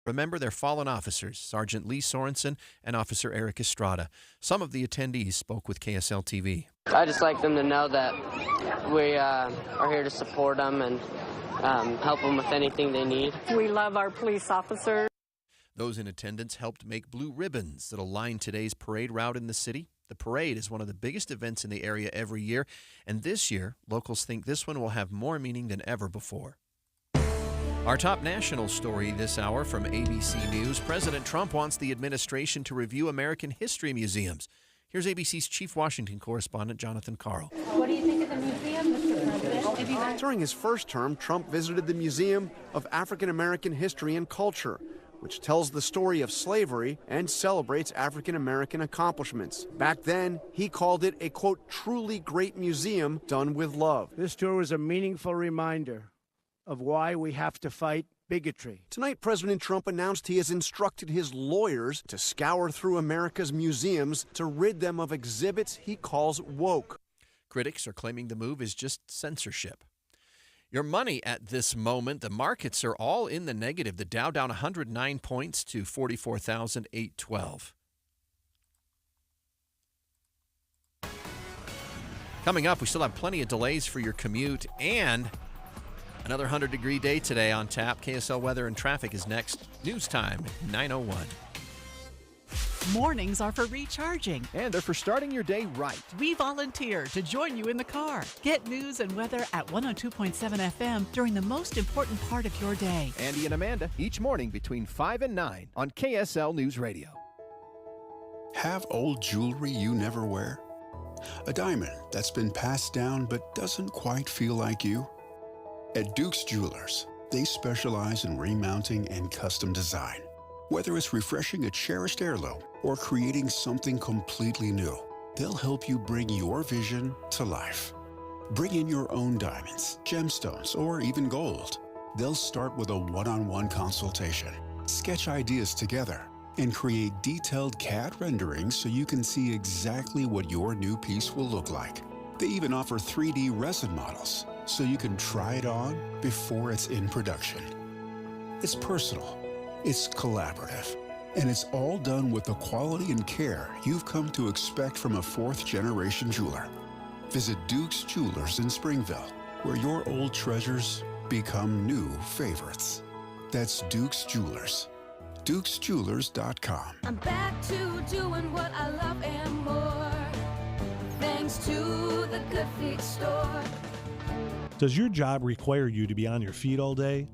remember their fallen officers, Sergeant Lee Sorensen and Officer Eric Estrada. Some of the attendees spoke with KSL TV. I just like them to know that we are here to support them and help them with anything they need. We love our police officers. Those in attendance helped make blue ribbons that'll line today's parade route in the city. The parade is one of the biggest events in the area every year, and this year, locals think this one will have more meaning than ever before. Our top national story this hour from ABC News. President Trump wants the administration to review American history museums. Here's ABC's chief Washington correspondent, Jonathan Karl. What do you think of the museum, Mr. President? During his first term, Trump visited the Museum of African American History and Culture, which tells the story of slavery and celebrates African American accomplishments. Back then, he called it a, quote, truly great museum done with love. This tour was a meaningful reminder of why we have to fight bigotry. Tonight, President Trump announced he has instructed his lawyers to scour through America's museums to rid them of exhibits he calls woke. Critics are claiming the move is just censorship. Your money at this moment, the markets are all in the negative. The Dow down 109 points to 44,812. Coming up, we still have plenty of delays for your commute and another 100-degree day today on tap. KSL weather and traffic is next. News time at 9:01. Mornings are for recharging. And they're for starting your day right. We volunteer to join you in the car. Get news and weather at 102.7 FM during the most important part of your day. Andy and Amanda, each morning between 5 and 9 on KSL News Radio. Have old jewelry you never wear? A diamond that's been passed down but doesn't quite feel like you? At Duke's Jewelers, they specialize in remounting and custom design. Whether it's refreshing a cherished heirloom or creating something completely new, they'll help you bring your vision to life. Bring in your own diamonds, gemstones, or even gold. They'll start with a one-on-one consultation, sketch ideas together, and create detailed CAD renderings so you can see exactly what your new piece will look like. They even offer 3D resin models, so you can try it on before it's in production. It's personal, it's collaborative, and it's all done with the quality and care you've come to expect from a fourth-generation jeweler. Visit Duke's Jewelers in Springville, where your old treasures become new favorites. That's Duke's Jewelers. DukesJewelers.com. I'm back to doing what I love and more, thanks to the Good Feet store. Does your job require you to be on your feet all day?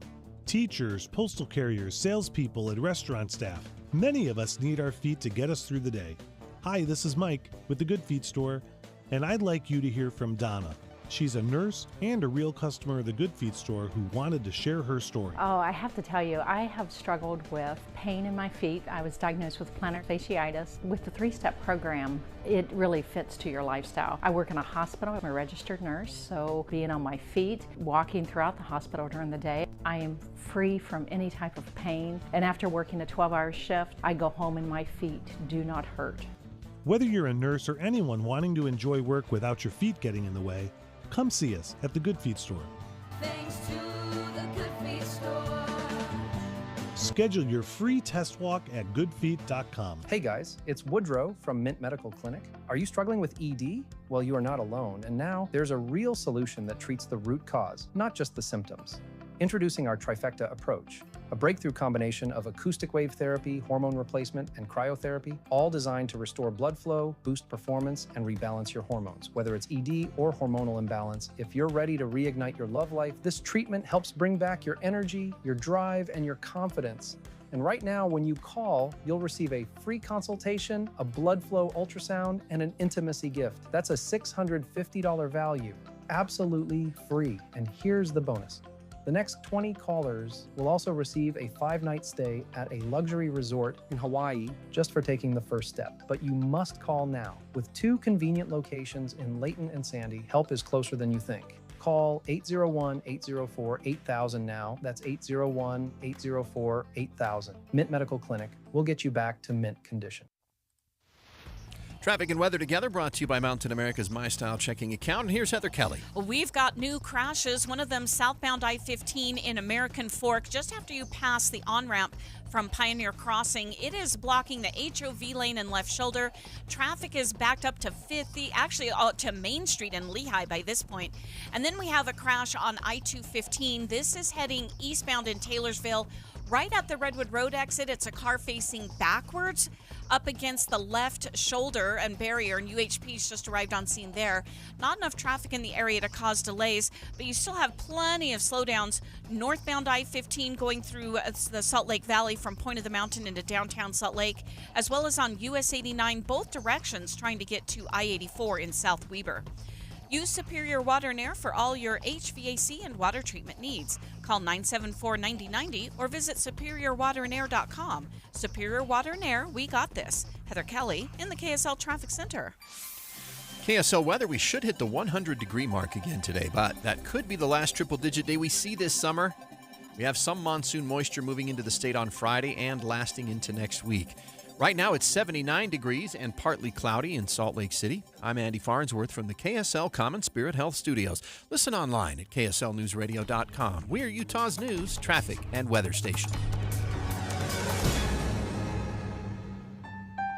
Teachers, postal carriers, salespeople, and restaurant staff. Many of us need our feet to get us through the day. Hi, this is Mike with the Good Feet store, and I'd like you to hear from Donna. She's a nurse and a real customer of the Good Feet store who wanted to share her story. Oh, I have to tell you, I have struggled with pain in my feet. I was diagnosed with plantar fasciitis. With the 3-step program, it really fits to your lifestyle. I work in a hospital. I'm a registered nurse, so being on my feet, walking throughout the hospital during the day, I am free from any type of pain. And after working a 12-hour shift, I go home and my feet do not hurt. Whether you're a nurse or anyone wanting to enjoy work without your feet getting in the way, come see us at the Good Feet store. Thanks to the Good Feet store. Schedule your free test walk at goodfeet.com. Hey guys, it's Woodrow from Mint Medical Clinic. Are you struggling with ED? Well, you are not alone, and now there's a real solution that treats the root cause, not just the symptoms. Introducing our Trifecta approach, a breakthrough combination of acoustic wave therapy, hormone replacement, and cryotherapy, all designed to restore blood flow, boost performance, and rebalance your hormones. Whether it's ED or hormonal imbalance, if you're ready to reignite your love life, this treatment helps bring back your energy, your drive, and your confidence. And right now, when you call, you'll receive a free consultation, a blood flow ultrasound, and an intimacy gift. That's a $650 value, absolutely free. And here's the bonus. The next 20 callers will also receive a 5-night stay at a luxury resort in Hawaii just for taking the first step. But you must call now. With 2 convenient locations in Layton and Sandy, help is closer than you think. Call 801-804-8000 now. That's 801-804-8000. Mint Medical Clinic. We'll get you back to mint condition. Traffic and weather together brought to you by Mountain America's My Style checking account. And here's Heather Kelly. We've got new crashes. One of them southbound I-15 in American Fork, just after you pass the on-ramp from Pioneer Crossing. It is blocking the HOV lane and left shoulder. Traffic is backed up to 50, actually to Main Street in Lehigh by this point. And then we have a crash on I-215. This is heading eastbound in Taylorsville. Right at the Redwood Road exit, it's a car facing backwards up against the left shoulder and barrier, and UHP's just arrived on scene there. Not enough traffic in the area to cause delays, but you still have plenty of slowdowns northbound I-15 going through the Salt Lake Valley from Point of the Mountain into downtown Salt Lake, as well as on US 89 both directions trying to get to I-84 in South Weber. Use Superior Water and Air for all your HVAC and water treatment needs. Call 974-9090 or visit superiorwaterandair.com. Superior Water and Air, we got this. Heather Kelly in the KSL Traffic Center. KSL weather, we should hit the 100-degree mark again today, but that could be the last triple-digit day we see this summer. We have some monsoon moisture moving into the state on Friday and lasting into next week. Right now, it's 79 degrees and partly cloudy in Salt Lake City. I'm Andy Farnsworth from the KSL Common Spirit Health Studios. Listen online at kslnewsradio.com. We're Utah's news, traffic, and weather station.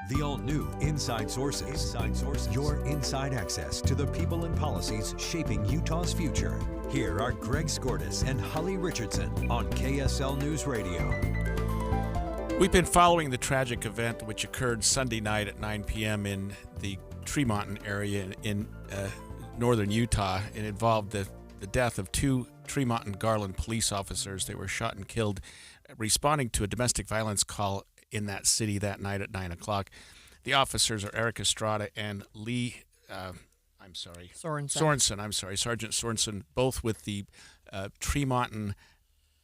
The all-new Inside Sources. Your inside access to the people and policies shaping Utah's future. Here are Greg Skordas and Holly Richardson on KSL News Radio. We've been following the tragic event which occurred Sunday night at 9 p.m. in the Tremonton area in northern Utah. It involved the death of two Tremonton Garland police officers. They were shot and killed responding to a domestic violence call in that city that night at 9 o'clock. The officers are Eric Estrada and Lee, Sorensen, Sergeant Sorensen, both with the Tremonton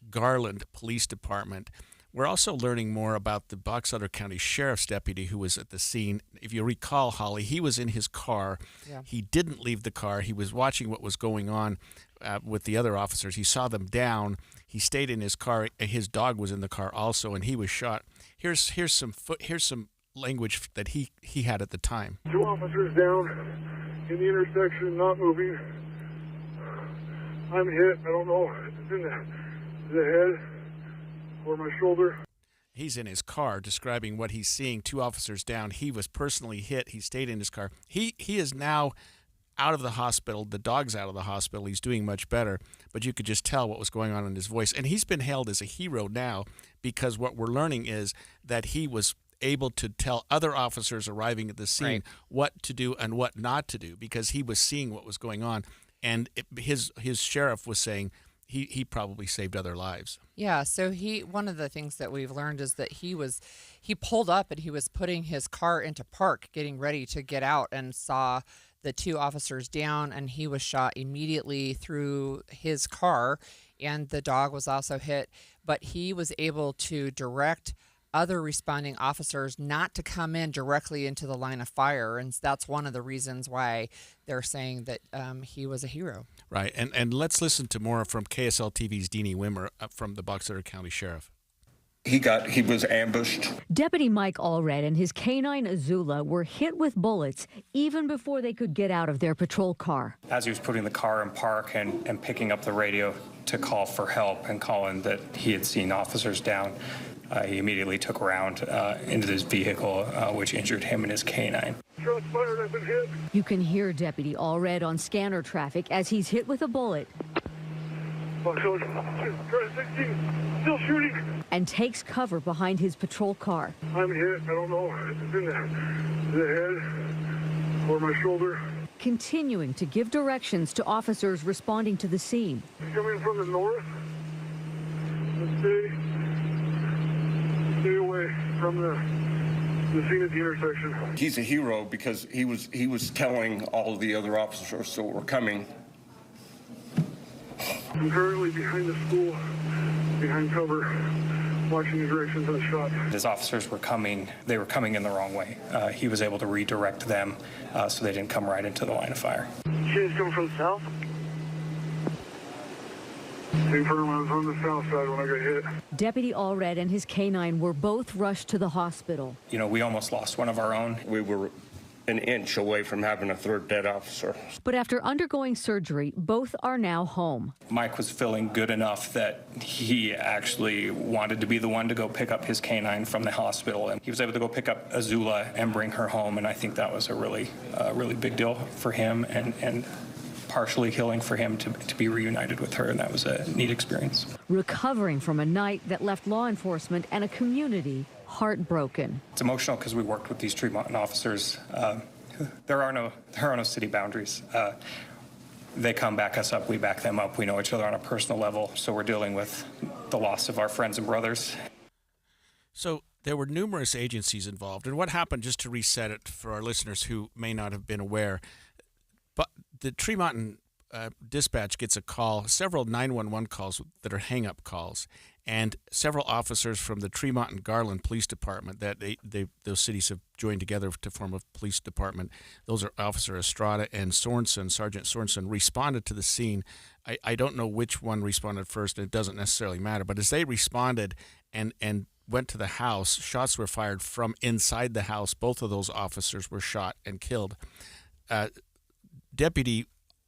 Garland Police Department. We're also learning more about the Box Elder County Sheriff's deputy who was at the scene. If you recall, Holly, he was in his car. Yeah. He didn't leave the car. He was watching what was going on with the other officers. He saw them down. He stayed in his car. His dog was in the car also, and he was shot. Here's some language that he had at the time. Two officers down in the intersection, not moving. I'm hit. I don't know if it's in the head or my shoulder. He's in his car describing what he's seeing. Two officers down. He was personally hit. He stayed in his car. He is now out of the hospital. The dog's out of the hospital. He's doing much better, but you could just tell what was going on in his voice. And he's been hailed as a hero now because what we're learning is that he was able to tell other officers arriving at the scene what to do and what not to do because he was seeing what was going on. And his sheriff was saying he probably saved other lives. Yeah, so one of the things that we've learned is that he pulled up and he was putting his car into park, getting ready to get out, and saw the two officers down, and he was shot immediately through his car, and the dog was also hit, but he was able to direct other responding officers not to come in directly into the line of fire, and that's one of the reasons why they're saying that he was a hero. Right, and let's listen to more from KSL TV's Deanie Wimmer from the Box Elder County Sheriff. He was ambushed. Deputy Mike Allred and his canine Azula were hit with bullets even before they could get out of their patrol car. As he was putting the car in park and picking up the radio to call for help and calling that he had seen officers down, he immediately took a round into this vehicle, which injured him and his canine. Shots fired, I've been hit. You can hear Deputy Allred on scanner traffic as he's hit with a bullet. Still shooting. And takes cover behind his patrol car. I'm hit. I don't know if it's in the head or my shoulder. Continuing to give directions to officers responding to the scene. Coming from the north. Stay away from the scene at the intersection. He's a hero because he was telling all of the other officers that were coming. I'm currently behind the school, behind cover, watching the directions of the shot. His officers were coming in the wrong way. He was able to redirect them so they didn't come right into the line of fire. She's coming from the south? Confirm I was on the south side when I got hit. Deputy Allred and his canine were both rushed to the hospital. You know, we almost lost one of our own. We were an inch away from having a third dead officer. But after undergoing surgery, both are now home. Mike was feeling good enough that he actually wanted to be the one to go pick up his canine from the hospital, and he was able to go pick up Azula and bring her home, and I think that was a really big deal for him, and partially healing for him to be reunited with her, and that was a neat experience. Recovering from a night that left law enforcement and a community heartbroken. It's emotional because we worked with these Tremont officers. There are no city boundaries. They come back us up, we back them up. We know each other on a personal level, so we're dealing with the loss of our friends and brothers. So there were numerous agencies involved, and what happened, just to reset it for our listeners who may not have been aware, but the Tremont dispatch gets a call, several 911 calls that are hang-up calls, and several officers from the Tremont and Garland Police Department that those cities have joined together to form a police department. Those are Officer Estrada and Sorensen, Sergeant Sorensen, responded to the scene. I don't know which one responded first, and it doesn't necessarily matter, but as they responded and went to the house, shots were fired from inside the house. Both of those officers were shot and killed. Deputy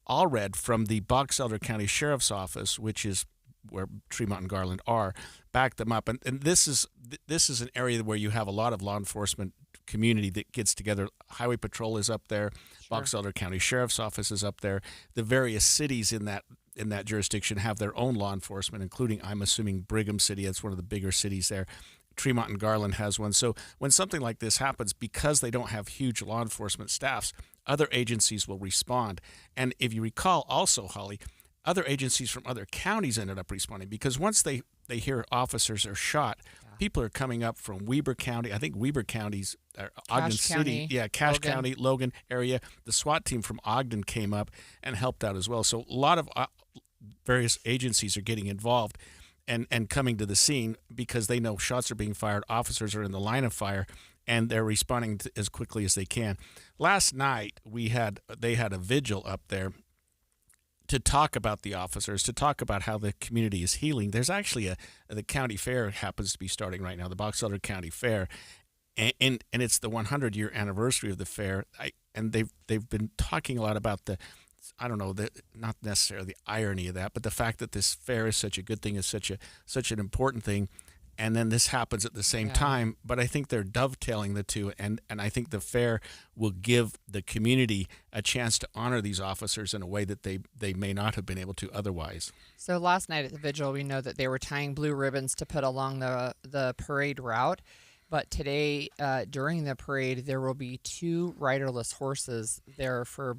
Allred from the Box Elder County Sheriff's Office, which is where Tremont and Garland are, backed them up. And this is an area where you have a lot of law enforcement community that gets together. Highway Patrol is up there. Sure. Box Elder County Sheriff's Office is up there. The various cities in that jurisdiction have their own law enforcement, including, I'm assuming, Brigham City. That's one of the bigger cities there. Tremont and Garland has one. So when something like this happens, because they don't have huge law enforcement staffs, other agencies will respond. And if you recall also, Holly, other agencies from other counties ended up responding, because once they hear officers are shot, people are coming up from Weber County. I think Weber County's Ogden City. Yeah, Cache County, Logan area. The SWAT team from Ogden came up and helped out as well. So a lot of various agencies are getting involved and coming to the scene because they know shots are being fired, officers are in the line of fire, and they're responding as quickly as they can. Last night, they had a vigil up there to talk about the officers, to talk about how the community is healing. There's actually the county fair happens to be starting right now, the Box Elder County Fair, and it's the 100-year anniversary of the fair. And they've been talking a lot about not necessarily the irony of that, but the fact that this fair is such a good thing, is such an important thing. And then this happens at the same time, but I think they're dovetailing the two, and I think the fair will give the community a chance to honor these officers in a way that they may not have been able to otherwise. So last night at the vigil, we know that they were tying blue ribbons to put along the parade route, but today during the parade, there will be 2 riderless horses there for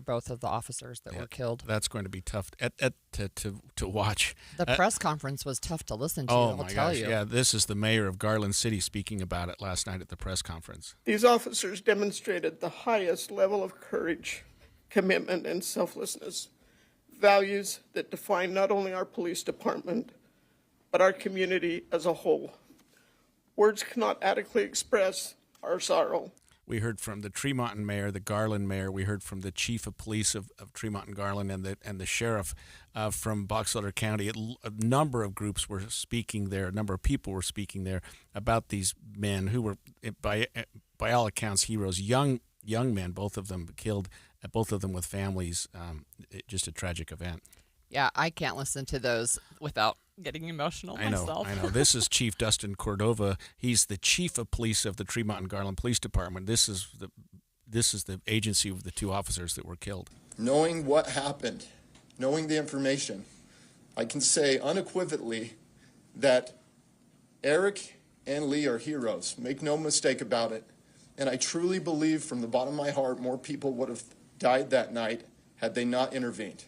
both of the officers that were killed. That's going to be tough to watch. The press conference was tough to listen to, I'll tell you. Yeah, this is the mayor of Garland City speaking about it last night at the press conference. These officers demonstrated the highest level of courage, commitment, and selflessness, values that define not only our police department, but our community as a whole. Words cannot adequately express our sorrow. We heard from the Tremont mayor, the Garland mayor. We heard from the chief of police of Tremont and Garland, and the sheriff from Box Elder County. A number of groups were speaking there. A number of people were speaking there about these men who were, by all accounts, heroes. Young men, both of them killed, both of them with families. Just a tragic event. Yeah, I can't listen to those without getting emotional myself. I know. This is Chief Dustin Cordova. He's the chief of police of the Tremont and Garland Police Department. This is the agency of the 2 officers that were killed. Knowing what happened, knowing the information, I can say unequivocally that Eric and Lee are heroes. Make no mistake about it. And I truly believe from the bottom of my heart more people would have died that night had they not intervened.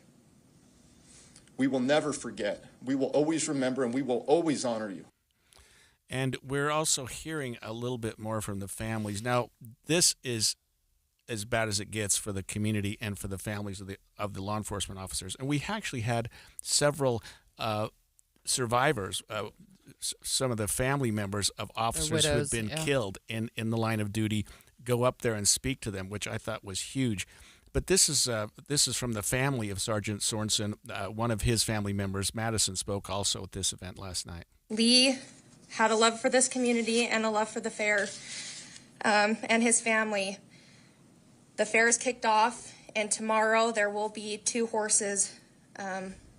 We will never forget. We will always remember, and we will always honor you. And we're also hearing a little bit more from the families. Now, this is as bad as it gets for the community and for the families of the law enforcement officers. And we actually had several survivors, some of the family members of officers who had been killed in the line of duty, go up there and speak to them, which I thought was huge. But this is from the family of Sergeant Sorensen. One of his family members, Madison, spoke also at this event last night. Lee had a love for this community and a love for the fair, and his family The fair is kicked off, and tomorrow there will be 2 horses,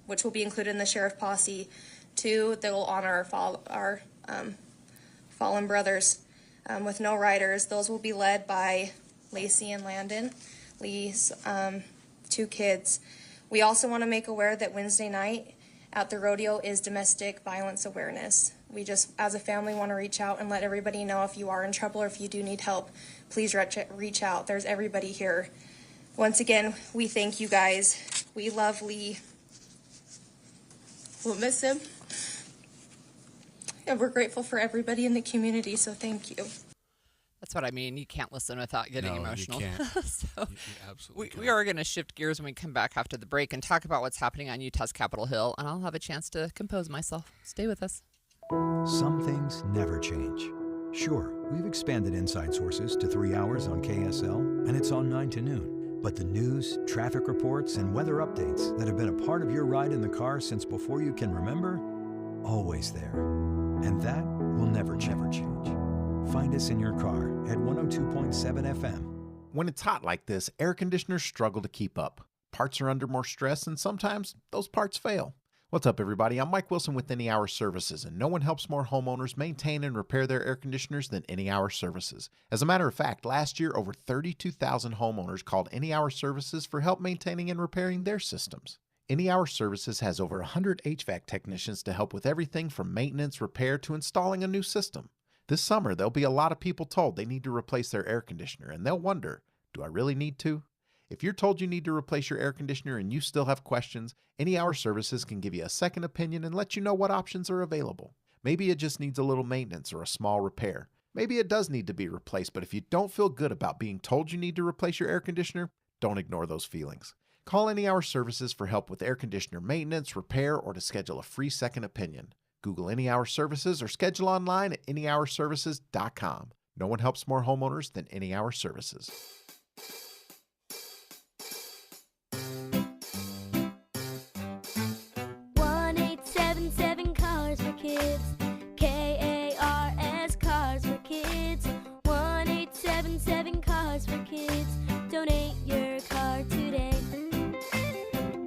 which will be included in the sheriff posse. 2 that will honor our fallen brothers with no riders. Those will be led by Lacey and Landon, Lee's 2 kids. We also want to make aware that Wednesday night at the rodeo is domestic violence awareness. We just, as a family, want to reach out and let everybody know if you are in trouble or if you do need help, please reach out. There's everybody here. Once again, we thank you guys. We love Lee. We'll miss him. And we're grateful for everybody in the community, so thank you. That's what I mean. You can't listen without getting emotional. You can't. So you absolutely we are going to shift gears when we come back after the break and talk about what's happening on Utah's Capitol Hill, and I'll have a chance to compose myself. Stay with us. Some things never change. Sure, we've expanded Inside Sources to 3 hours on KSL, and it's on 9 to noon. But the news, traffic reports, and weather updates that have been a part of your ride in the car since before you can remember, always there. And that will never change. Find us in your car at 102.7 FM. When it's hot like this, air conditioners struggle to keep up. Parts are under more stress, and sometimes those parts fail. What's up, everybody? I'm Mike Wilson with Any Hour Services, and no one helps more homeowners maintain and repair their air conditioners than Any Hour Services. As a matter of fact, last year, over 32,000 homeowners called Any Hour Services for help maintaining and repairing their systems. Any Hour Services has over 100 HVAC technicians to help with everything from maintenance, repair, to installing a new system. This summer, there'll be a lot of people told they need to replace their air conditioner, and they'll wonder, do I really need to? If you're told you need to replace your air conditioner and you still have questions, Any Hour Services can give you a second opinion and let you know what options are available. Maybe it just needs a little maintenance or a small repair. Maybe it does need to be replaced, but if you don't feel good about being told you need to replace your air conditioner, don't ignore those feelings. Call Any Hour Services for help with air conditioner maintenance, repair, or to schedule a free second opinion. Google Any Hour Services or schedule online at anyhourservices.com. No one helps more homeowners than Any Hour Services. 1-877 Cars for Kids. KARS Cars for Kids. 1-877 Cars for Kids. Donate your car today.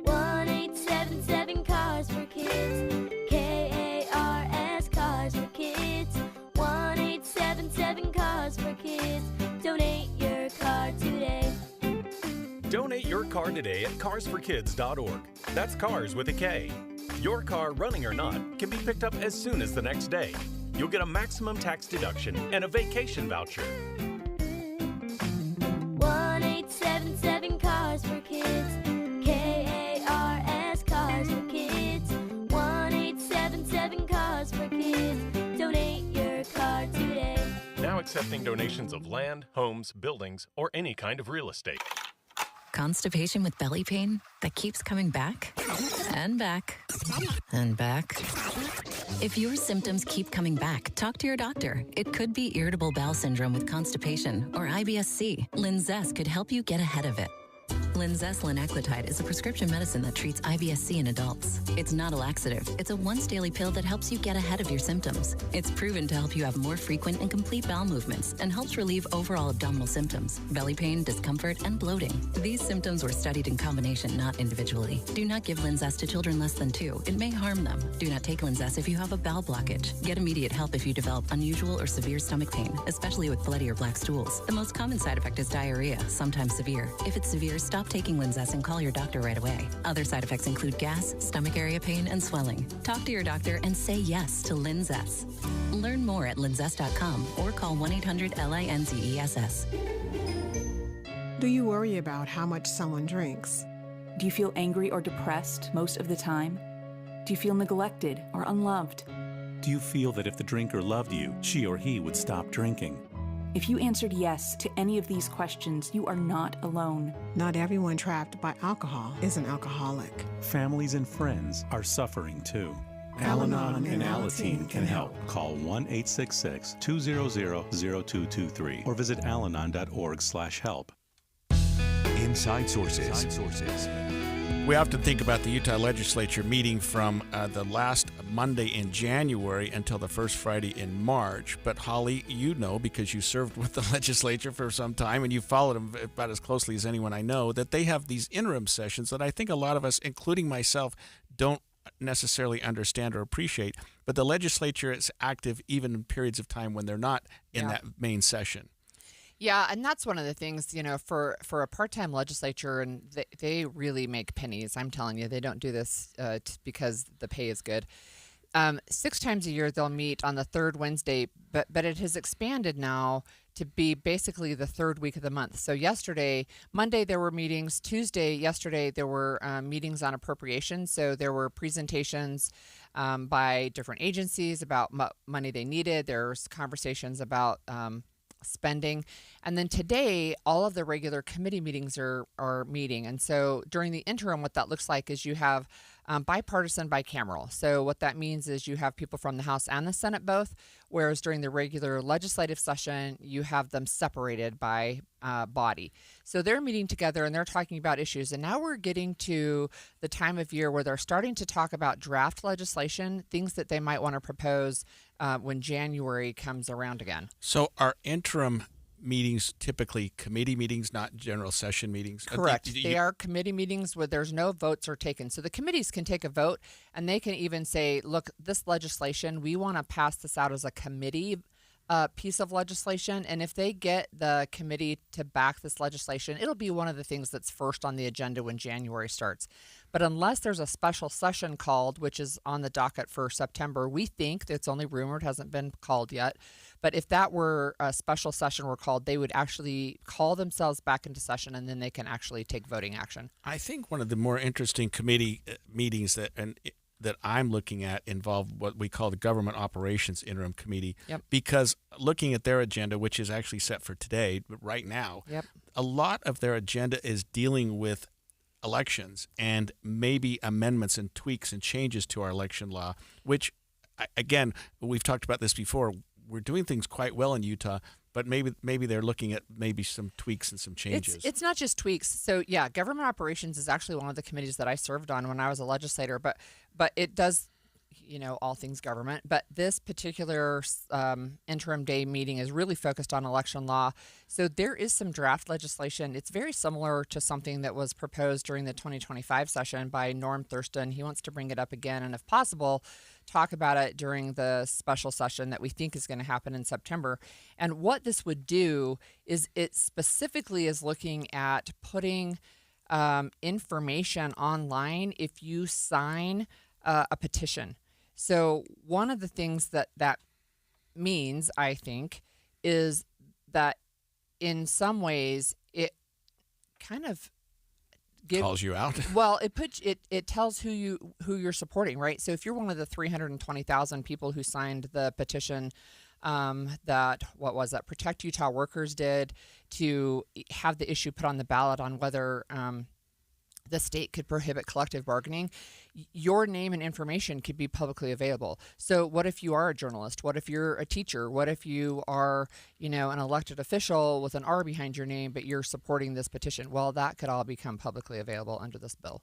1-877 Cars for Kids. KARS Cars for Kids. 1-877 Cars for Kids. Donate your car today. Donate your car today at carsforkids.org. That's cars with a K. Your car, running or not, can be picked up as soon as the next day. You'll get a maximum tax deduction and a vacation voucher. 1-877 Cars for Kids. KARS Cars for Kids. 1-877 Cars for Kids. Donate your car today. Now accepting donations of land, homes, buildings, or any kind of real estate. Constipation with belly pain that keeps coming back and back and back. If your symptoms keep coming back, talk to your doctor. It could be irritable bowel syndrome with constipation or IBS-C. Linzess could help you get ahead of it. Linzess linaclotide is a prescription medicine that treats IBS-C in adults. It's not a laxative. It's a once-daily pill that helps you get ahead of your symptoms. It's proven to help you have more frequent and complete bowel movements and helps relieve overall abdominal symptoms, belly pain, discomfort, and bloating. These symptoms were studied in combination, not individually. Do not give Linzess to children less than 2. It may harm them. Do not take Linzess if you have a bowel blockage. Get immediate help if you develop unusual or severe stomach pain, especially with bloody or black stools. The most common side effect is diarrhea, sometimes severe. If it's severe, stop taking Linzess and call your doctor right away. Other side effects include gas, stomach area pain, and swelling. Talk to your doctor and say yes to Linzess. Learn more at linzess.com or call 1-800-LINZESS. Do you worry about how much someone drinks? Do you feel angry or depressed most of the time? Do you feel neglected or unloved? Do you feel that if the drinker loved you, she or he would stop drinking? If you answered yes to any of these questions, you are not alone. Not everyone trapped by alcohol is an alcoholic. Families and friends are suffering too. Al-Anon and Alateen can help. Call 1-866-200-0223 or visit alanon.org/help. Inside Sources. We often think about the Utah legislature meeting from the last Monday in January until the first Friday in March. But Holly, you know, because you served with the legislature for some time and you followed them about as closely as anyone I know, that they have these interim sessions that I think a lot of us, including myself, don't necessarily understand or appreciate. But the legislature is active even in periods of time when they're not in that main session. Yeah, and that's one of the things, you know, for a part-time legislature, and they really make pennies. I'm telling you, they don't do this because the pay is good. 6 times a year they'll meet on the third Wednesday, but it has expanded now to be basically the third week of the month. So Monday there were meetings. Yesterday there were meetings on appropriations. So there were presentations by different agencies about money they needed. There's conversations about spending. And then today, all of the regular committee meetings are meeting. And so during the interim, what that looks like is you have bipartisan bicameral. So what that means is you have people from the House and the Senate both, whereas during the regular legislative session, you have them separated by body. So they're meeting together and they're talking about issues. And now we're getting to the time of year where they're starting to talk about draft legislation, things that they might want to propose when January comes around again. So are interim meetings typically committee meetings, not general session meetings? Correct. They are committee meetings where there's no votes are taken. So the committees can take a vote and they can even say, look, this legislation, we want to pass this out as a committee piece of legislation. And if they get the committee to back this legislation, it'll be one of the things that's first on the agenda when January starts. But unless there's a special session called, which is on the docket for September, we think it's only rumored, hasn't been called yet. But if that were a special session were called, they would actually call themselves back into session and then they can actually take voting action. I think one of the more interesting committee meetings that I'm looking at involve what we call the Government Operations Interim Committee. Yep. Because looking at their agenda, which is actually set for today, but right now, a lot of their agenda is dealing with elections and maybe amendments and tweaks and changes to our election law, which, again, we've talked about this before. We're doing things quite well in Utah, but maybe they're looking at maybe some tweaks and some changes. It's not just tweaks. So yeah, government operations is actually one of the committees that I served on when I was a legislator, but it does, you know, all things government. But this particular interim day meeting is really focused on election law. So there is some draft legislation. It's very similar to something that was proposed during the 2025 session by Norm Thurston. He wants to bring it up again, and if possible, talk about it during the special session that we think is going to happen in September. And what this would do is it specifically is looking at putting information online if you sign a petition. So one of the things that means, I think, is that in some ways it kind of calls you out. Well, it tells who you're supporting, right? So if you're one of the 320,000 people who signed the petition that Protect Utah Workers did to have the issue put on the ballot on whether the state could prohibit collective bargaining, your name and information could be publicly available. So what if you are a journalist? What if you're a teacher? What if you are, you know, an elected official with an R behind your name, but you're supporting this petition? Well, that could all become publicly available under this bill.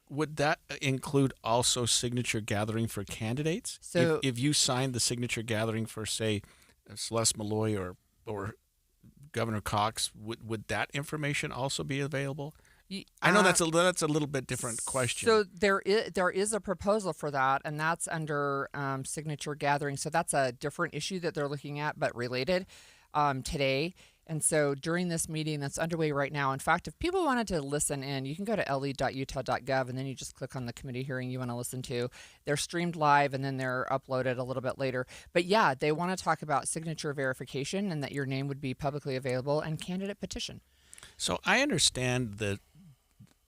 Would that include also signature gathering for candidates? So if you signed the signature gathering for, say, Celeste Malloy or Governor Cox, would that information also be available? I know that's a little bit different question. So there is a proposal for that, and that's under signature gathering. So that's a different issue that they're looking at, but related today. And so during this meeting that's underway right now, in fact, if people wanted to listen in, you can go to le.utah.gov, and then you just click on the committee hearing you want to listen to. They're streamed live, and then they're uploaded a little bit later. But yeah, they want to talk about signature verification and that your name would be publicly available and candidate petition. So I understand the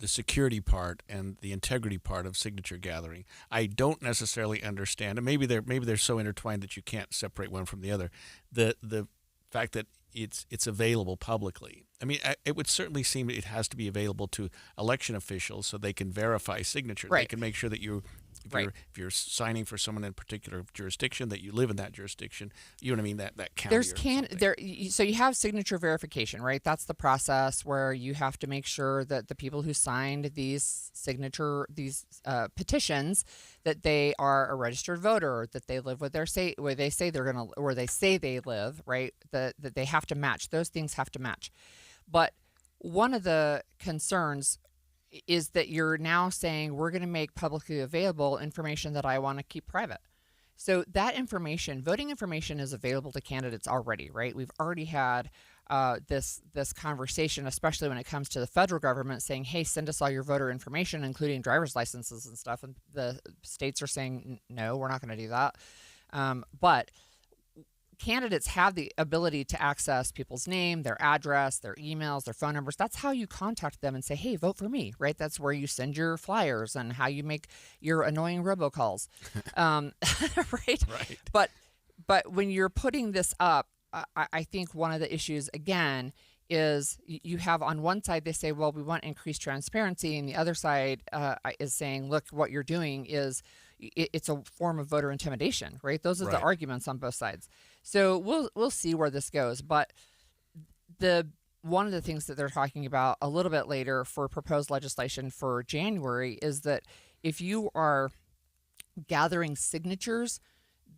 security part and the integrity part of signature gathering. I don't necessarily understand, and maybe they're so intertwined that you can't separate one from the other. The fact that it's available publicly. I mean, it would certainly seem it has to be available to election officials so they can verify signatures. Right. They can make sure that if you're signing for someone in a particular jurisdiction, that you live in that jurisdiction. You know what I mean? That county. So you have signature verification, right? That's the process where you have to make sure that the people who signed these petitions, that they are a registered voter, that they live where they say they live, right? That they have to match. Those things have to match. But one of the concerns is that you're now saying we're going to make publicly available information that I want to keep private. So that information, voting information, is available to candidates already, right? We've already had this conversation, especially when it comes to the federal government saying, hey, send us all your voter information, including driver's licenses and stuff. And the states are saying, no, we're not going to do that. But candidates have the ability to access people's name, their address, their emails, their phone numbers. That's how you contact them and say, hey, vote for me, right? That's where you send your flyers and how you make your annoying robocalls, right? Right. But when you're putting this up, I think one of the issues, again, is you have on one side, they say, well, we want increased transparency. And the other side is saying, look, what you're doing is it's a form of voter intimidation, right? Those are the arguments on both sides. So we'll see where this goes. But one of the things that they're talking about a little bit later for proposed legislation for January is that if you are gathering signatures,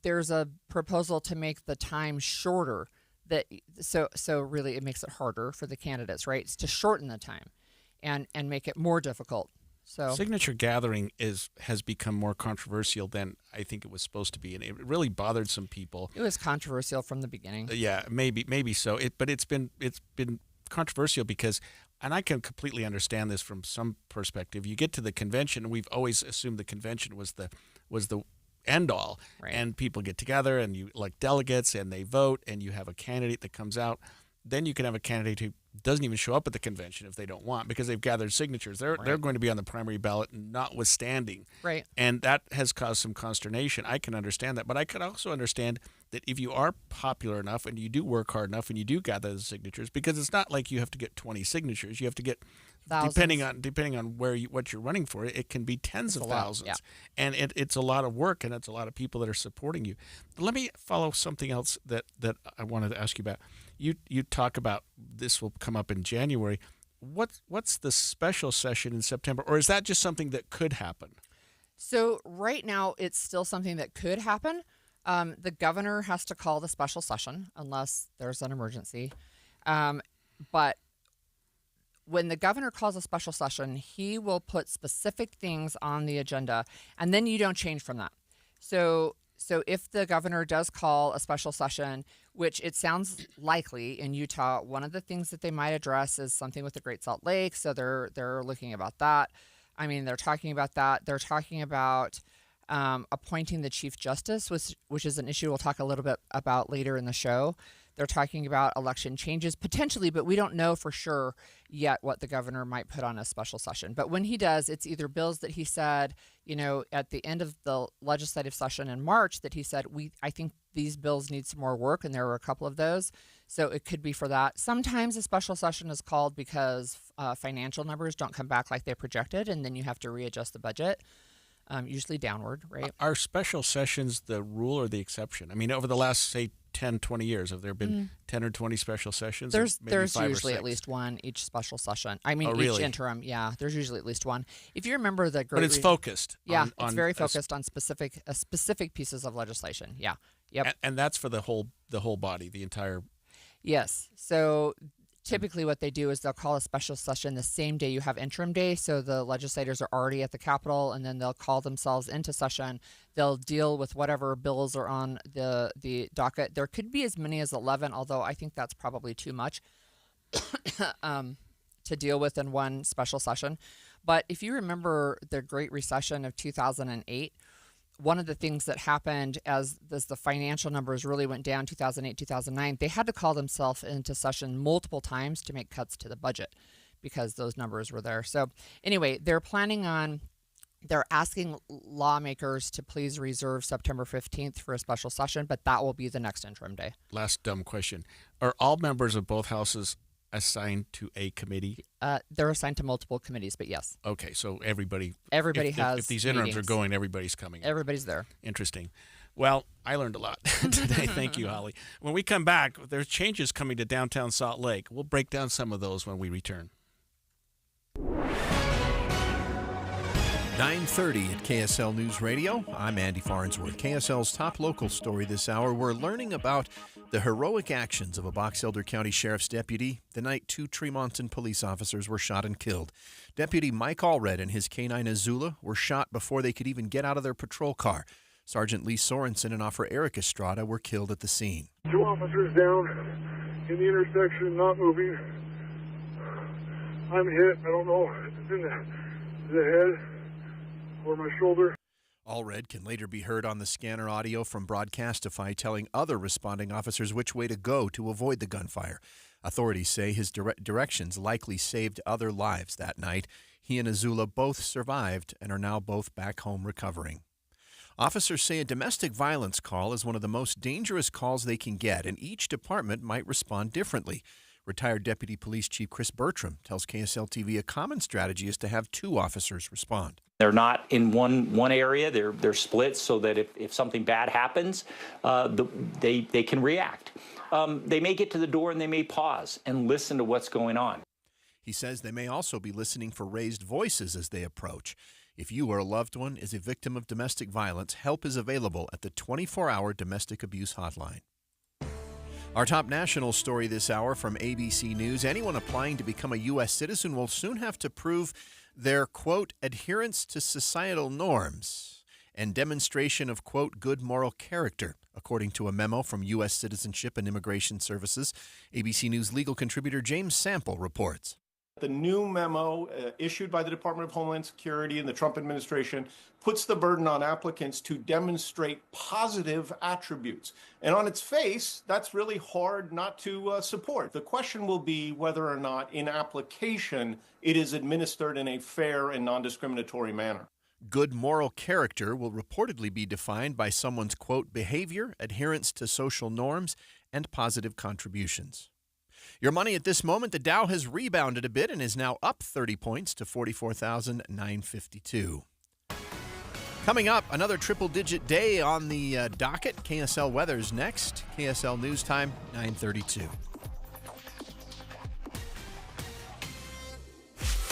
there's a proposal to make the time shorter. So really it makes it harder for the candidates, right? It's to shorten the time and make it more difficult. So signature gathering has become more controversial than I think it was supposed to be, and it really bothered some people. It was controversial from the beginning. Yeah, maybe so. But it's been controversial because, and I can completely understand this from some perspective. You get to the convention, and we've always assumed the convention was the end all, and people get together and you elect delegates and they vote, and you have a candidate that comes out. Then you can have a candidate who doesn't even show up at the convention if they don't want, because they've gathered signatures. They're going to be on the primary ballot notwithstanding. Right. And that has caused some consternation. I can understand that. But I could also understand that if you are popular enough and you do work hard enough and you do gather the signatures, because it's not like you have to get 20 signatures. You have to get, thousands. depending on what you're running for, it can be tens of thousands. Yeah. And it's a lot of work, and it's a lot of people that are supporting you. But let me follow something else that I wanted to ask you about. You talk about this will come up in January. What's the special session in September, or is that just something that could happen? So right now it's still something that could happen. The governor has to call the special session unless there's an emergency. But when the governor calls a special session, he will put specific things on the agenda, and then you don't change from that. So if the governor does call a special session, which it sounds likely in Utah, one of the things that they might address is something with the Great Salt Lake. So they're looking about that. I mean, they're talking about that. They're talking about appointing the Chief Justice, which is an issue we'll talk a little bit about later in the show. They're talking about election changes potentially, but we don't know for sure yet what the governor might put on a special session. But when he does, it's either bills that he said, at the end of the legislative session in March that he said, I think these bills need some more work, and there were a couple of those. So it could be for that. Sometimes a special session is called because financial numbers don't come back like they projected, and then you have to readjust the budget. Usually downward, right? Are special sessions the rule or the exception? I mean, over the last, say, 10, 20 years, have there been 10 or 20 special sessions? There's usually at least one each special session. I mean, each interim, yeah. There's usually at least one. If you remember the great... But it's focused. Yeah, it's very focused on specific pieces of legislation. Yeah. Yep. And that's for the whole body, the entire... Yes. So typically what they do is they'll call a special session the same day you have interim day. So the legislators are already at the Capitol, and then they'll call themselves into session. They'll deal with whatever bills are on the docket. There could be as many as 11, although I think that's probably too much to deal with in one special session. But if you remember the Great Recession of 2008, one of the things that happened as the financial numbers really went down 2008, 2009, they had to call themselves into session multiple times to make cuts to the budget because those numbers were there. So anyway, they're planning on They're asking lawmakers to please reserve September 15th for a special session, but that will be the next interim day. Last dumb question. Are all members of both houses assigned to a committee? They're assigned to multiple committees, but yes. Okay, so everybody has if these interims meetings. are going, everybody's coming. Everybody's there. Interesting. Well, I learned a lot today. Thank you, Holly. When we come back, there's changes coming to downtown Salt Lake. We'll break down some of those when we return. 9:30 at KSL News Radio. I'm Andy Farnsworth. KSL's top local story this hour. We're learning about the heroic actions of a Box Elder County Sheriff's deputy the night 2 Tremonton police officers were shot and killed. Deputy Mike Allred and his canine Azula were shot before they could even get out of their patrol car. Sergeant Lee Sorensen and Officer Eric Estrada were killed at the scene. 2 officers down in the intersection, not moving. I'm hit. I don't know if it's in the head or my shoulder. Allred can later be heard on the scanner audio from Broadcastify telling other responding officers which way to go to avoid the gunfire. Authorities say his directions likely saved other lives that night. He and Azula both survived and are now both back home recovering. Officers say a domestic violence call is one of the most dangerous calls they can get, and each department might respond differently. Retired Deputy Police Chief Chris Bertram tells KSL-TV a common strategy is to have 2 officers respond. They're not in one area. They're split so that if something bad happens, they can react. They may get to the door and they may pause and listen to what's going on. He says they may also be listening for raised voices as they approach. If you or a loved one is a victim of domestic violence, help is available at the 24-hour domestic abuse hotline. Our top national story this hour from ABC News. Anyone applying to become a U.S. citizen will soon have to prove their, quote, adherence to societal norms and demonstration of, quote, good moral character, according to a memo from U.S. Citizenship and Immigration Services. ABC News legal contributor James Sample reports. The new memo issued by the Department of Homeland Security and the Trump administration puts the burden on applicants to demonstrate positive attributes. And on its face, that's really hard not to support. The question will be whether or not in application it is administered in a fair and non-discriminatory manner. Good moral character will reportedly be defined by someone's, quote, behavior, adherence to social norms, and positive contributions. Your money at this moment, the Dow has rebounded a bit and is now up 30 points to 44,952. Coming up, another triple-digit day on the docket. KSL weather's next. KSL News Time, 9:32.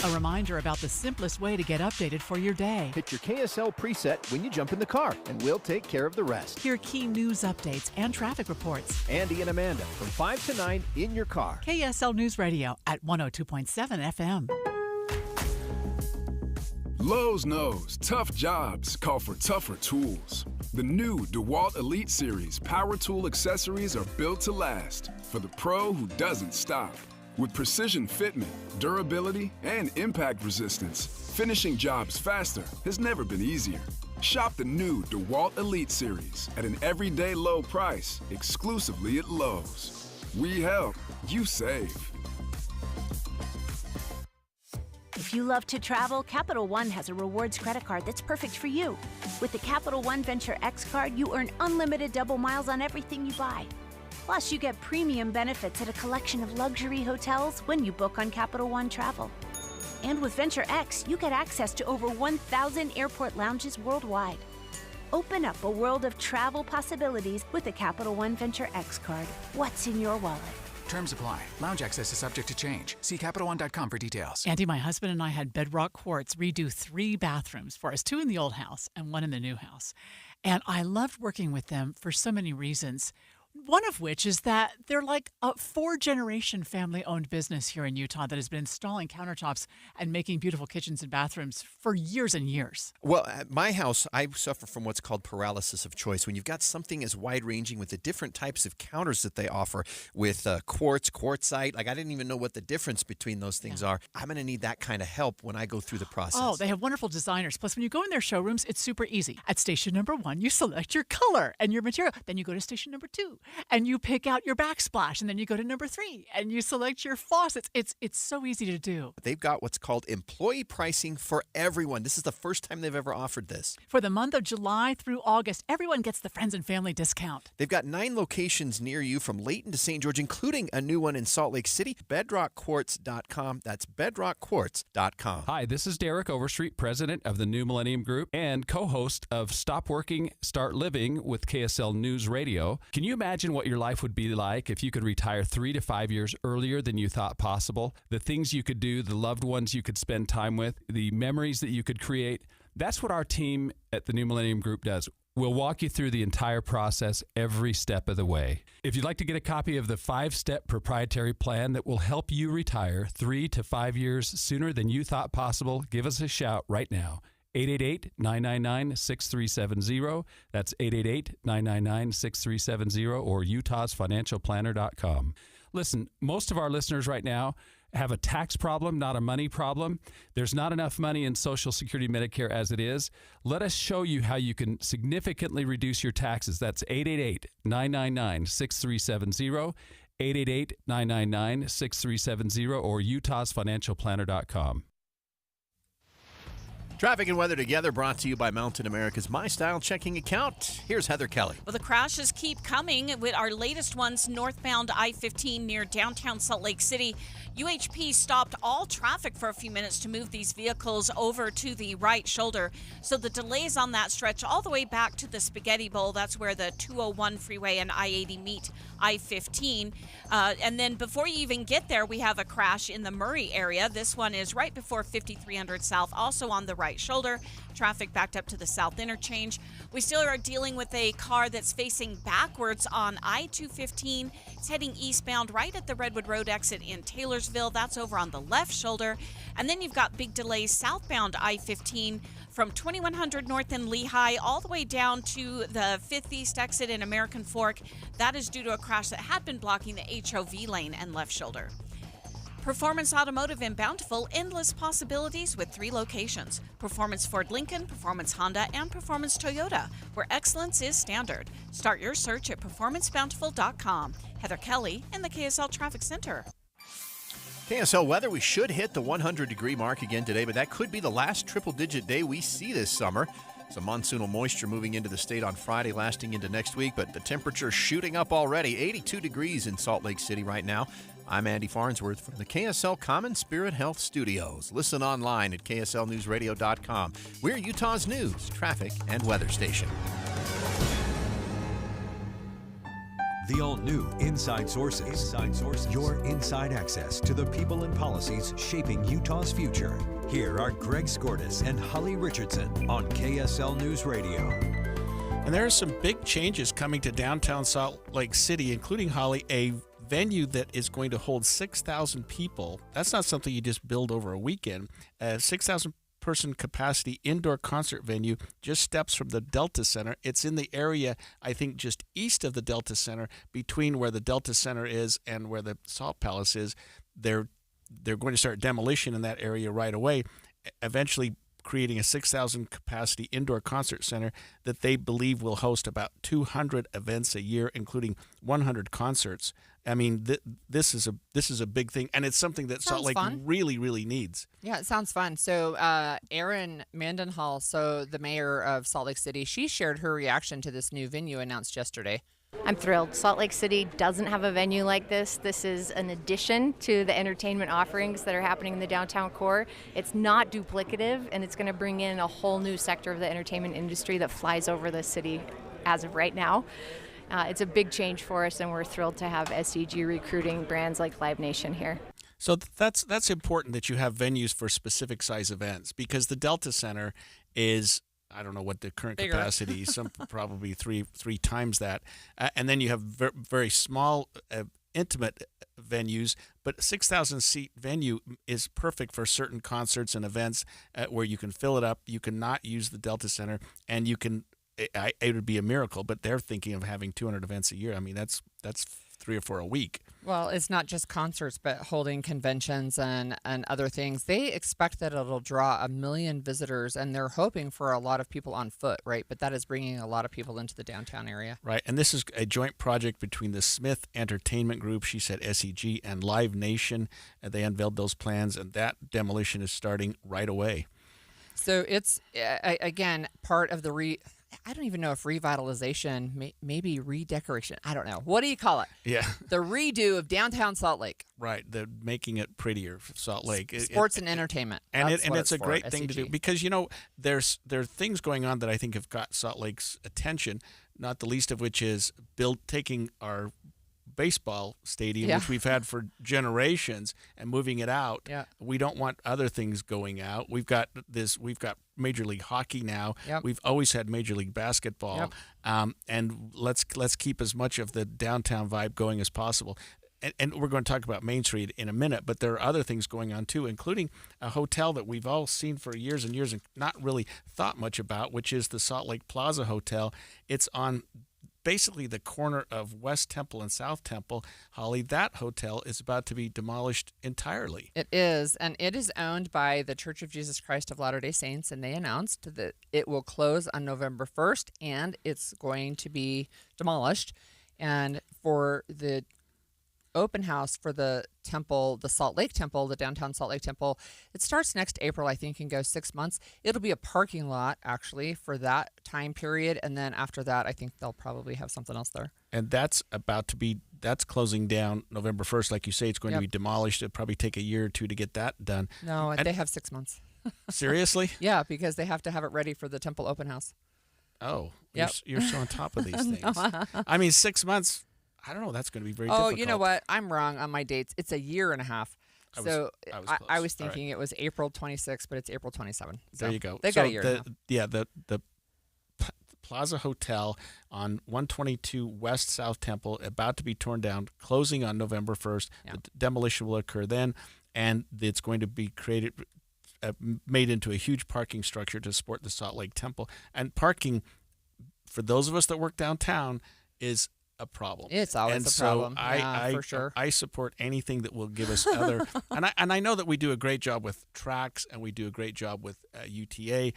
A reminder about the simplest way to get updated for your day. Hit your KSL preset when you jump in the car, and we'll take care of the rest. Hear key news updates and traffic reports. Andy and Amanda from 5 to 9 in your car. KSL News Radio at 102.7 FM. Lowe's knows tough jobs call for tougher tools. The new DeWalt Elite Series power tool accessories are built to last for the pro who doesn't stop. With precision fitment, durability, and impact resistance, finishing jobs faster has never been easier. Shop the new DeWalt Elite Series at an everyday low price, exclusively at Lowe's. We help, you save. If you love to travel, Capital One has a rewards credit card that's perfect for you. With the Capital One Venture X card, you earn unlimited double miles on everything you buy. Plus, you get premium benefits at a collection of luxury hotels when you book on Capital One Travel. And with Venture X, you get access to over 1,000 airport lounges worldwide. Open up a world of travel possibilities with the Capital One Venture X card. What's in your wallet? Terms apply. Lounge access is subject to change. See CapitalOne.com for details. Andy, my husband and I had Bedrock Quartz redo 3 bathrooms for us, 2 in the old house and 1 in the new house. And I loved working with them for so many reasons. One of which is that they're like a 4-generation family-owned business here in Utah that has been installing countertops and making beautiful kitchens and bathrooms for years and years. Well, at my house, I suffer from what's called paralysis of choice. When you've got something as wide-ranging with the different types of counters that they offer with quartz, quartzite, like I didn't even know what the difference between those things are. I'm going to need that kind of help when I go through the process. Oh, they have wonderful designers. Plus, when you go in their showrooms, it's super easy. At station number 1, you select your color and your material. Then you go to station number 2. and you pick out your backsplash, and then you go to number 3 and you select your faucets. It's so easy to do. They've got what's called employee pricing for everyone. This is the first time they've ever offered this. For the month of July through August, everyone gets the friends and family discount. They've got 9 locations near you from Layton to St. George, including a new one in Salt Lake City. BedrockQuartz.com. That's BedrockQuartz.com. Hi, this is Derek Overstreet, president of the New Millennium Group and co-host of Stop Working, Start Living with KSL News Radio. Can you imagine what your life would be like if you could retire 3 to 5 years earlier than you thought possible? The things you could do, the loved ones you could spend time with, the memories that you could create. That's what our team at the New Millennium Group does. We'll walk you through the entire process every step of the way. If you'd like to get a copy of the 5-step proprietary plan that will help you retire 3 to 5 years sooner than you thought possible, give us a shout right now. 888-999-6370. That's 888-999-6370 or utahsfinancialplanner.com. Listen, most of our listeners right now have a tax problem, not a money problem. There's not enough money in Social Security Medicare as it is. Let us show you how you can significantly reduce your taxes. That's 888-999-6370, 888-999-6370 or utahsfinancialplanner.com. Traffic and weather together brought to you by Mountain America's My Style checking account. Here's Heather Kelly. Well, the crashes keep coming with our latest ones northbound I-15 near downtown Salt Lake City. UHP stopped all traffic for a few minutes to move these vehicles over to the right shoulder. So the delays on that stretch all the way back to the Spaghetti Bowl. That's where the 201 freeway and I-80 meet I-15. And then before you even get there, we have a crash in the Murray area. This one is right before 5300 South, also on the right shoulder. Traffic backed up to the south interchange. We still are dealing with a car that's facing backwards on I-215. It's heading eastbound right at the Redwood Road exit in Taylorsville. That's over on the left shoulder. And then you've got big delays southbound I-15 from 2100 north in Lehigh all the way down to the 5th East exit in American Fork. That is due to a crash that had been blocking the HOV lane and left shoulder. Performance Automotive in Bountiful, endless possibilities with 3 locations. Performance Ford Lincoln, Performance Honda, and Performance Toyota, where excellence is standard. Start your search at performancebountiful.com. Heather Kelly in the KSL Traffic Center. KSL weather, we should hit the 100-degree mark again today, but that could be the last triple-digit day we see this summer. Some monsoonal moisture moving into the state on Friday, lasting into next week, but the temperature shooting up already. 82 degrees in Salt Lake City right now. I'm Andy Farnsworth from the KSL Common Spirit Health Studios. Listen online at kslnewsradio.com. We're Utah's news, traffic, and weather station. The all-new Inside Sources. Your inside access to the people and policies shaping Utah's future. Here are Greg Skordas and Holly Richardson on KSL News Radio. And there are some big changes coming to downtown Salt Lake City, including, Holly, a venue that is going to hold 6,000 people. That's not something you just build over a weekend. A 6,000 person capacity indoor concert venue just steps from the Delta Center. It's in the area, I think, just east of the Delta Center, between where the Delta Center is and where the Salt Palace is. They're going to start demolition in that area right away, eventually creating a 6,000 capacity indoor concert center that they believe will host about 200 events a year, including 100 concerts. I mean, this is a big thing, and it's something that Salt Lake really, really needs. Yeah, it sounds fun. So Erin Mendenhall, so the mayor of Salt Lake City, she shared her reaction to this new venue announced yesterday. I'm thrilled. Salt Lake City doesn't have a venue like this. This is an addition to the entertainment offerings that are happening in the downtown core. It's not duplicative, and it's going to bring in a whole new sector of the entertainment industry that flies over the city as of right now. It's a big change for us, and we're thrilled to have SCG recruiting brands like Live Nation here. So that's important that you have venues for specific size events, because the Delta Center is, I don't know what the current bigger capacity is, probably three times that. And then you have very small, intimate venues, but a 6,000 seat venue is perfect for certain concerts and events where you can fill it up. You cannot use the Delta Center, and you can. It would be a miracle, but they're thinking of having 200 events a year. I mean, that's 3 or 4 a week. Well, it's not just concerts, but holding conventions and other things. They expect that it'll draw 1 million visitors, and they're hoping for a lot of people on foot, right? But that is bringing a lot of people into the downtown area. Right, and this is a joint project between the Smith Entertainment Group, she said SEG, and Live Nation. They unveiled those plans, and that demolition is starting right away. So it's, again, part of the I don't even know if revitalization, maybe redecoration. I don't know. What do you call it? Yeah. The redo of downtown Salt Lake. Right. They're making it prettier for Salt Lake. Sports and entertainment. And That's what it's a for, great thing to SEG. do because, there are things going on that I think have got Salt Lake's attention, not the least of which is taking our baseball stadium, which we've had for generations, and moving it out. Yeah. We don't want other things going out. We've got Major League Hockey now. Yep. We've always had Major League Basketball. Yep. And let's keep as much of the downtown vibe going as possible. And we're going to talk about Main Street in a minute, but there are other things going on too, including a hotel that we've all seen for years and years and not really thought much about, which is the Salt Lake Plaza Hotel. It's on basically the corner of West Temple and South Temple. Holly, that hotel is about to be demolished entirely. It is, and it is owned by the Church of Jesus Christ of Latter-day Saints, and they announced that it will close on November 1st, and it's going to be demolished. And for the open house for the temple, the Salt Lake Temple, the downtown Salt Lake Temple, it starts next April, I think, and goes 6 months. It'll be a parking lot, actually, for that time period. And then after that, I think they'll probably have something else there. And that's closing down November 1st. Like you say, it's going to be demolished. It'll probably take a year or two to get that done. No, they have 6 months. Seriously? Yeah, because they have to have it ready for the temple open house. Oh, yep. You're so on top of these things. No. I mean, 6 months. I don't know. That's going to be very difficult. Oh, you know what? I'm wrong on my dates. It's a year and a half. I was thinking it was April 26, but it's April 27. So there you go. They've got a year and a half. Yeah, the Plaza Hotel on 122 West South Temple, about to be torn down, closing on November 1st. Yeah. The demolition will occur then, and it's going to be made into a huge parking structure to support the Salt Lake Temple. And parking, for those of us that work downtown, is a problem. It's always a problem. For sure. I support anything that will give us other, and I know that we do a great job with tracks and we do a great job with UTA.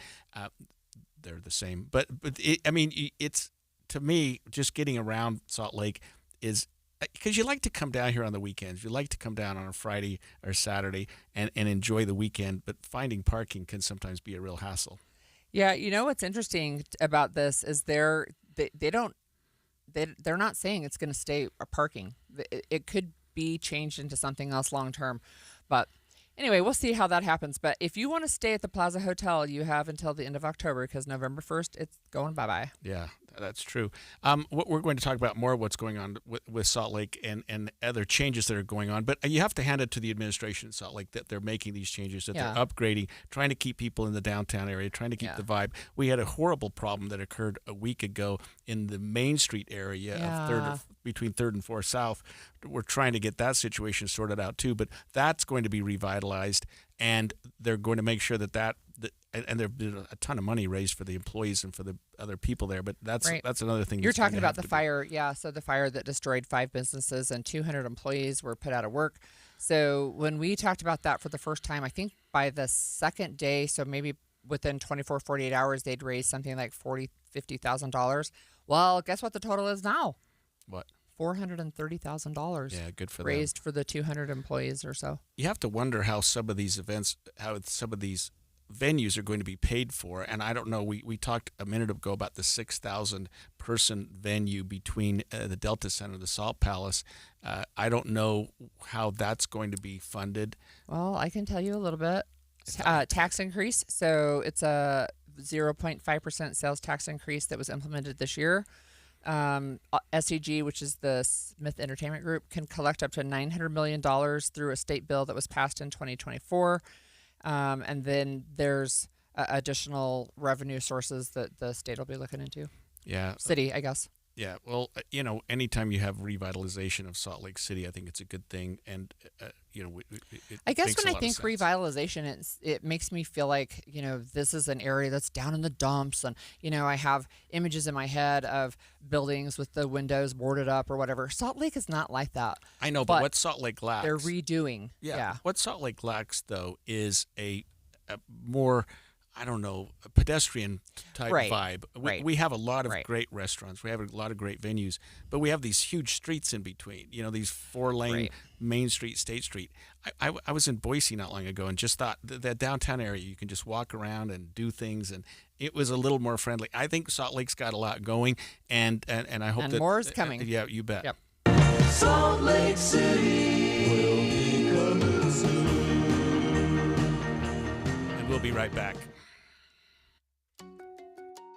They're the same, but it's, to me, just getting around Salt Lake is because you like to come down here on the weekends. You like to come down on a Friday or Saturday and enjoy the weekend, but finding parking can sometimes be a real hassle. Yeah, you know what's interesting about this is they're not saying it's going to stay parking. It could be changed into something else long term. But anyway, we'll see how that happens. But if you want to stay at the Plaza Hotel, you have until the end of October because November 1st, it's going bye-bye. Yeah, that's true. We're going to talk about more of what's going on with Salt Lake and other changes that are going on. But you have to hand it to the administration in Salt Lake that they're making these changes, that they're upgrading, trying to keep people in the downtown area, trying to keep the vibe. We had a horrible problem that occurred a week ago in the Main Street area of between 3rd and 4th South. We're trying to get that situation sorted out too, but that's going to be revitalized, and they're going to make sure and there's been a ton of money raised for the employees and for the other people there, but that's another thing. You're talking about the fire, so the fire that destroyed 5 businesses and 200 employees were put out of work. So when we talked about that for the first time, I think by the second day, so maybe within 24, 48 hours, they'd raised something like $40,000, $50,000. Well, guess what the total is now? What? $430,000. Yeah, good for them. Raised for the 200 employees or so. You have to wonder how some of these events, how some of these venues are going to be paid for. And I don't know, we talked a minute ago about the 6,000 person venue between the Delta Center and the Salt Palace. I don't know how that's going to be funded. Well, I can tell you a little bit. Tax increase. So it's a 0.5% sales tax increase that was implemented this year. SEG, which is the Smith Entertainment Group, can collect up to $900 million through a state bill that was passed in 2024. And then there's additional revenue sources that the state will be looking into. Yeah. City, I guess. Yeah, well, anytime you have revitalization of Salt Lake City, I think it's a good thing, and I guess makes when a I think lot of sense. revitalization, it makes me feel like this is an area that's down in the dumps, and I have images in my head of buildings with the windows boarded up or whatever. Salt Lake is not like that. I know, but what Salt Lake lacks, they're redoing. Yeah, what Salt Lake lacks though is a more, I don't know, a pedestrian type vibe. We have a lot of great restaurants. We have a lot of great venues, but we have these huge streets in between. These 4-lane Main Street, State Street. I was in Boise not long ago and just thought that downtown area, you can just walk around and do things, and it was a little more friendly. I think Salt Lake's got a lot going, and I hope that more is coming. Yeah, you bet. Yep. Salt Lake City will be coming soon. And we'll be right back.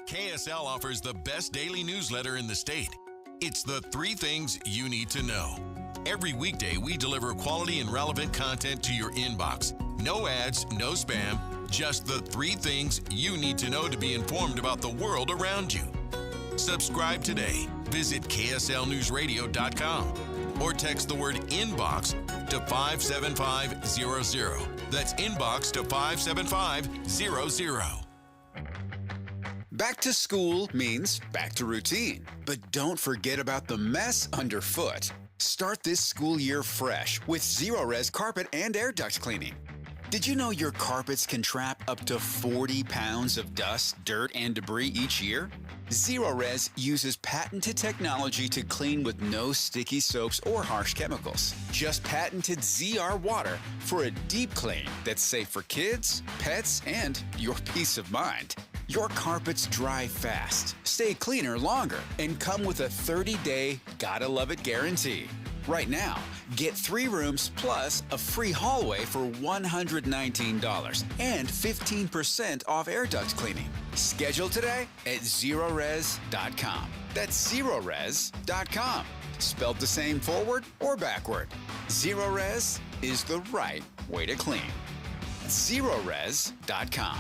KSL offers the best daily newsletter in the state. It's the 3 things you need to know. Every weekday, we deliver quality and relevant content to your inbox. No ads, no spam, just the 3 things you need to know to be informed about the world around you. Subscribe today. Visit KSLNewsRadio.com or text the word inbox to 57500. That's inbox to 57500. Back to school means back to routine, but don't forget about the mess underfoot. Start this school year fresh with Zero-Res carpet and air duct cleaning. Did you know your carpets can trap up to 40 pounds of dust, dirt, and debris each year? Zero-Res uses patented technology to clean with no sticky soaps or harsh chemicals. Just patented ZR water for a deep clean that's safe for kids, pets, and your peace of mind. Your carpets dry fast, stay cleaner longer, and come with a 30-day gotta love it guarantee. Right now, get 3 rooms plus a free hallway for $119 and 15% off air duct cleaning. Schedule today at Zerores.com. That's Zerores.com. Spelled the same forward or backward. Zero-Res is the right way to clean. Zerores.com.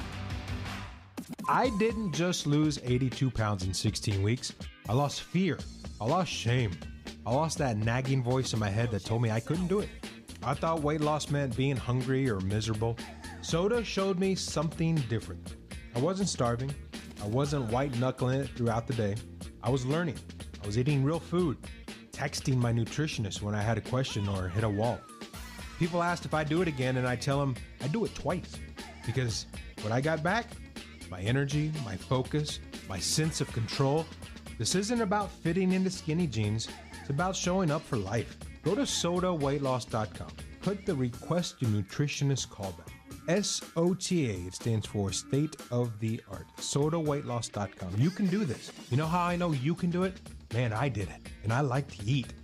I didn't just lose 82 pounds in 16 weeks. I lost fear. I lost shame. I lost that nagging voice in my head that told me I couldn't do it. I thought weight loss meant being hungry or miserable. Soda showed me something different. I wasn't starving. I wasn't white-knuckling it throughout the day. I was learning. I was eating real food, texting my nutritionist when I had a question or hit a wall. People asked if I'd do it again, and I tell them I'd do it twice. Because when I got back, my energy, my focus, my sense of control, this isn't about fitting into skinny jeans. It's about showing up for life. Go to SOTAweightloss.com. Click the Request Your Nutritionist callback. SOTA, it stands for State of the Art. SOTAweightloss.com. You can do this. You know how I know you can do it? Man, I did it. And I like to eat.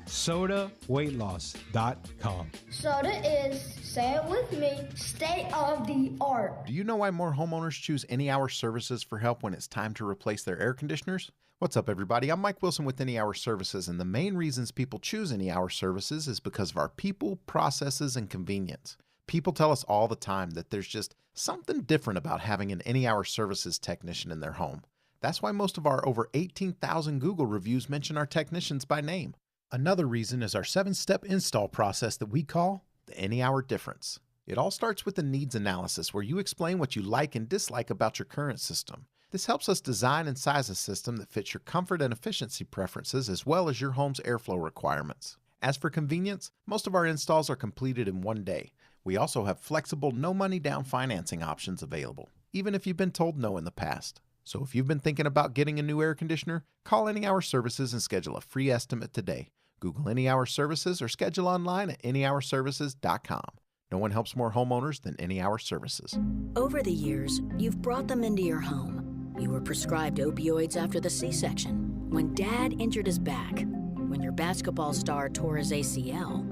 SOTAweightloss.com. Soda is, say it with me, state of the art. Do you know why more homeowners choose Any Hour Services for help when it's time to replace their air conditioners? What's up, everybody? I'm Mike Wilson with Any Hour Services, and the main reasons people choose Any Hour Services is because of our people, processes, and convenience. People tell us all the time that there's just something different about having an Any Hour Services technician in their home. That's why most of our over 18,000 Google reviews mention our technicians by name. Another reason is our 7-step install process that we call the Any Hour Difference. It all starts with the needs analysis, where you explain what you like and dislike about your current system. This helps us design and size a system that fits your comfort and efficiency preferences as well as your home's airflow requirements. As for convenience, most of our installs are completed in one day. We also have flexible, no money down financing options available, even if you've been told no in the past. So if you've been thinking about getting a new air conditioner, call Any Hour Services and schedule a free estimate today. Google Any Hour Services or schedule online at anyhourservices.com. No one helps more homeowners than Any Hour Services. Over the years, you've brought them into your home. You were prescribed opioids after the C-section, when Dad injured his back, when your basketball star tore his ACL.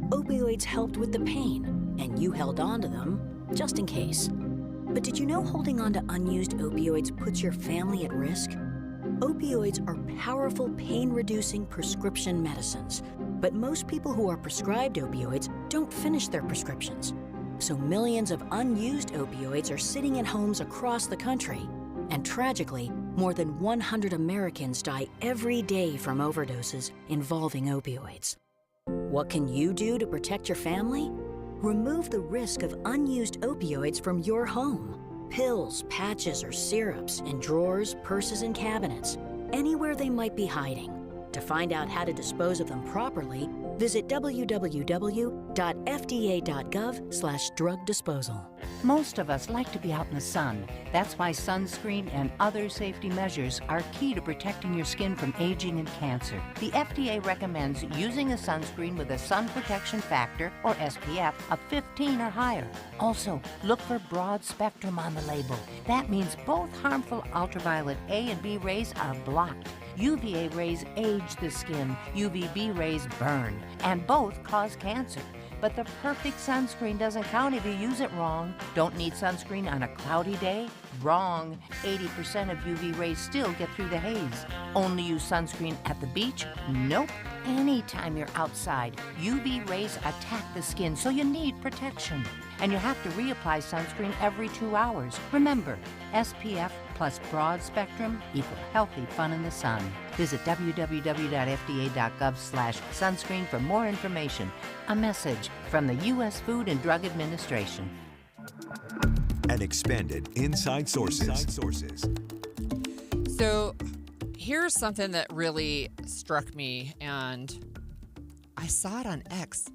Opioids helped with the pain, and you held on to them just in case. But did you know holding on to unused opioids puts your family at risk? Opioids are powerful pain-reducing prescription medicines, but most people who are prescribed opioids don't finish their prescriptions. So millions of unused opioids are sitting in homes across the country. And tragically, More than 100 Americans die every day from overdoses involving opioids. What can you do to protect your family? Remove the risk of unused opioids from your home. Pills, patches, or syrups in drawers, purses, and cabinets, anywhere they might be hiding. To find out how to dispose of them properly, visit www.fda.gov/drug disposal. Most of us like to be out in the sun. That's why sunscreen and other safety measures are key to protecting your skin from aging and cancer. The FDA recommends using a sunscreen with a sun protection factor, or SPF, of 15 or higher. Also, look for broad spectrum on the label. That means both harmful ultraviolet A and B rays are blocked. UVA rays age the skin, UVB rays burn, and both cause cancer. But the perfect sunscreen doesn't count if you use it wrong. Don't need sunscreen on a cloudy day? Wrong. 80% of UV rays still get through the haze. Only use sunscreen at the beach? Nope. Anytime you're outside, UV rays attack the skin, so you need protection. And you have to reapply sunscreen every 2 hours. Remember, SPF plus broad spectrum equal healthy fun in the sun. Visit www.fda.gov/sunscreen for more information. A message from the U.S. Food and Drug Administration. And expanded Inside Sources. So here's something that really struck me, and I saw it on X.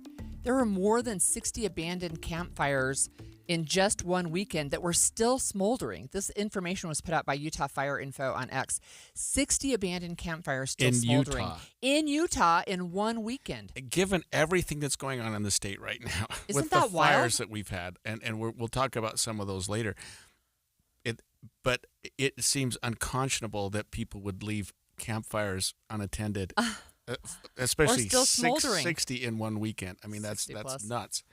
There were more than 60 abandoned campfires in just one weekend that were still smoldering. This information was put out by Utah Fire Info on X. 60 abandoned campfires still smoldering in Utah in one weekend. Given everything that's going on in the state right now, Isn't with that the fires wild? that we've had, and we'll talk about some of those later, but it seems unconscionable that people would leave campfires unattended. Especially still smoldering. 60 in one weekend. I mean, that's plus. nuts.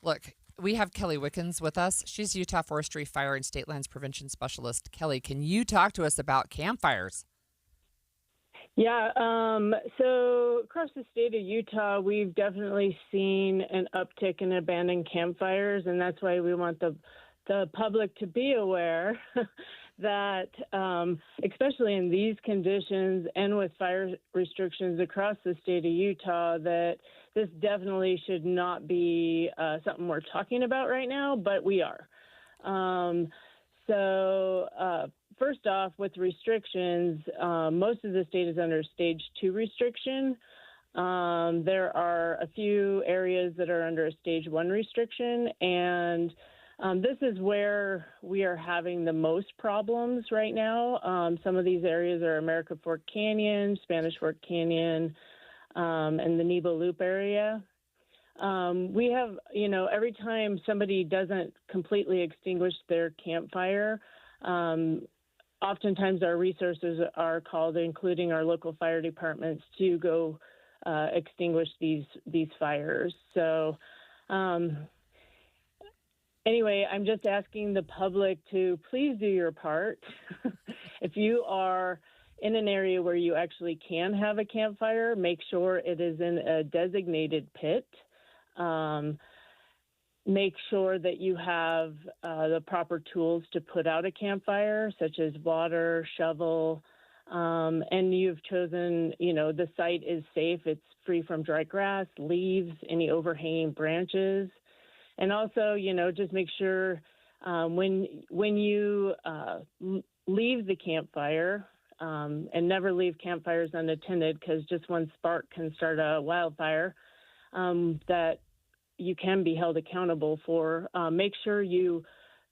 Look, we have Kelly Wickens with us. She's Utah Forestry Fire and State Lands Prevention Specialist. Kelly, can you talk to us about campfires? Yeah, so across the state of Utah, we've definitely seen an uptick in abandoned campfires, and that's why we want the public to be aware that, especially in these conditions and with fire restrictions across the state of Utah, that this definitely should not be something we're talking about right now, but we are. First off, with restrictions, most of the state is under stage 2 restriction. There are a few areas that are under a stage 1 restriction, and this is where we are having the most problems right now. Some of these areas are America Fork Canyon, Spanish Fork Canyon, and the Nebo Loop area. We have, every time somebody doesn't completely extinguish their campfire, oftentimes our resources are called, including our local fire departments, to go extinguish these fires. So, anyway, I'm just asking the public to please do your part. If you are in an area where you actually can have a campfire, make sure it is in a designated pit. Make sure that you have the proper tools to put out a campfire, such as water, shovel, and you've chosen, the site is safe. It's free from dry grass, leaves, any overhanging branches. And also, just make sure when you leave the campfire, and never leave campfires unattended, because just one spark can start a wildfire, that you can be held accountable for. Make sure you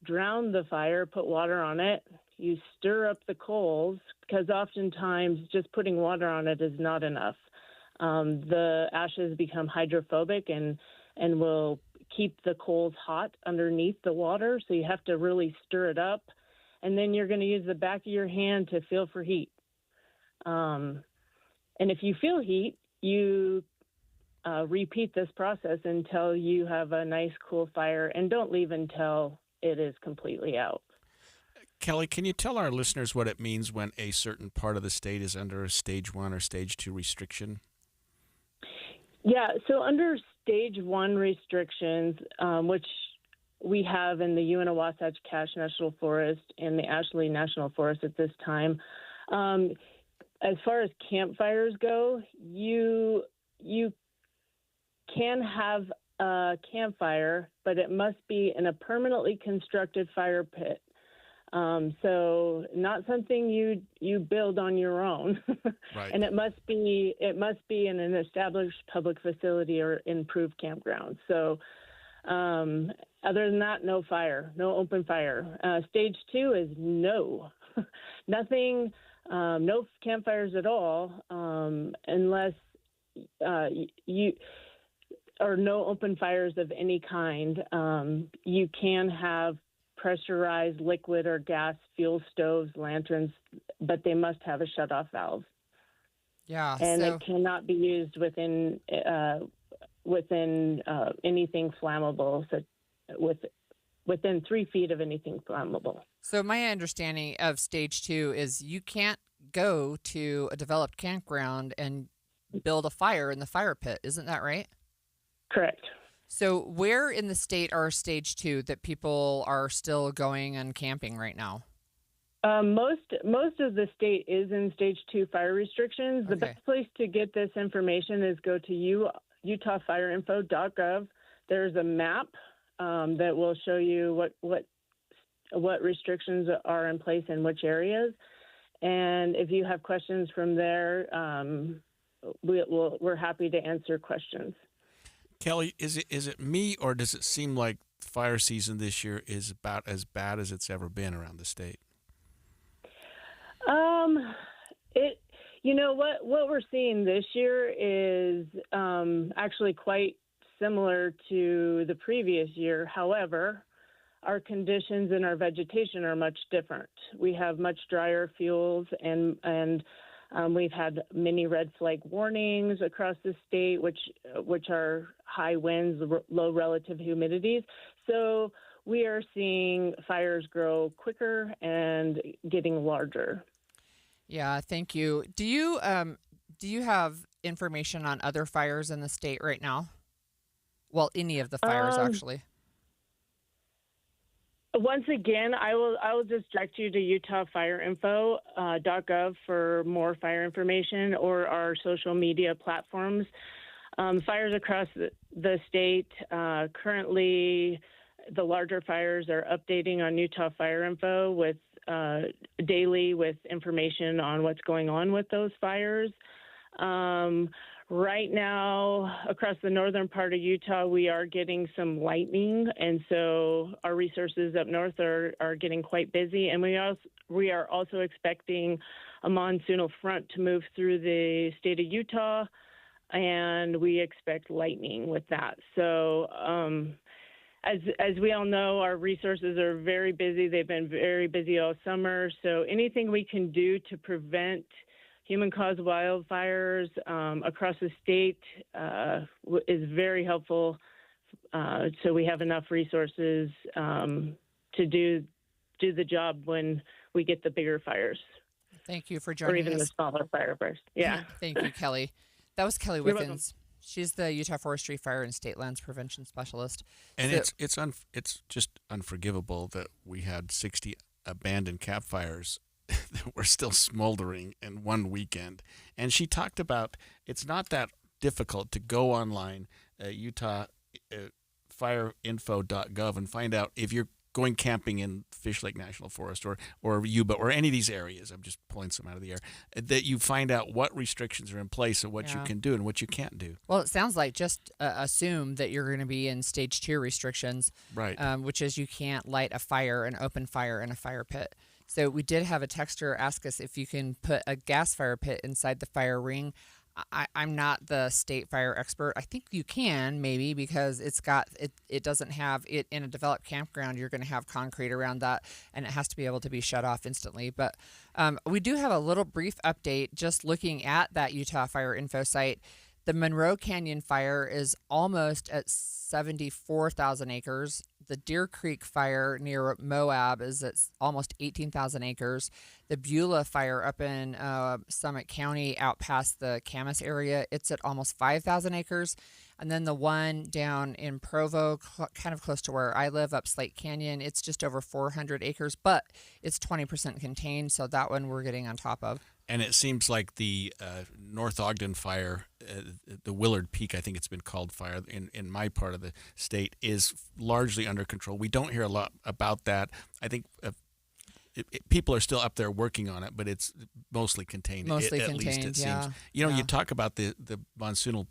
drown the fire, put water on it. You stir up the coals, because oftentimes just putting water on it is not enough. The ashes become hydrophobic and will keep the coals hot underneath the water, so you have to really stir it up. And then you're going to use the back of your hand to feel for heat. And if you feel heat, you repeat this process until you have a nice, cool fire, and don't leave until it is completely out. Kelly, can you tell our listeners what it means when a certain part of the state is under a stage 1 or stage 2 restriction? Yeah, so under stage 1 restrictions, which we have in the Uinta Wasatch Cache National Forest and the Ashley National Forest at this time. As far as campfires go, you can have a campfire, but it must be in a permanently constructed fire pit. So not something you build on your own. Right. And it must be in an established public facility or improved campground. So other than that, no fire, no open fire. Stage 2 is no, nothing, no campfires at all, unless you or no open fires of any kind. You can have pressurized liquid or gas fuel stoves, lanterns, but they must have a shutoff valve. Yeah, and so it cannot be used within anything flammable, so within 3 feet of anything flammable. So my understanding of stage 2 is you can't go to a developed campground and build a fire in the fire pit. Isn't that right? Correct. So where in the state are stage 2 that people are still going and camping right now? Most of the state is in stage 2 fire restrictions. The best place to get this information is go to utahfireinfo.gov. There's a map that will show you what restrictions are in place in which areas. And if you have questions from there, we're happy to answer questions. Kelly, is it me, or does it seem like fire season this year is about as bad as it's ever been around the state? What we're seeing this year is actually quite similar to the previous year. However, our conditions and our vegetation are much different. We have much drier fuels, and we've had many red flag warnings across the state, which are high winds, low relative humidities. So we are seeing fires grow quicker and getting larger. Yeah, thank you. Do you have information on other fires in the state right now? Well, any of the fires actually. Once again, I will just direct you to utahfireinfo.gov for more fire information, or our social media platforms. Fires across the state, currently the larger fires are updating on Utah Fire Info with daily with information on what's going on with those fires. Right now, across the northern part of Utah, we are getting some lightning, and so our resources up north are getting quite busy. And we are also expecting a monsoonal front to move through the state of Utah, and we expect lightning with that. So, as we all know, our resources are very busy. They've been very busy all summer. So anything we can do to prevent human-caused wildfires across the state is very helpful. So we have enough resources to do the job when we get the bigger fires. Thank you for joining us. Or even the smaller fire bursts. Yeah. Thank you, Kelly. That was Kelly You're welcome. Withens. She's the Utah Forestry Fire and State Lands Prevention Specialist. And So- it's just unforgivable that we had 60 abandoned campfires that were still smoldering in one weekend. And she talked about it's not that difficult to go online, utahfireinfo.gov, and find out if you're going camping in Fish Lake National Forest or Yuba or any of these areas. I'm just pulling some out of the air. That you find out what restrictions are in place and what you can do and what you can't do. Well, it sounds like just assume that you're going to be in stage 2 restrictions, right? Which is you can't light a fire, an open fire in a fire pit. So we did have a texter ask us if you can put a gas fire pit inside the fire ring. I'm not the state fire expert. I think you can maybe because it doesn't have it in a developed campground. You're going to have concrete around that, and it has to be able to be shut off instantly. But we do have a little brief update just looking at that Utah Fire Info site. The Monroe Canyon fire is almost at 74,000 acres. The Deer Creek fire near Moab is at almost 18,000 acres. The Beulah fire up in Summit County out past the Camas area, it's at almost 5,000 acres. And then the one down in Provo, kind of close to where I live, up Slate Canyon, it's just over 400 acres, but it's 20% contained, so that one we're getting on top of. And it seems like the North Ogden fire, the Willard Peak, I think it's been called, fire in my part of the state, is largely under control. We don't hear a lot about that. I think people are still up there working on it, but it's mostly contained. Mostly at contained, least it yeah. seems. You know, you talk about the monsoonal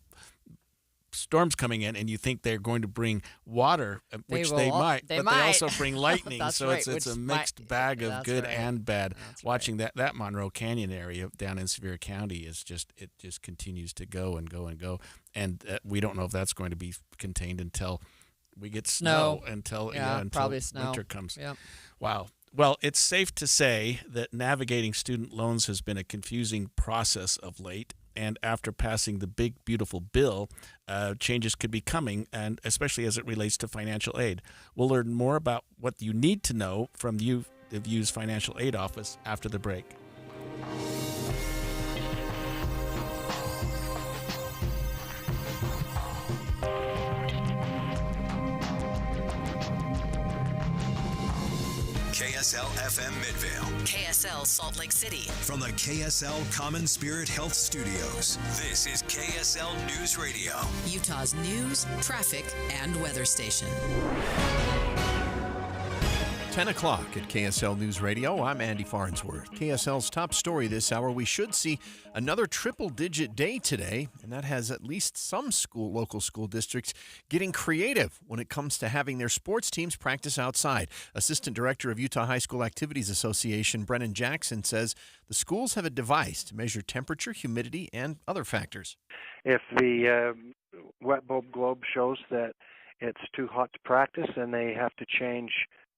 storms coming in, and you think they're going to bring water, which they might, but they also bring lightning. So right, it's a mixed bag of good and bad. Watching that Monroe Canyon area down in Sevier County is just continues to go and go and go, and we don't know if that's going to be contained until we get snow, until probably snow. Winter comes. Yep. Wow. Well, it's safe to say that navigating student loans has been a confusing process of late. And after passing the big, beautiful bill, changes could be coming, and especially as it relates to financial aid. We'll learn more about what you need to know from the View's Financial Aid Office after the break. KSL FM Midvale. KSL Salt Lake City. From the KSL Common Spirit Health Studios, this is KSL News Radio. Utah's news, traffic, and weather station. 10 o'clock at KSL News Radio. I'm Andy Farnsworth. KSL's top story this hour, we should see another triple-digit day today, and that has at least some local school districts getting creative when it comes to having their sports teams practice outside. Assistant Director of Utah High School Activities Association, Brennan Jackson, says the schools have a device to measure temperature, humidity, and other factors. If the wet bulb globe shows that it's too hot to practice, then they have to change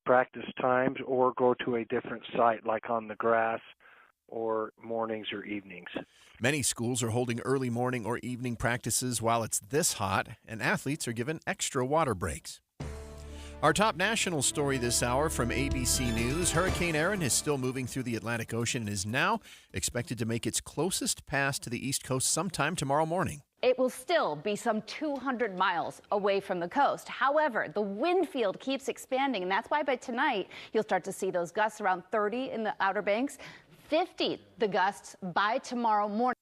practice times or go to a different site like on the grass or mornings or evenings. Many schools are holding early morning or evening practices while it's this hot, and athletes are given extra water breaks. Our top national story this hour from ABC News. Hurricane Erin is still moving through the Atlantic Ocean and is now expected to make its closest pass to the East Coast sometime tomorrow morning. It will still be some 200 miles away from the coast. However, the wind field keeps expanding, and that's why by tonight you'll start to see those gusts around 30 in the Outer Banks, 50 the gusts by tomorrow morning.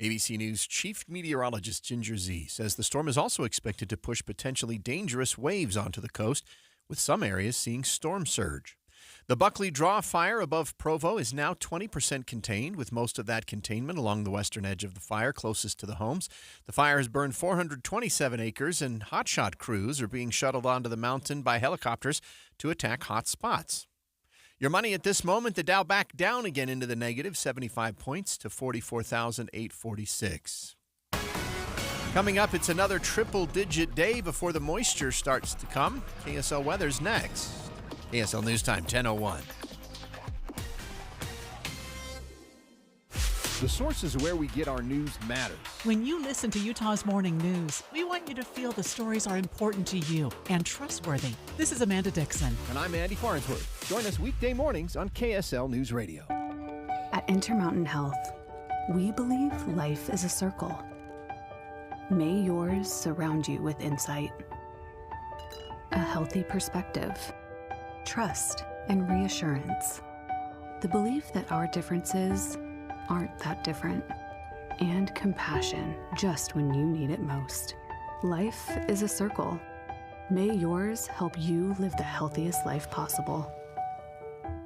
ABC News Chief Meteorologist Ginger Z says the storm is also expected to push potentially dangerous waves onto the coast, with some areas seeing storm surge. The Buckley Draw fire above Provo is now 20% contained, with most of that containment along the western edge of the fire closest to the homes. The fire has burned 427 acres, and hotshot crews are being shuttled onto the mountain by helicopters to attack hot spots. Your money at this moment, the Dow back down again into the negative, 75 points to 44,846. Coming up, it's another triple-digit day before the moisture starts to come. KSL weather's next. KSL News Time, 10:01. The sources where we get our news matters. When you listen to Utah's Morning News, we want you to feel the stories are important to you and trustworthy. This is Amanda Dixon. And I'm Andy Farnsworth. Join us weekday mornings on KSL News Radio. At Intermountain Health, we believe life is a circle. May yours surround you with insight, a healthy perspective, trust, and reassurance. The belief that our differences aren't that different, and compassion just when you need it most. Life is a circle. May yours help you live the healthiest life possible.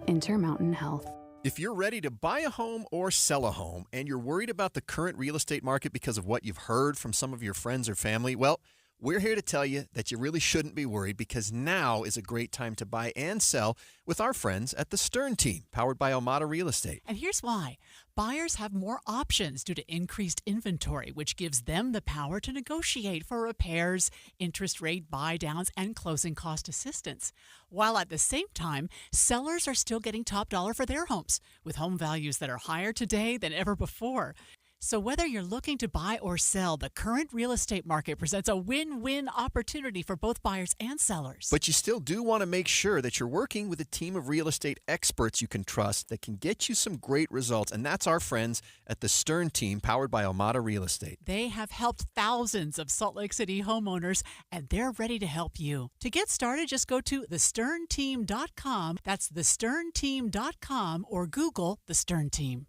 Intermountain Health. If you're ready to buy a home or sell a home and you're worried about the current real estate market because of what you've heard from some of your friends or family, well, we're here to tell you that you really shouldn't be worried, because now is a great time to buy and sell with our friends at the Stern Team, powered by Almada Real Estate. And here's why. Buyers have more options due to increased inventory, which gives them the power to negotiate for repairs, interest rate buy-downs, and closing cost assistance. While at the same time, sellers are still getting top dollar for their homes, with home values that are higher today than ever before. So whether you're looking to buy or sell, the current real estate market presents a win-win opportunity for both buyers and sellers. But you still do want to make sure that you're working with a team of real estate experts you can trust that can get you some great results. And that's our friends at the Stern Team, powered by Almada Real Estate. They have helped thousands of Salt Lake City homeowners, and they're ready to help you. To get started, just go to thesternteam.com. That's thesternteam.com, or Google The Stern Team.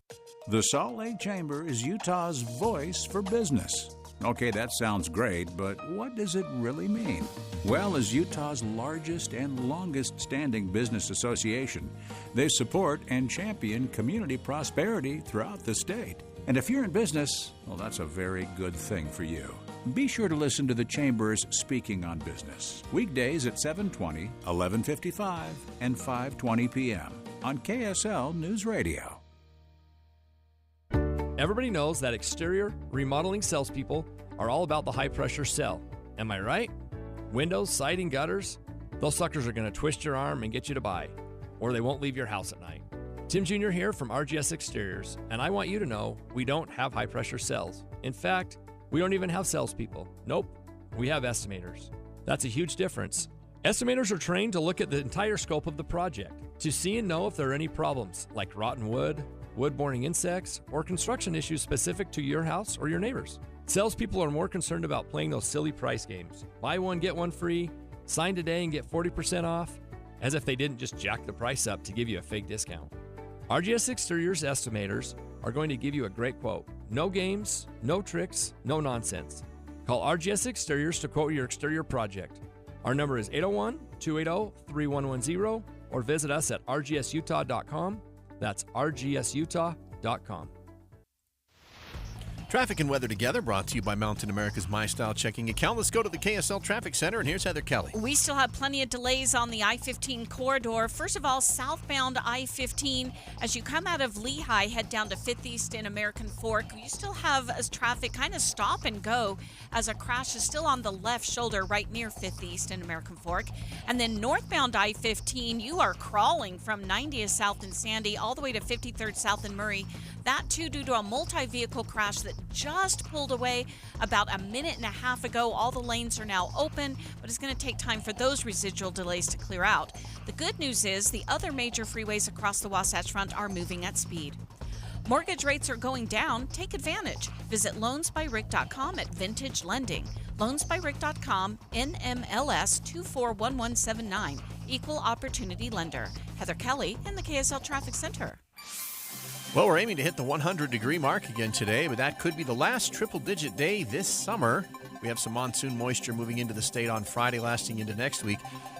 The Salt Lake Chamber is Utah's voice for business. Okay, that sounds great, but what does it really mean? Well, as Utah's largest and longest-standing business association, they support and champion community prosperity throughout the state. And if you're in business, well, that's a very good thing for you. Be sure to listen to the Chamber's Speaking on Business, weekdays at 7:20, 11:55, and 5:20 p.m. on KSL News Radio. Everybody knows that exterior remodeling salespeople are all about the high-pressure sell. Am I right? Windows, siding, gutters, those suckers are going to twist your arm and get you to buy, or they won't leave your house at night. Tim Jr. here from RGS Exteriors, and I want you to know we don't have high-pressure sells. In fact, we don't even have salespeople. Nope, we have estimators. That's a huge difference. Estimators are trained to look at the entire scope of the project, to see and know if there are any problems, like rotten wood, wood-borne insects, or construction issues specific to your house or your neighbors. Salespeople are more concerned about playing those silly price games. Buy one, get one free, sign today and get 40% off, as if they didn't just jack the price up to give you a fake discount. RGS Exteriors estimators are going to give you a great quote. No games, no tricks, no nonsense. Call RGS Exteriors to quote your exterior project. Our number is 801-280-3110, or visit us at rgsutah.com. That's rgsutah.com. Traffic and weather together, brought to you by Mountain America's My Style checking account. Let's go to the KSL Traffic Center, and here's Heather Kelly. We still have plenty of delays on the I-15 corridor. First of all, southbound I-15, as you come out of Lehigh, head down to 5th East and American Fork. You still have traffic kind of stop and go as a crash is still on the left shoulder right near 5th East and American Fork. And then northbound I-15, you are crawling from 90th South and Sandy all the way to 53rd South and Murray. That too due to a multi-vehicle crash that just pulled away about a minute and a half ago. All the lanes are now open, but it's going to take time for those residual delays to clear out. The good news is the other major freeways across the Wasatch Front are moving at speed. Mortgage rates are going down. Take advantage. Visit loansbyrick.com at Vintage Lending. Loansbyrick.com, NMLS 241179. Equal Opportunity Lender. Heather Kelly in the KSL Traffic Center. Well, we're aiming to hit the 100-degree mark again today, but that could be the last triple-digit day this summer. We have some monsoon moisture moving into the state on Friday, lasting into next week.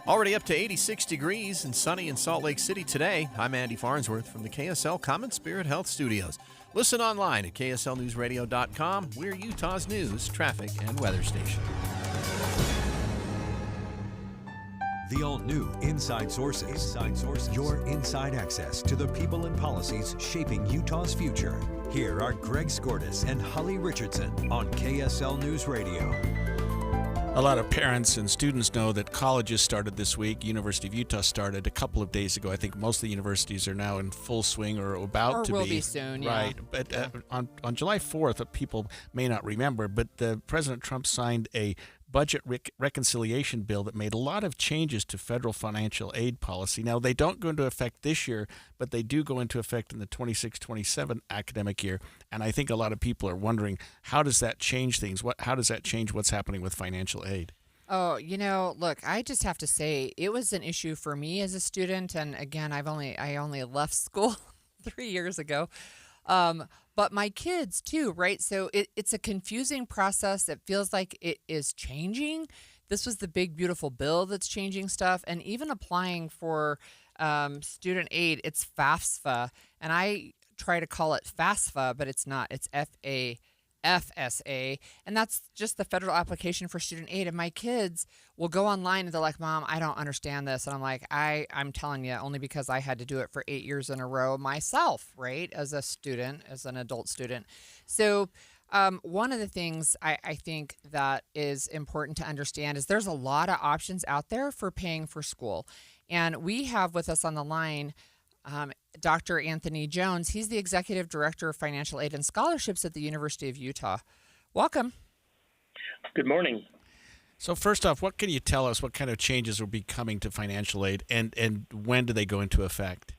Already up to 86 degrees and sunny in Salt Lake City today. I'm Andy Farnsworth from the KSL Common Spirit Health Studios. Listen online at kslnewsradio.com. We're Utah's news, traffic, and weather station. The all-new Inside Sources. Your inside access to the people and policies shaping Utah's future. Here are Greg Skordas and Holly Richardson on KSL News Radio. A lot of parents and students know that colleges started this week. University of Utah started a couple of days ago. I think most of the universities are now in full swing or about to be. Or will be soon, yeah. Right. But on July 4th, people may not remember, but President Trump signed a budget reconciliation bill that made a lot of changes to federal financial aid policy. Now, they don't go into effect this year, but they do go into effect in the 26-27 academic year. And I think a lot of people are wondering, how does that change things? How does that change what's happening with financial aid? Oh, look, I just have to say it was an issue for me as a student. And again, I only left school 3 years ago. But my kids too, right? So it's a confusing process. It feels like it is changing. This was the big, beautiful bill that's changing stuff. And even applying for student aid, it's FAFSA. And I try to call it FAFSA, but it's not. It's FAFSA. And that's just the federal application for student aid. And my kids will go online and they're like, Mom, I don't understand this. And I'm like, I'm telling you, only because I had to do it for 8 years in a row myself, right? As a student, as an adult student. So one of the things I think that is important to understand is there's a lot of options out there for paying for school. And we have with us on the line Dr. Anthony Jones. He's the Executive Director of Financial Aid and Scholarships at the University of Utah. Welcome. Good morning. So first off, what can you tell us? What kind of changes will be coming to financial aid, and when do they go into effect?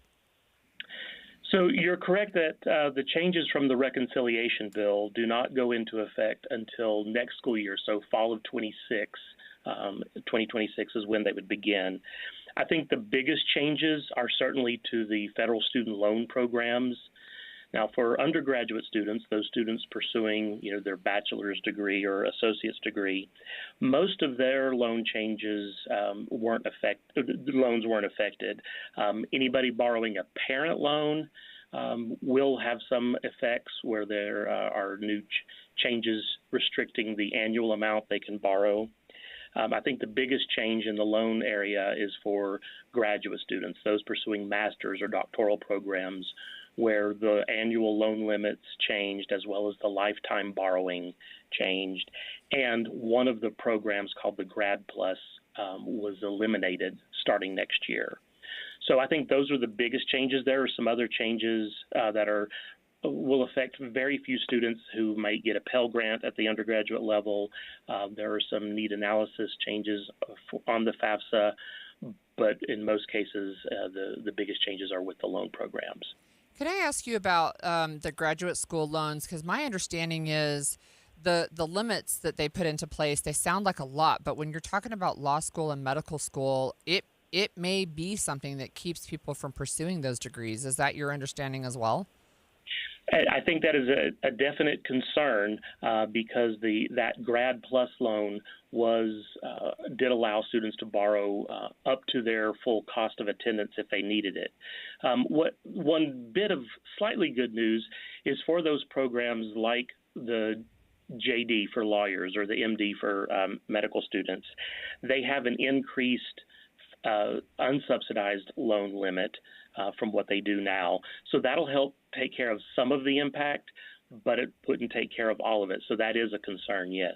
So you're correct that the changes from the reconciliation bill do not go into effect until next school year, so fall of 2026 is when they would begin. I think the biggest changes are certainly to the federal student loan programs. Now, for undergraduate students, those students pursuing, their bachelor's degree or associate's degree, most of their loan changes weren't affected. Anybody borrowing a parent loan will have some effects where there are new changes restricting the annual amount they can borrow. I think the biggest change in the loan area is for graduate students, those pursuing master's or doctoral programs, where the annual loan limits changed as well as the lifetime borrowing changed. And one of the programs called the Grad Plus was eliminated starting next year. So I think those are the biggest changes. There are some other changes that will affect very few students who might get a Pell Grant at the undergraduate level. There are some need analysis changes on the FAFSA, but in most cases, the biggest changes are with the loan programs. Can I ask you about the graduate school loans? Because my understanding is the limits that they put into place, they sound like a lot, but when you're talking about law school and medical school, it may be something that keeps people from pursuing those degrees. Is that your understanding as well? I think that is a definite concern because that Grad Plus loan did allow students to borrow up to their full cost of attendance if they needed it. One bit of slightly good news is for those programs like the JD for lawyers or the MD for medical students, they have an increased unsubsidized loan limit from what they do now. So that'll help take care of some of the impact, but it wouldn't take care of all of it. So that is a concern, yes.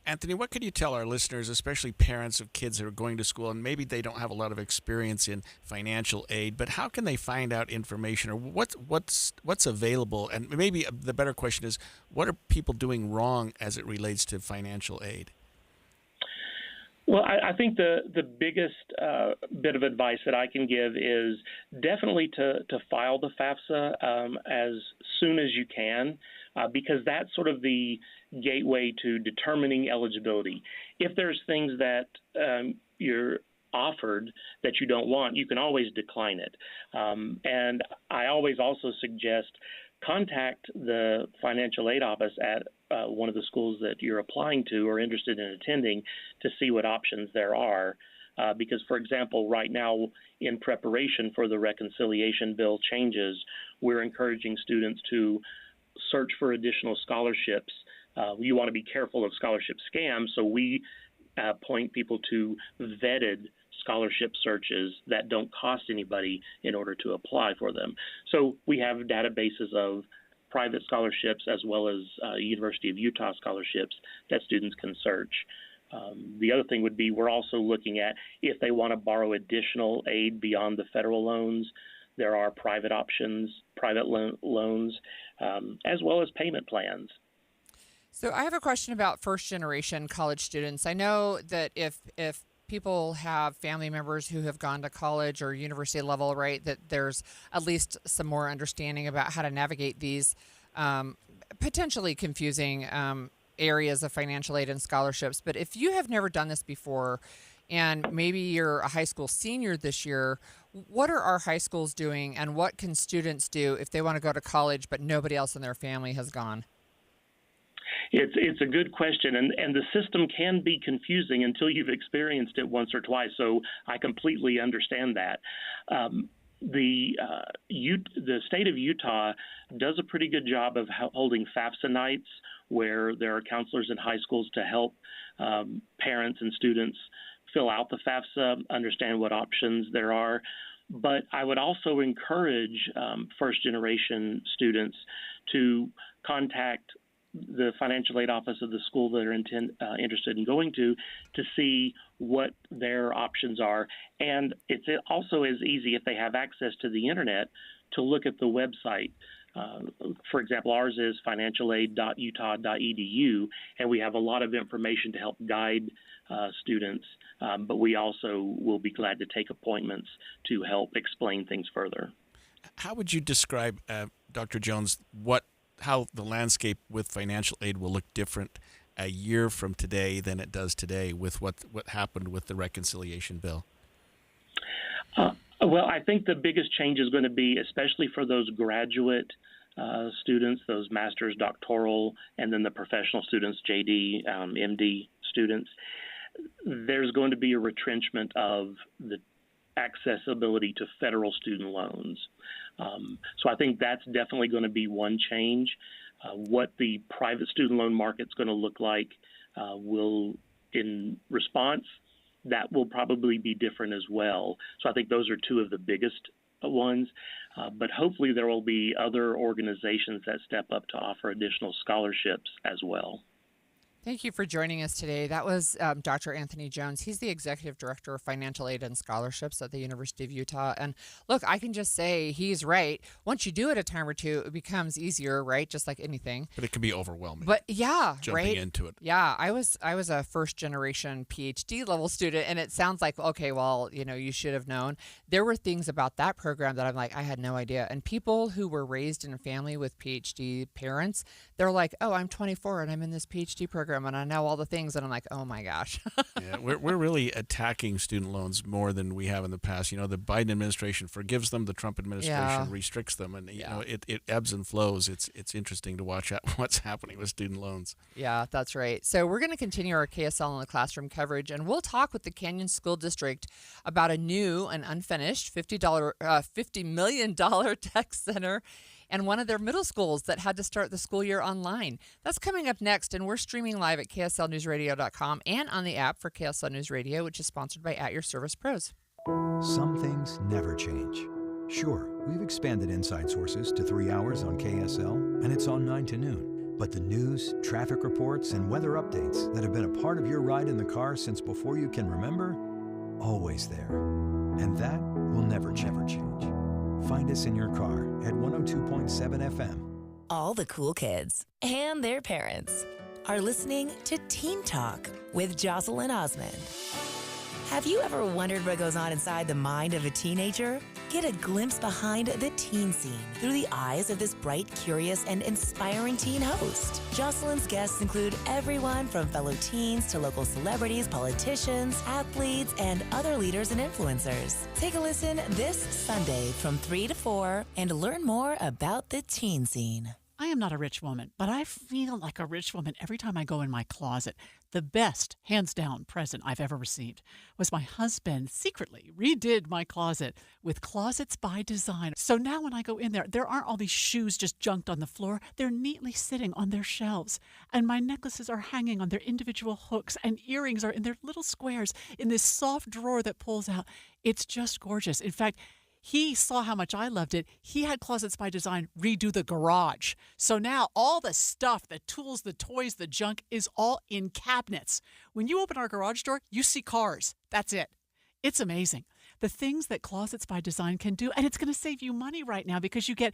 Anthony, what could you tell our listeners, especially parents of kids that are going to school and maybe they don't have a lot of experience in financial aid, but how can they find out information or what's available? And maybe the better question is, what are people doing wrong as it relates to financial aid? Well, I think the biggest bit of advice that I can give is definitely to file the FAFSA as soon as you can, because that's sort of the gateway to determining eligibility. If there's things that you're offered that you don't want, you can always decline it. And I always also suggest contact the financial aid office at one of the schools that you're applying to or interested in attending to see what options there are. Because, for example, right now in preparation for the reconciliation bill changes, we're encouraging students to search for additional scholarships. You want to be careful of scholarship scams, so we point people to vetted scholarship searches that don't cost anybody in order to apply for them. So we have databases of private scholarships as well as University of Utah scholarships that students can search. The other thing would be we're also looking at if they want to borrow additional aid beyond the federal loans, there are private options, private loans, as well as payment plans. So I have a question about first-generation college students. I know that if people have family members who have gone to college or university level, right, that there's at least some more understanding about how to navigate these potentially confusing areas of financial aid and scholarships. But if you have never done this before and maybe you're a high school senior this year, what are our high schools doing and what can students do if they want to go to college but nobody else in their family has gone? It's a good question, and the system can be confusing until you've experienced it once or twice, so I completely understand that. The state of Utah does a pretty good job of holding FAFSA nights where there are counselors in high schools to help parents and students fill out the FAFSA, understand what options there are. But I would also encourage first-generation students to contact the financial aid office of the school that are interested in going to see what their options are. And it's also as easy, if they have access to the internet, to look at the website. For example, ours is financialaid.utah.edu, and we have a lot of information to help guide students, but we also will be glad to take appointments to help explain things further. How would you describe, Dr. Jones, how the landscape with financial aid will look different a year from today than it does today with what happened with the reconciliation bill? Well, I think the biggest change is going to be, especially for those graduate students, those master's, doctoral, and then the professional students, JD, MD students, there's going to be a retrenchment of the accessibility to federal student loans. So I think that's definitely going to be one change. What the private student loan market's going to look like will, in response, that will probably be different as well. So I think those are two of the biggest ones. But hopefully there will be other organizations that step up to offer additional scholarships as well. Thank you for joining us today. That was Dr. Anthony Jones. He's the Executive Director of Financial Aid and Scholarships at the University of Utah. And look, I can just say he's right. Once you do it a time or two, it becomes easier, right? Just like anything. But it can be overwhelming. But yeah, jumping into it. Yeah, I was a first generation PhD level student, and it sounds like, okay, well, you should have known. There were things about that program that I'm like, I had no idea. And people who were raised in a family with PhD parents, they're like, oh, I'm 24 and I'm in this PhD program and I know all the things, and I'm like, oh my gosh. Yeah, we're really attacking student loans more than we have in the past. The Biden administration forgives them, the Trump administration restricts them, and it ebbs and flows. It's interesting to watch what's happening with student loans. Yeah, that's right. So we're going to continue our KSL in the Classroom coverage, and we'll talk with the Canyon School District about a new and unfinished $50 million tech center and one of their middle schools that had to start the school year online. That's coming up next, and we're streaming live at KSLNewsRadio.com and on the app for KSL News Radio, which is sponsored by At Your Service Pros. Some things never change. Sure, we've expanded Inside Sources to 3 hours on KSL, and it's on 9 to noon. But the news, traffic reports, and weather updates that have been a part of your ride in the car since before you can remember, always there. And that will never change. Find us in your car at 102.7 FM. All the cool kids and their parents are listening to Teen Talk with Jocelyn Osmond. Have you ever wondered what goes on inside the mind of a teenager? Get a glimpse behind the teen scene through the eyes of this bright, curious, and inspiring teen host. Jocelyn's guests include everyone from fellow teens to local celebrities, politicians, athletes, and other leaders and influencers. Take a listen this Sunday from 3 to 4 and learn more about the teen scene. I am not a rich woman, but I feel like a rich woman every time I go in my closet. The best, hands down, present I've ever received was my husband secretly redid my closet with Closets by Design. So now when I go in there aren't all these shoes just junked on the floor. They're neatly sitting on their shelves. And my necklaces are hanging on their individual hooks, and earrings are in their little squares in this soft drawer that pulls out. It's just gorgeous. In fact, he saw how much I loved it. He had Closets by Design redo the garage. So now all the stuff, the tools, the toys, the junk is all in cabinets. When you open our garage door, you see cars. That's it. It's amazing. The things that Closets by Design can do, and it's going to save you money right now because you get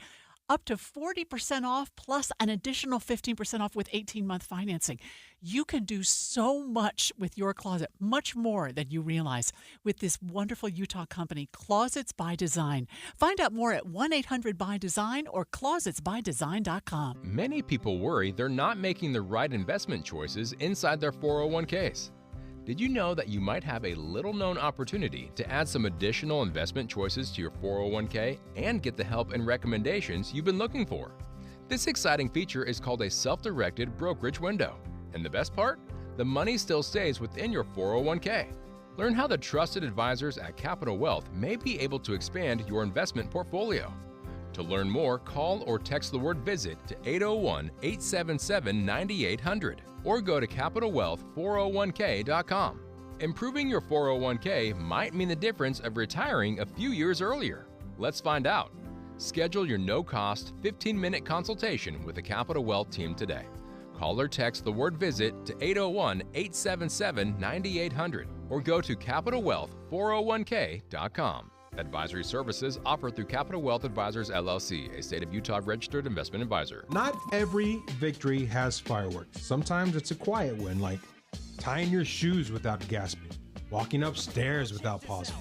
up to 40% off plus an additional 15% off with 18-month financing. You can do so much with your closet, much more than you realize, with this wonderful Utah company, Closets by Design. Find out more at 1-800-BY-DESIGN or closetsbydesign.com. Many people worry they're not making the right investment choices inside their 401ks. Did you know that you might have a little-known opportunity to add some additional investment choices to your 401k and get the help and recommendations you've been looking for? This exciting feature is called a self-directed brokerage window. And the best part? The money still stays within your 401k. Learn how the trusted advisors at Capital Wealth may be able to expand your investment portfolio. To learn more, call or text the word VISIT to 801-877-9800 or go to CapitalWealth401k.com. Improving your 401k might mean the difference of retiring a few years earlier. Let's find out. Schedule your no-cost 15-minute consultation with the Capital Wealth team today. Call or text the word VISIT to 801-877-9800 or go to CapitalWealth401k.com. Advisory services offered through Capital Wealth Advisors, LLC, a state of Utah registered investment advisor. Not every victory has fireworks. Sometimes it's a quiet win, like tying your shoes without gasping, walking upstairs without pausing,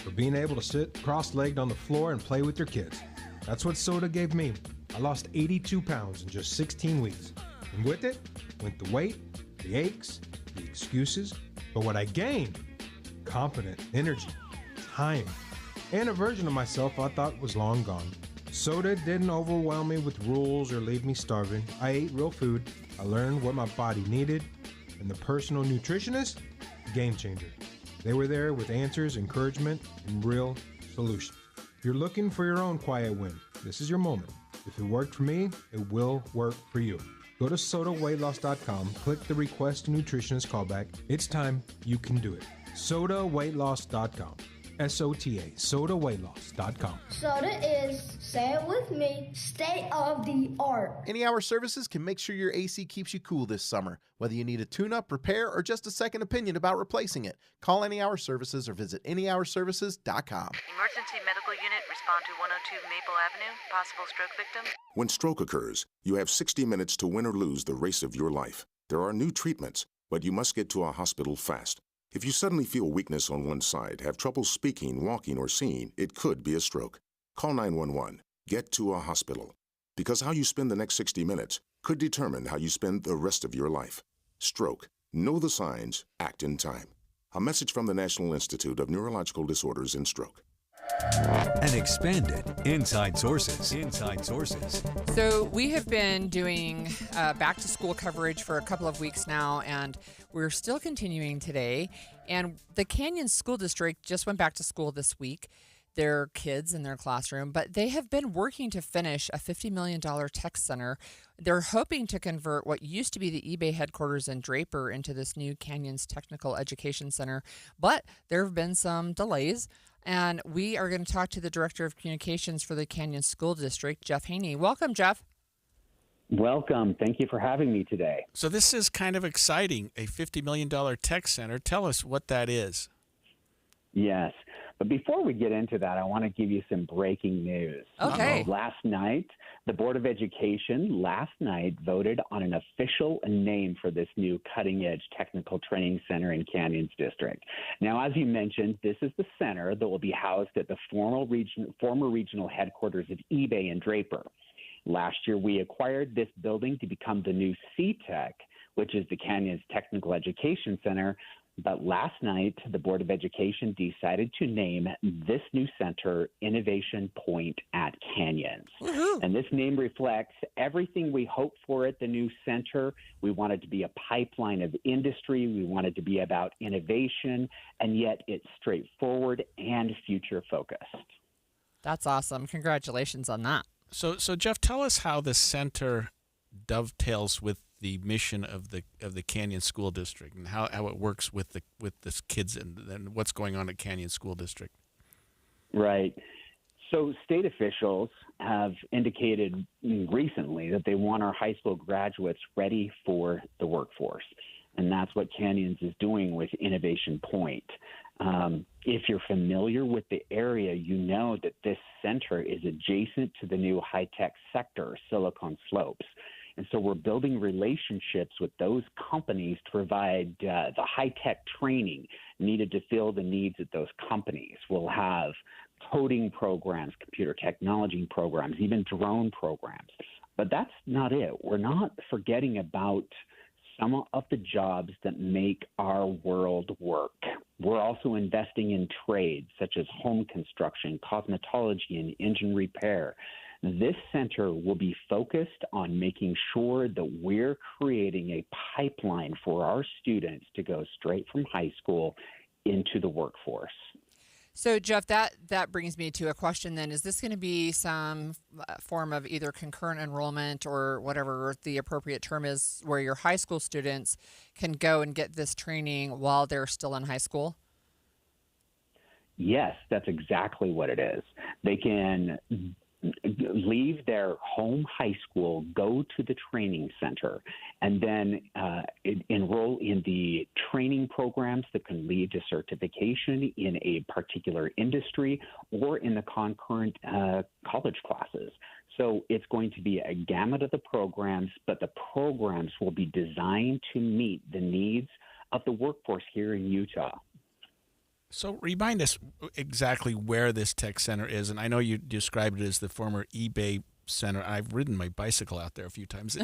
or being able to sit cross-legged on the floor and play with your kids. That's what soda gave me. I lost 82 pounds in just 16 weeks. And with it went the weight, the aches, the excuses. But what I gained, confidence, energy, time, and a version of myself I thought was long gone. Soda didn't overwhelm me with rules or leave me starving. I ate real food. I learned what my body needed. And the personal nutritionist, game changer. They were there with answers, encouragement, and real solutions. If you're looking for your own quiet win, this is your moment. If it worked for me, it will work for you. Go to SodaWeightLoss.com, click the Request a Nutritionist callback. It's time. You can do it. SodaWeightLoss.com. SOTA, SodaWeightLoss.com. Soda is, say it with me, state of the art. Any Hour Services can make sure your AC keeps you cool this summer. Whether you need a tune-up, repair, or just a second opinion about replacing it, call Any Hour Services or visit anyhourservices.com. Emergency medical unit, respond to 102 Maple Avenue, possible stroke victim. When stroke occurs, you have 60 minutes to win or lose the race of your life. There are new treatments, but you must get to a hospital fast. If you suddenly feel weakness on one side, have trouble speaking, walking, or seeing, it could be a stroke. Call 911. Get to a hospital. Because how you spend the next 60 minutes could determine how you spend the rest of your life. Stroke. Know the signs. Act in time. A message from the National Institute of Neurological Disorders and Stroke. And expanded Inside Sources. Inside Sources. So we have been doing back to school coverage for a couple of weeks now, and we're still continuing today. And the Canyon School District just went back to school this week. Their kids in their classroom, but they have been working to finish a $50 million tech center. They're hoping to convert what used to be the eBay headquarters in Draper into this new Canyons Technical Education Center, but there have been some delays. And we are going to talk to the Director of Communications for the Canyon School District, Jeff Haney. Welcome, Jeff. Welcome. Thank you for having me today. So this is kind of exciting, a $50 million tech center. Tell us what that is. Yes. But before we get into that, I want to give you some breaking news. Okay. Last night, the Board of Education voted on an official name for this new cutting-edge technical training center in Canyons District. Now, as you mentioned, this is the center that will be housed at the former regional headquarters of eBay in Draper. Last year, we acquired this building to become the new CTEC, which is the Canyons Technical Education Center. But last night, the Board of Education decided to name this new center Innovation Point at Canyons. Woo-hoo. And this name reflects everything we hope for at the new center. We want it to be a pipeline of industry. We want it to be about innovation, and yet it's straightforward and future-focused. That's awesome. Congratulations on that. So Jeff, tell us how the center dovetails with the mission of the Canyon School District and how it works with the kids and what's going on at Canyon School District. Right. So state officials have indicated recently that they want our high school graduates ready for the workforce. And that's what Canyons is doing with Innovation Point. If you're familiar with the area, you know that this center is adjacent to the new high-tech sector, Silicon Slopes. And so we're building relationships with those companies to provide the high-tech training needed to fill the needs of those companies. We'll have coding programs, computer technology programs, even drone programs. But that's not it. We're not forgetting about some of the jobs that make our world work. We're also investing in trades such as home construction, cosmetology, and engine repair. This center will be focused on making sure that we're creating a pipeline for our students to go straight from high school into the workforce. So, Jeff, that brings me to a question then. Is this going to be some form of either concurrent enrollment or whatever the appropriate term is, where your high school students can go and get this training while they're still in high school? Yes, that's exactly what it is. They can leave their home high school, go to the training center, and then enroll in the training programs that can lead to certification in a particular industry or in the concurrent college classes. So it's going to be a gamut of the programs, but the programs will be designed to meet the needs of the workforce here in Utah. So remind us exactly where this tech center is. And I know you described it as the former eBay center. I've ridden my bicycle out there a few times.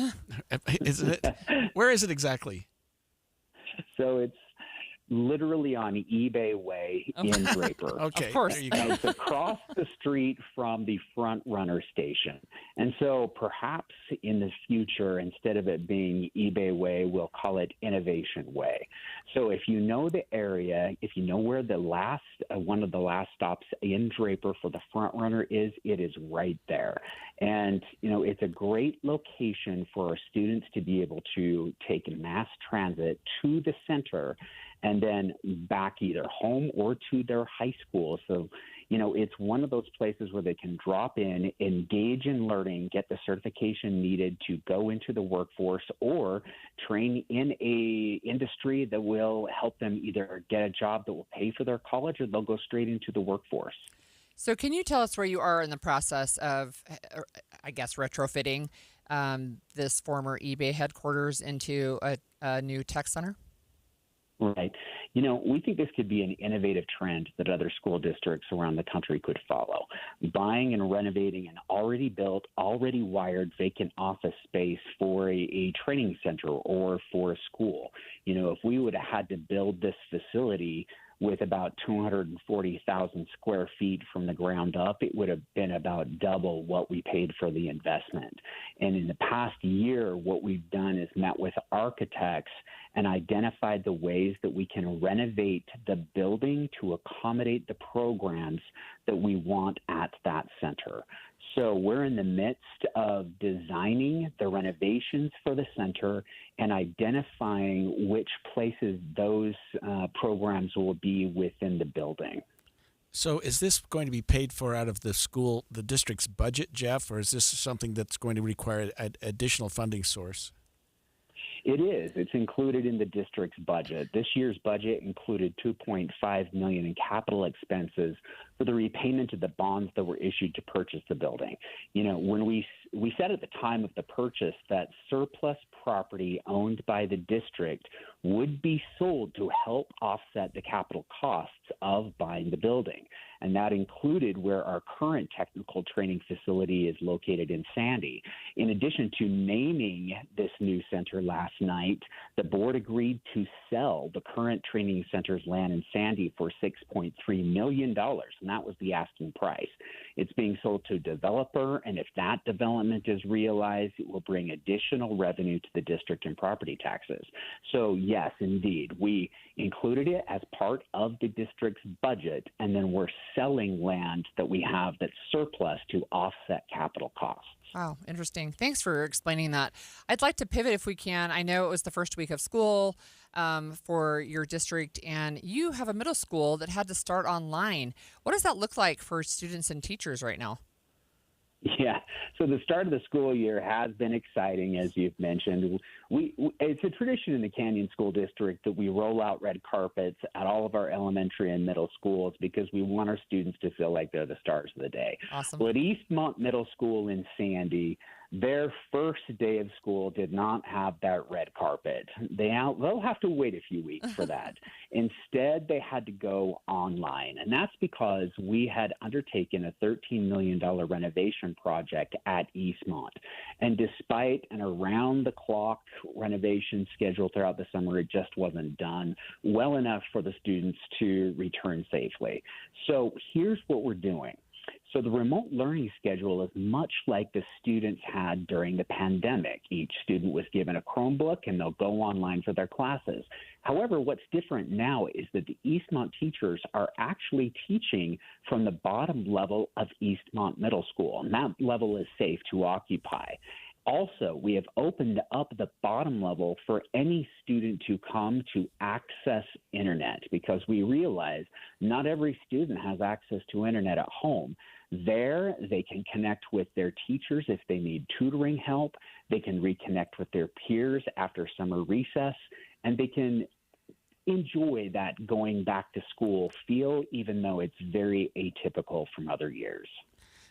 Isn't it? Where is it exactly? So it's literally on eBay Way in Draper. Okay, of course. there you go. And it's across the street from the Front Runner station. And so perhaps in the future, instead of it being eBay Way, we'll call it Innovation Way. So if you know the area, if you know where the last one of the last stops in Draper for the Front Runner is, it is right there. And, you know, it's a great location for our students to be able to take mass transit to the center and then back either home or to their high school. So, you know, it's one of those places where they can drop in, engage in learning, get the certification needed to go into the workforce or train in a industry that will help them either get a job that will pay for their college or they'll go straight into the workforce. So can you tell us where you are in the process of, I guess, retrofitting this former eBay headquarters into a new tech center? Right. You know, we think this could be an innovative trend that other school districts around the country could follow. Buying and renovating an already built, already wired vacant office space for a training center or for a school. You know, if we would have had to build this facility with about 240,000 square feet from the ground up, it would have been about double what we paid for the investment. And in the past year, what we've done is met with architects and identified the ways that we can renovate the building to accommodate the programs that we want at that center. So we're in the midst of designing the renovations for the center and identifying which places those programs will be within the building. So is this going to be paid for out of the district's budget, Jeff, or is this something that's going to require an additional funding source? It is. It's included in the district's budget. This year's budget included $2.5 million in capital expenses for the repayment of the bonds that were issued to purchase the building. You know, when we said at the time of the purchase that surplus property owned by the district would be sold to help offset the capital costs of buying the building. And that included where our current technical training facility is located in Sandy. In addition to naming this new center last night, the board agreed to sell the current training center's land in Sandy for $6.3 million, and that was the asking price. It's being sold to a developer, and if that development is realized, it will bring additional revenue to the district in property taxes. So yes, indeed, we included it as part of the district's budget, and then we're selling land that we have that's surplus to offset capital costs. Wow, interesting. Thanks for explaining that. I'd like to pivot if we can. I know it was the first week of school for your district, and you have a middle school that had to start online. What does that look like for students and teachers right now? Yeah, so the start of the school year has been exciting, as you've mentioned. It's a tradition in the Canyon School District that we roll out red carpets at all of our elementary and middle schools because we want our students to feel like they're the stars of the day. Awesome. Well, at Eastmont Middle School in Sandy, their first day of school did not have that red carpet. They'll have to wait a few weeks for that. Instead, they had to go online, and that's because we had undertaken a $13 million renovation project at Eastmont. And despite an around-the-clock renovation schedule throughout the summer, it just wasn't done well enough for the students to return safely. So here's what we're doing. So the remote learning schedule is much like the students had during the pandemic. Each student was given a Chromebook and they'll go online for their classes. However, what's different now is that the Eastmont teachers are actually teaching from the bottom level of Eastmont Middle School, and that level is safe to occupy. Also, we have opened up the bottom level for any student to come to access internet because we realize not every student has access to internet at home. There, they can connect with their teachers if they need tutoring help. They can reconnect with their peers after summer recess, and they can enjoy that going back to school feel, even though it's very atypical from other years.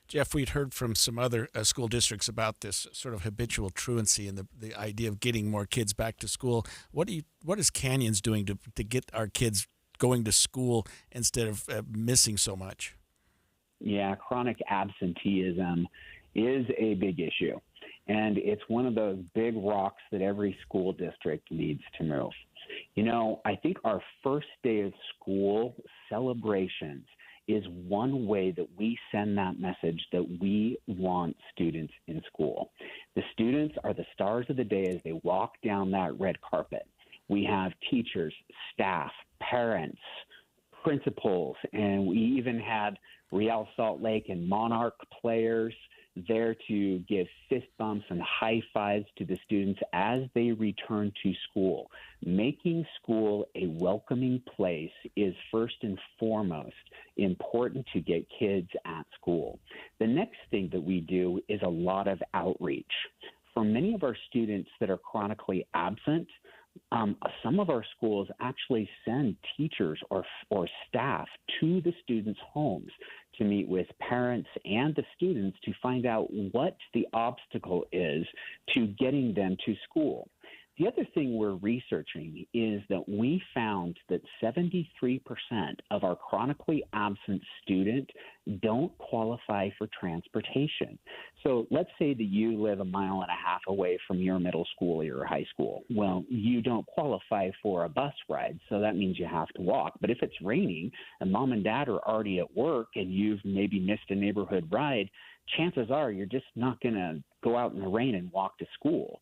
Jeff, we'd heard from some other school districts about this sort of habitual truancy and the idea of getting more kids back to school. What is Canyons doing to get our kids going to school instead of missing so much? Yeah, chronic absenteeism is a big issue, and it's one of those big rocks that every school district needs to move. You know, I think our first day of school celebrations is one way that we send that message that we want students in school. The students are the stars of the day as they walk down that red carpet. We have teachers, staff, parents, principals, and we even had Real Salt Lake and Monarch players there to give fist bumps and high fives to the students as they return to school. Making school a welcoming place is first and foremost important to get kids at school. The next thing that we do is a lot of outreach. For many of our students that are chronically absent, some of our schools actually send teachers or staff to the students' homes to meet with parents and the students to find out what the obstacle is to getting them to school. The other thing we're researching is that we found that 73% of our chronically absent students don't qualify for transportation. So let's say that you live 1.5 miles away from your middle school or your high school. Well, you don't qualify for a bus ride, so that means you have to walk. But if it's raining and mom and dad are already at work and you've maybe missed a neighborhood ride, chances are you're just not going to go out in the rain and walk to school.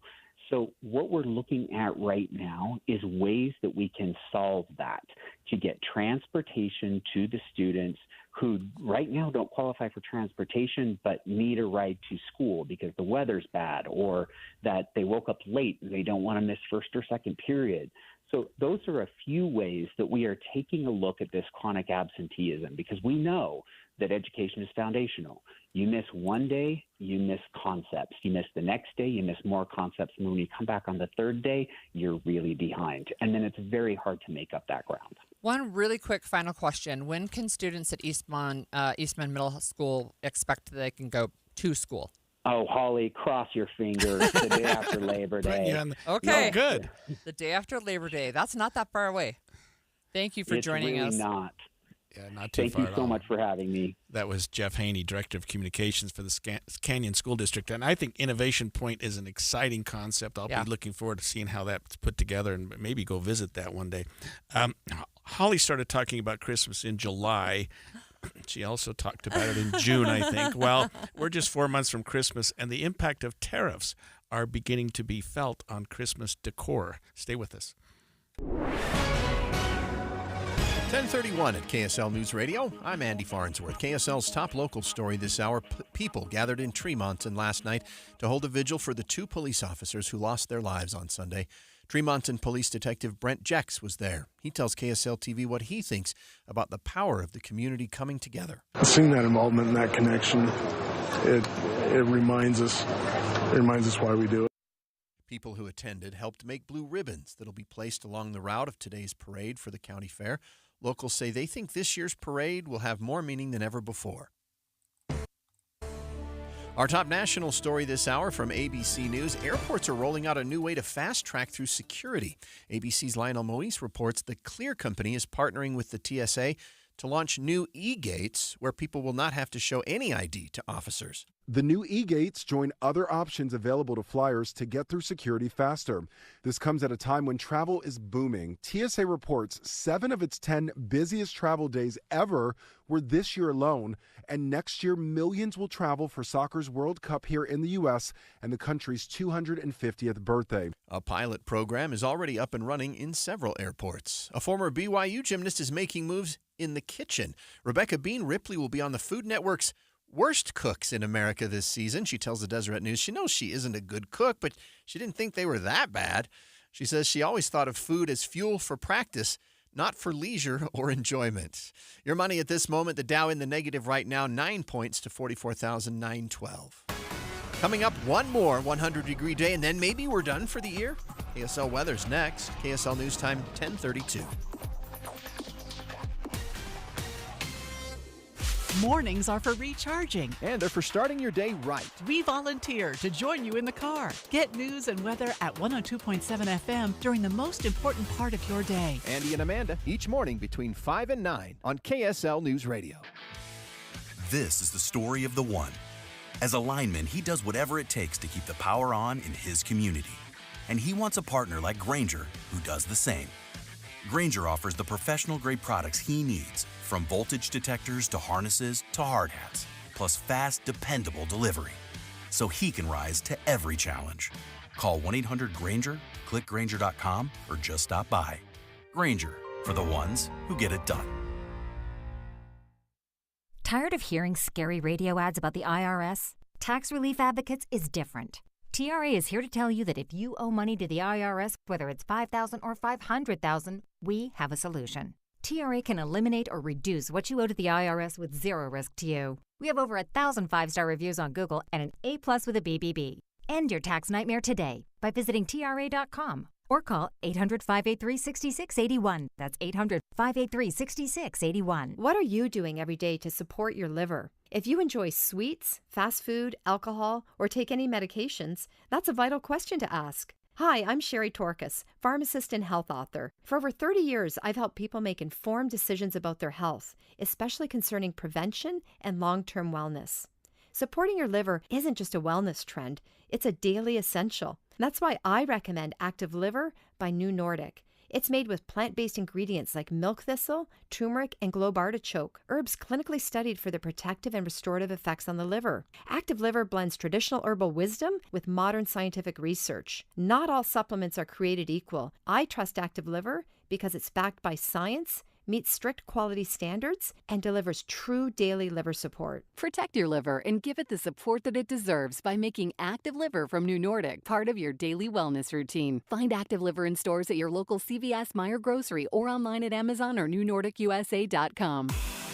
So what we're looking at right now is ways that we can solve that to get transportation to the students who right now don't qualify for transportation but need a ride to school because the weather's bad or that they woke up late and they don't want to miss first or second period. So those are a few ways that we are taking a look at this chronic absenteeism because we know that education is foundational. You miss one day, you miss concepts. You miss the next day, you miss more concepts. And when you come back on the third day, you're really behind. And then it's very hard to make up that ground. One really quick final question. When can students at Eastman Middle School expect that they can go to school? Oh, Holly, cross your fingers the day after Labor Day. Okay. No, good. The day after Labor Day. That's not that far away. Thank you for joining us. It's really not. Yeah, not too Thank far you at so all. much for having me. That was Jeff Haney, Director of Communications for the Canyon School District. And I think Innovation Point is an exciting concept. I'll be looking forward to seeing how that's put together and maybe go visit that one day. Holly started talking about Christmas in July. She also talked about it in June, I think. Well, we're just 4 months from Christmas, and the impact of tariffs are beginning to be felt on Christmas decor. Stay with us. 10:31 at KSL News Radio. I'm Andy Farnsworth. KSL's top local story this hour. People gathered in Tremonton last night to hold a vigil for the 2 police officers who lost their lives on Sunday. Tremonton Police Detective Brent Jex was there. He tells KSL TV what he thinks about the power of the community coming together. Seeing that involvement and that connection, it reminds us why we do it. People who attended helped make blue ribbons that'll be placed along the route of today's parade for the county fair. Locals say they think this year's parade will have more meaning than ever before. Our top national story this hour from ABC News. Airports are rolling out a new way to fast-track through security. ABC's Lionel Moise reports the Clear Company is partnering with the TSA to launch new e-gates where people will not have to show any ID to officers. The new e-gates join other options available to flyers to get through security faster. This comes at a time when travel is booming. TSA reports 7 of its 10 busiest travel days ever were this year alone, and next year millions will travel for soccer's World Cup here in the U.S. and the country's 250th birthday. A pilot program is already up and running in several airports. A former BYU gymnast is making moves in the kitchen. Rebecca Bean Ripley will be on the Food Network's worst cooks in America this season. She tells the Deseret News she knows she isn't a good cook, but she didn't think they were that bad. She says she always thought of food as fuel for practice, not for leisure or enjoyment. Your money at this moment, the Dow in the negative right now, 9 points to 44,912. Coming up, one more 100-degree day, and then maybe we're done for the year. KSL weather's next. KSL News Time, 10:32. Mornings are for recharging. And they're for starting your day right. We volunteer to join you in the car. Get news and weather at 102.7 FM during the most important part of your day. Andy and Amanda, each morning between 5 and 9 on KSL News Radio. This is the story of the one. As a lineman, he does whatever it takes to keep the power on in his community. And he wants a partner like Grainger who does the same. Grainger offers the professional-grade products he needs, from voltage detectors to harnesses to hard hats, plus fast, dependable delivery, so he can rise to every challenge. Call 1-800-GRAINGER, click Grainger.com, or just stop by. Grainger, for the ones who get it done. Tired of hearing scary radio ads about the IRS? Tax Relief Advocates is different. TRA is here to tell you that if you owe money to the IRS, whether it's $5,000 or $500,000, we have a solution. TRA can eliminate or reduce what you owe to the IRS with zero risk to you. We have over 1,000 5-star reviews on Google and an A+ with a BBB. End your tax nightmare today by visiting TRA.com or call 800-583-6681. That's 800-583-6681. What are you doing every day to support your liver? If you enjoy sweets, fast food, alcohol, or take any medications, that's a vital question to ask. Hi, I'm Sherry Torkas, pharmacist and health author. For over 30 years, I've helped people make informed decisions about their health, especially concerning prevention and long-term wellness. Supporting your liver isn't just a wellness trend, it's a daily essential. That's why I recommend Active Liver by New Nordic. It's made with plant-based ingredients like milk thistle, turmeric, and globe artichoke, herbs clinically studied for their protective and restorative effects on the liver. Active Liver blends traditional herbal wisdom with modern scientific research. Not all supplements are created equal. I trust Active Liver because it's backed by science, meets strict quality standards, and delivers true daily liver support. Protect your liver and give it the support that it deserves by making Active Liver from New Nordic part of your daily wellness routine. Find Active Liver in stores at your local CVS, Meijer Grocery, or online at Amazon or NewNordicUSA.com.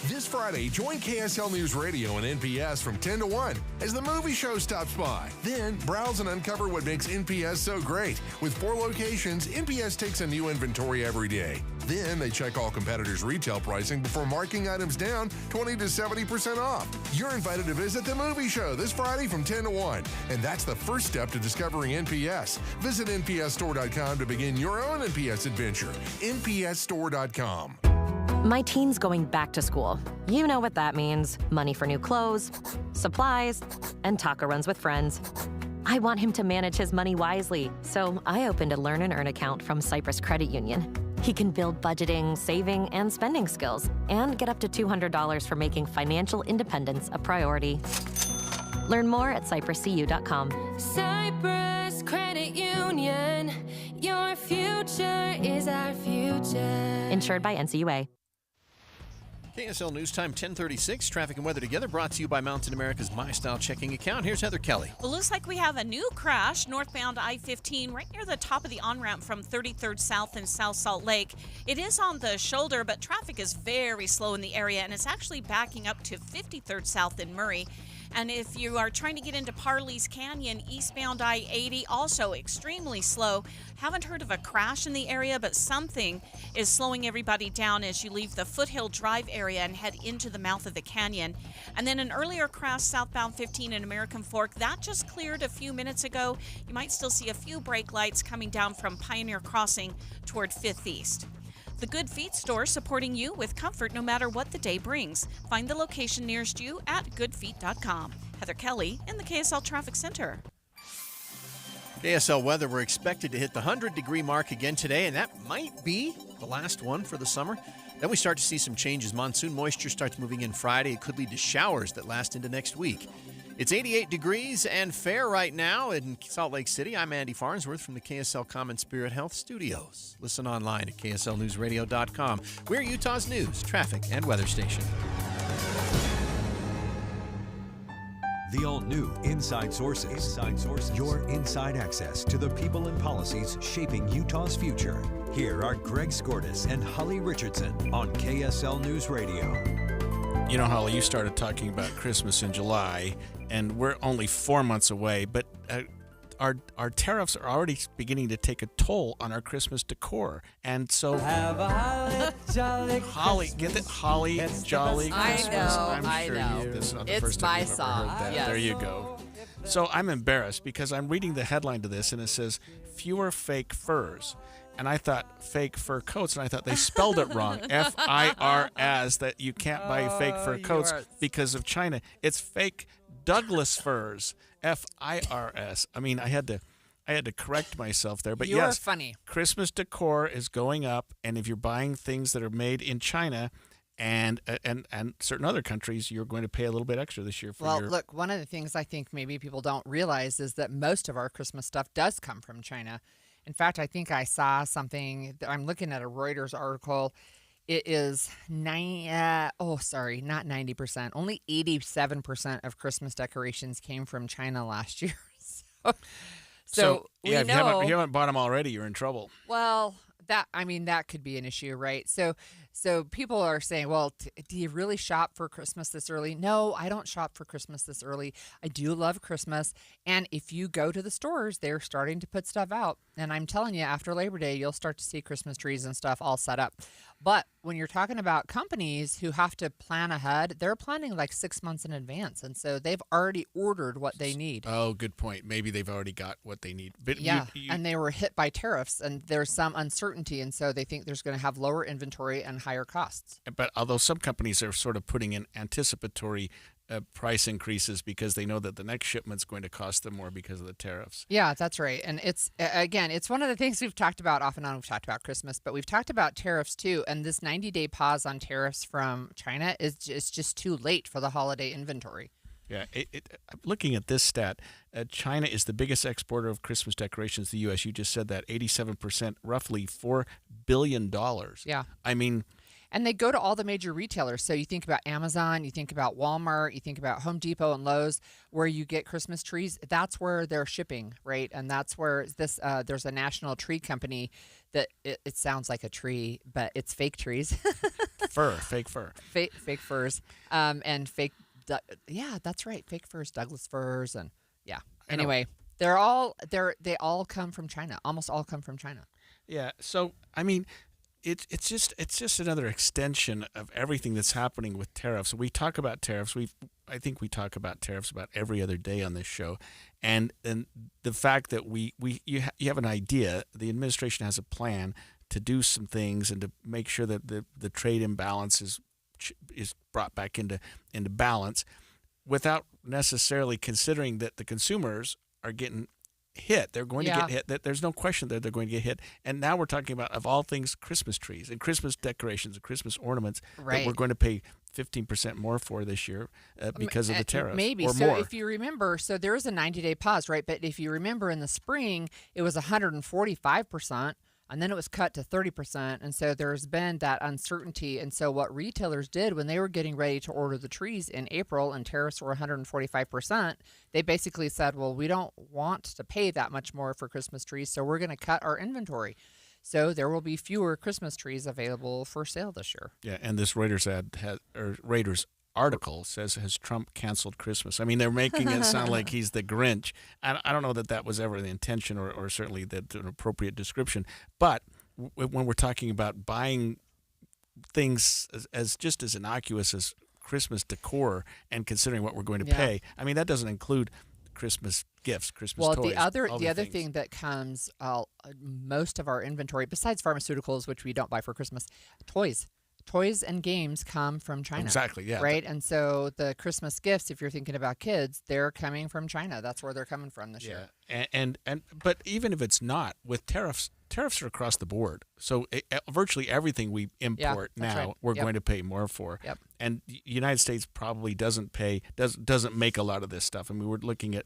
This Friday, join KSL News Radio and NPS from 10 to 1 as the movie show stops by. Then, browse and uncover what makes NPS so great. With 4 locations, NPS takes a new inventory every day. Then, they check all competitors' retail pricing before marking items down 20 to 70% off. You're invited to visit the movie show this Friday from 10 to 1. And that's the first step to discovering NPS. Visit NPSstore.com to begin your own NPS adventure. NPSstore.com. My teen's going back to school. You know what that means. Money for new clothes, supplies, and taco runs with friends. I want him to manage his money wisely, so I opened a Learn and Earn account from Cyprus Credit Union. He can build budgeting, saving, and spending skills, and get up to $200 for making financial independence a priority. Learn more at cypruscu.com. Cyprus Credit Union, your future is our future. Insured by NCUA. KSL News Time, 10:36. Traffic and weather together, brought to you by Mountain America's MyStyle checking account. Here's Heather Kelly. Well, looks like we have a new crash northbound I-15 right near the top of the on-ramp from 33rd South in South Salt Lake. It is on the shoulder, but traffic is very slow in the area, and it's actually backing up to 53rd South in Murray. And if you are trying to get into Parley's Canyon, eastbound I-80, also extremely slow. Haven't heard of a crash in the area, but something is slowing everybody down as you leave the Foothill Drive area and head into the mouth of the canyon. And then an earlier crash southbound 15 in American Fork. That just cleared a few minutes ago. You might still see a few brake lights coming down from Pioneer Crossing toward 5th East. The Good Feet store, supporting you with comfort no matter what the day brings. Find the location nearest you at goodfeet.com. Heather Kelly in the KSL Traffic Center. KSL weather, we're expected to hit the 100-degree mark again today, and that might be the last one for the summer. Then we start to see some changes. Monsoon moisture starts moving in Friday. It could lead to showers that last into next week. It's 88 degrees and fair right now in Salt Lake City. I'm Andy Farnsworth from the KSL Common Spirit Health Studios. Listen online at KSLNewsRadio.com. We're Utah's news, traffic, and weather station. The all-new Inside Sources. Inside Sources. Your inside access to the people and policies shaping Utah's future. Here are Greg Skordas and Holly Richardson on KSL News Radio. You know, Holly, you started talking about Christmas in July, and we're only 4 months away, but our tariffs are already beginning to take a toll on our Christmas decor. And so have a holly jolly Holly, get it? Holly jolly Christmas. I know. This is not the It's first time my you've ever song. heard that. Yes. There you go. So I'm embarrassed because I'm reading the headline to this, and it says, fewer fake furs. And I thought fake fur coats, and I thought they spelled it wrong. F-I-R-S, that you can't buy fake fur coats because of China. It's fake Douglas furs. F-I-R-S. I mean, I had to correct myself there. But You're yes, funny. Christmas decor is going up, and if you're buying things that are made in China and certain other countries, you're going to pay a little bit extra this year for Well, look, one of the things I think maybe people don't realize is that most of our Christmas stuff does come from China. In fact, I think I saw something. I'm looking at a Reuters article. It is not 90%. Only 87% of Christmas decorations came from China last year. So yeah, we know, if you haven't bought them already, you're in trouble. Well, that could be an issue, right? So people are saying, well, do you really shop for Christmas this early? No, I don't shop for Christmas this early. I do love Christmas. And if you go to the stores, they're starting to put stuff out. And I'm telling you, after Labor Day, you'll start to see Christmas trees and stuff all set up. But when you're talking about companies who have to plan ahead, they're planning like 6 months in advance. And so they've already ordered what they need. Oh, good point. Maybe they've already got what they need. But yeah, and they were hit by tariffs, and there's some uncertainty. And so they think there's going to have lower inventory and higher costs. But although some companies are sort of putting in anticipatory price increases because they know that the next shipment's going to cost them more because of the tariffs. Yeah, that's right. And it's one of the things we've talked about off and on. We've talked about Christmas, but we've talked about tariffs too. And this 90-day pause on tariffs from China is just too late for the holiday inventory. Yeah, looking at this stat, China is the biggest exporter of Christmas decorations to the U.S. You just said that, 87%, roughly $4 billion. Yeah. I mean... And they go to all the major retailers. So you think about Amazon, you think about Walmart, you think about Home Depot and Lowe's, where you get Christmas trees. That's where they're shipping, right? And that's where there's a national tree company that it sounds like a tree, but it's fake trees. Fake fur. Fake furs. And fake, yeah, that's right. Fake furs, Douglas firs, and yeah. Anyway, they all come from China. Almost all come from China. Yeah. So, I mean... It's just another extension of everything that's happening with tariffs. We talk about tariffs. I think we talk about tariffs about every other day on this show, and the fact that you have an idea. The administration has a plan to do some things and to make sure that the trade imbalance is brought back into balance, without necessarily considering that the consumers are getting hit. They're going to get hit. There's no question that they're going to get hit. And now we're talking about, of all things, Christmas trees and Christmas decorations and Christmas ornaments that we're going to pay 15% more for this year because of the tariffs. Maybe. Or so more. If you remember, so there is a 90-day pause, right? But if you remember in the spring, it was 145%. And then it was cut to 30%. And so there's been that uncertainty. And so what retailers did when they were getting ready to order the trees in April and tariffs were 145%, they basically said, well, we don't want to pay that much more for Christmas trees, so we're going to cut our inventory. So there will be fewer Christmas trees available for sale this year. Yeah, and this Reuters Reuters article says, has Trump canceled Christmas? I mean, they're making it sound like he's the Grinch. I don't know that was ever the intention or certainly an appropriate description. But when we're talking about buying things as just as innocuous as Christmas decor and considering what we're going to pay, I mean, that doesn't include Christmas gifts, Christmas toys. Well, the other thing that comes, most of our inventory, besides pharmaceuticals, which we don't buy for Christmas, Toys and games come from China. Exactly, yeah. Right? And so the Christmas gifts, if you're thinking about kids, they're coming from China. That's where they're coming from this year. But even if it's not, with tariffs are across the board. So virtually everything we import now, we're going to pay more for. Yep. And the United States probably doesn't make a lot of this stuff. I mean, we're looking at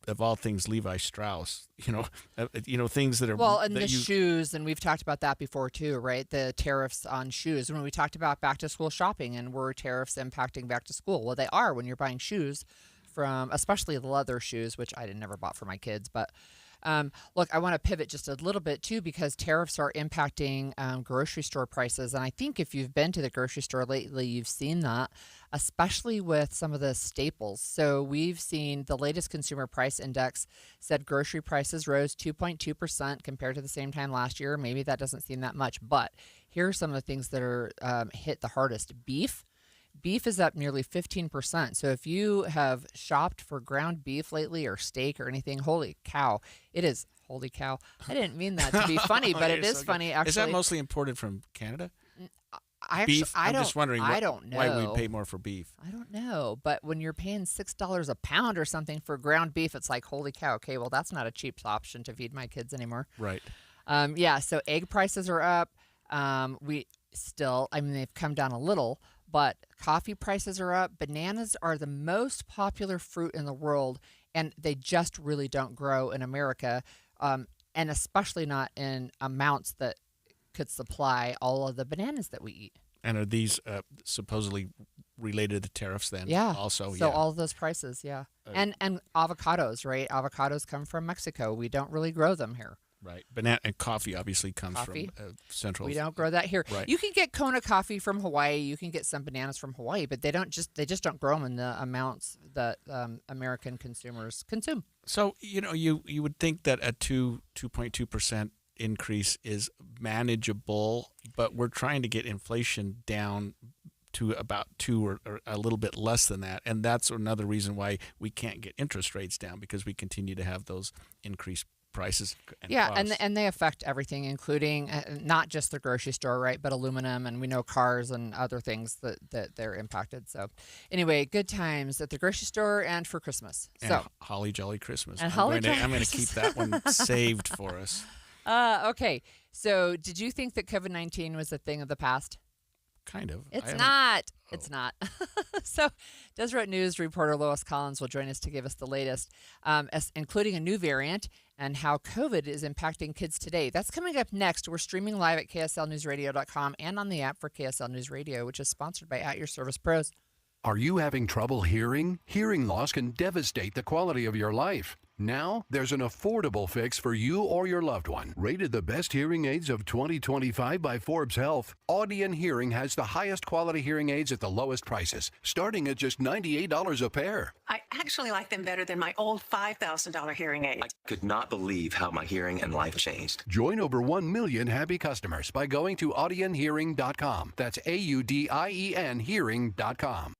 of all things, Levi Strauss, things that are... Well, and the shoes, and we've talked about that before too, right? The tariffs on shoes. When we talked about back-to-school shopping and were tariffs impacting back to school? Well, they are when you're buying shoes from especially the leather shoes, which I never bought for my kids. But look, I want to pivot just a little bit too, because tariffs are impacting grocery store prices. And I think if you've been to the grocery store lately, you've seen that, especially with some of the staples. So we've seen the latest consumer price index said grocery prices rose 2.2% compared to the same time last year. Maybe that doesn't seem that much, but here are some of the things that are hit the hardest. Beef is up nearly 15%. So if you have shopped for ground beef lately or steak or anything, holy cow, it is. Holy cow. I didn't mean that to be funny, but it is funny, actually. Is that mostly imported from Canada? Beef? I'm just wondering I don't know why we pay more for beef. I don't know. But when you're paying $6 a pound or something for ground beef, it's like, holy cow, okay, well, that's not a cheap option to feed my kids anymore. Right. So egg prices are up. They've come down a little, but coffee prices are up. Bananas are the most popular fruit in the world, and they just really don't grow in America, and especially not in amounts that could supply all of the bananas that we eat. And are these supposedly related to tariffs then? Yeah. Also, so all of those prices, yeah. And avocados, right? Avocados come from Mexico. We don't really grow them here. Right. Banana and coffee obviously comes from Central. We don't grow that here. Right. You can get Kona coffee from Hawaii. You can get some bananas from Hawaii, but they just don't grow them in the amounts that American consumers consume. So, you would think that a 2.2% increase is manageable, but we're trying to get inflation down to about 2 or a little bit less than that. And that's another reason why we can't get interest rates down, because we continue to have those increased prices and costs. and they affect everything, including not just the grocery store, right, but aluminum, and we know cars and other things that they're impacted. So anyway, good times at the grocery store and for Christmas. And Holly Jolly Christmas. And I'm going to keep that one saved for us. Okay, so did you think that COVID-19 was a thing of the past? Kind of. It's not. It's not. So Deseret News reporter Lois Collins will join us to give us the latest, including a new variant and how COVID is impacting kids today. That's coming up next. We're streaming live at KSLNewsRadio.com and on the app for KSL News Radio, which is sponsored by At Your Service Pros. Are you having trouble hearing? Hearing loss can devastate the quality of your life. Now, there's an affordable fix for you or your loved one. Rated the best hearing aids of 2025 by Forbes Health, Audion Hearing has the highest quality hearing aids at the lowest prices, starting at just $98 a pair. I actually like them better than my old $5,000 hearing aid. I could not believe how my hearing and life changed. Join over 1 million happy customers by going to audionhearing.com. That's AUDIEN hearing.com.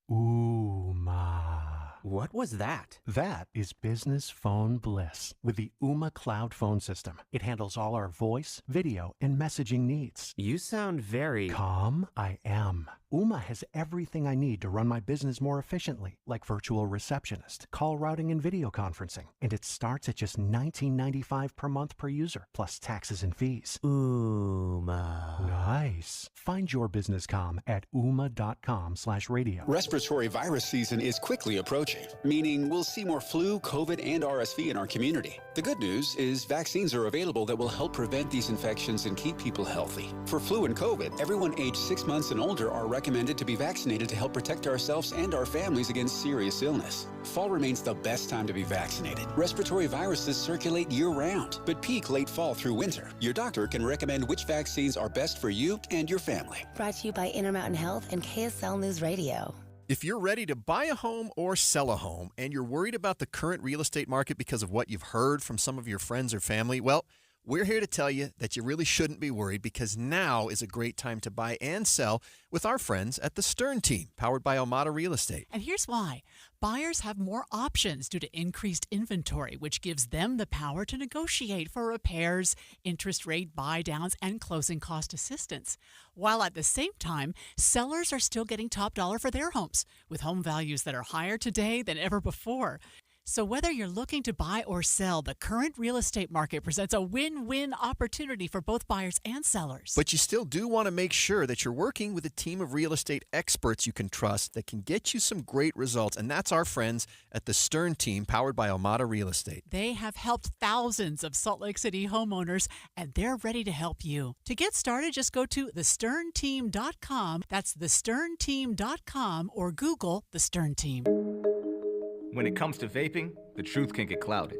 What was that? That is business phone bliss with the Ooma Cloud Phone System. It handles all our voice, video, and messaging needs. You sound very... Calm? I am. Ooma has everything I need to run my business more efficiently, like virtual receptionist, call routing, and video conferencing. And it starts at just $19.95 per month per user, plus taxes and fees. Ooma. Nice. Find your business calm at ooma.com/radio. Respiratory virus season is quickly approaching, meaning we'll see more flu, COVID, and RSV in our community. The good news is vaccines are available that will help prevent these infections and keep people healthy. For flu and COVID, everyone aged 6 months and older are recommended to be vaccinated to help protect ourselves and our families against serious illness. Fall remains the best time to be vaccinated. Respiratory viruses circulate year-round, but peak late fall through winter. Your doctor can recommend which vaccines are best for you and your family. Brought to you by Intermountain Health and KSL News Radio. If you're ready to buy a home or sell a home and you're worried about the current real estate market because of what you've heard from some of your friends or family, well, we're here to tell you that you really shouldn't be worried, because now is a great time to buy and sell with our friends at the Stern Team, powered by Almada Real Estate. And here's why. Buyers have more options due to increased inventory, which gives them the power to negotiate for repairs, interest rate buy-downs, and closing cost assistance. While at the same time, sellers are still getting top dollar for their homes, with home values that are higher today than ever before. So whether you're looking to buy or sell, the current real estate market presents a win-win opportunity for both buyers and sellers. But you still do want to make sure that you're working with a team of real estate experts you can trust that can get you some great results. And that's our friends at the Stern Team, powered by Almada Real Estate. They have helped thousands of Salt Lake City homeowners, and they're ready to help you. To get started, just go to thesternteam.com. That's thesternteam.com, or Google The Stern Team. When it comes to vaping, the truth can get clouded.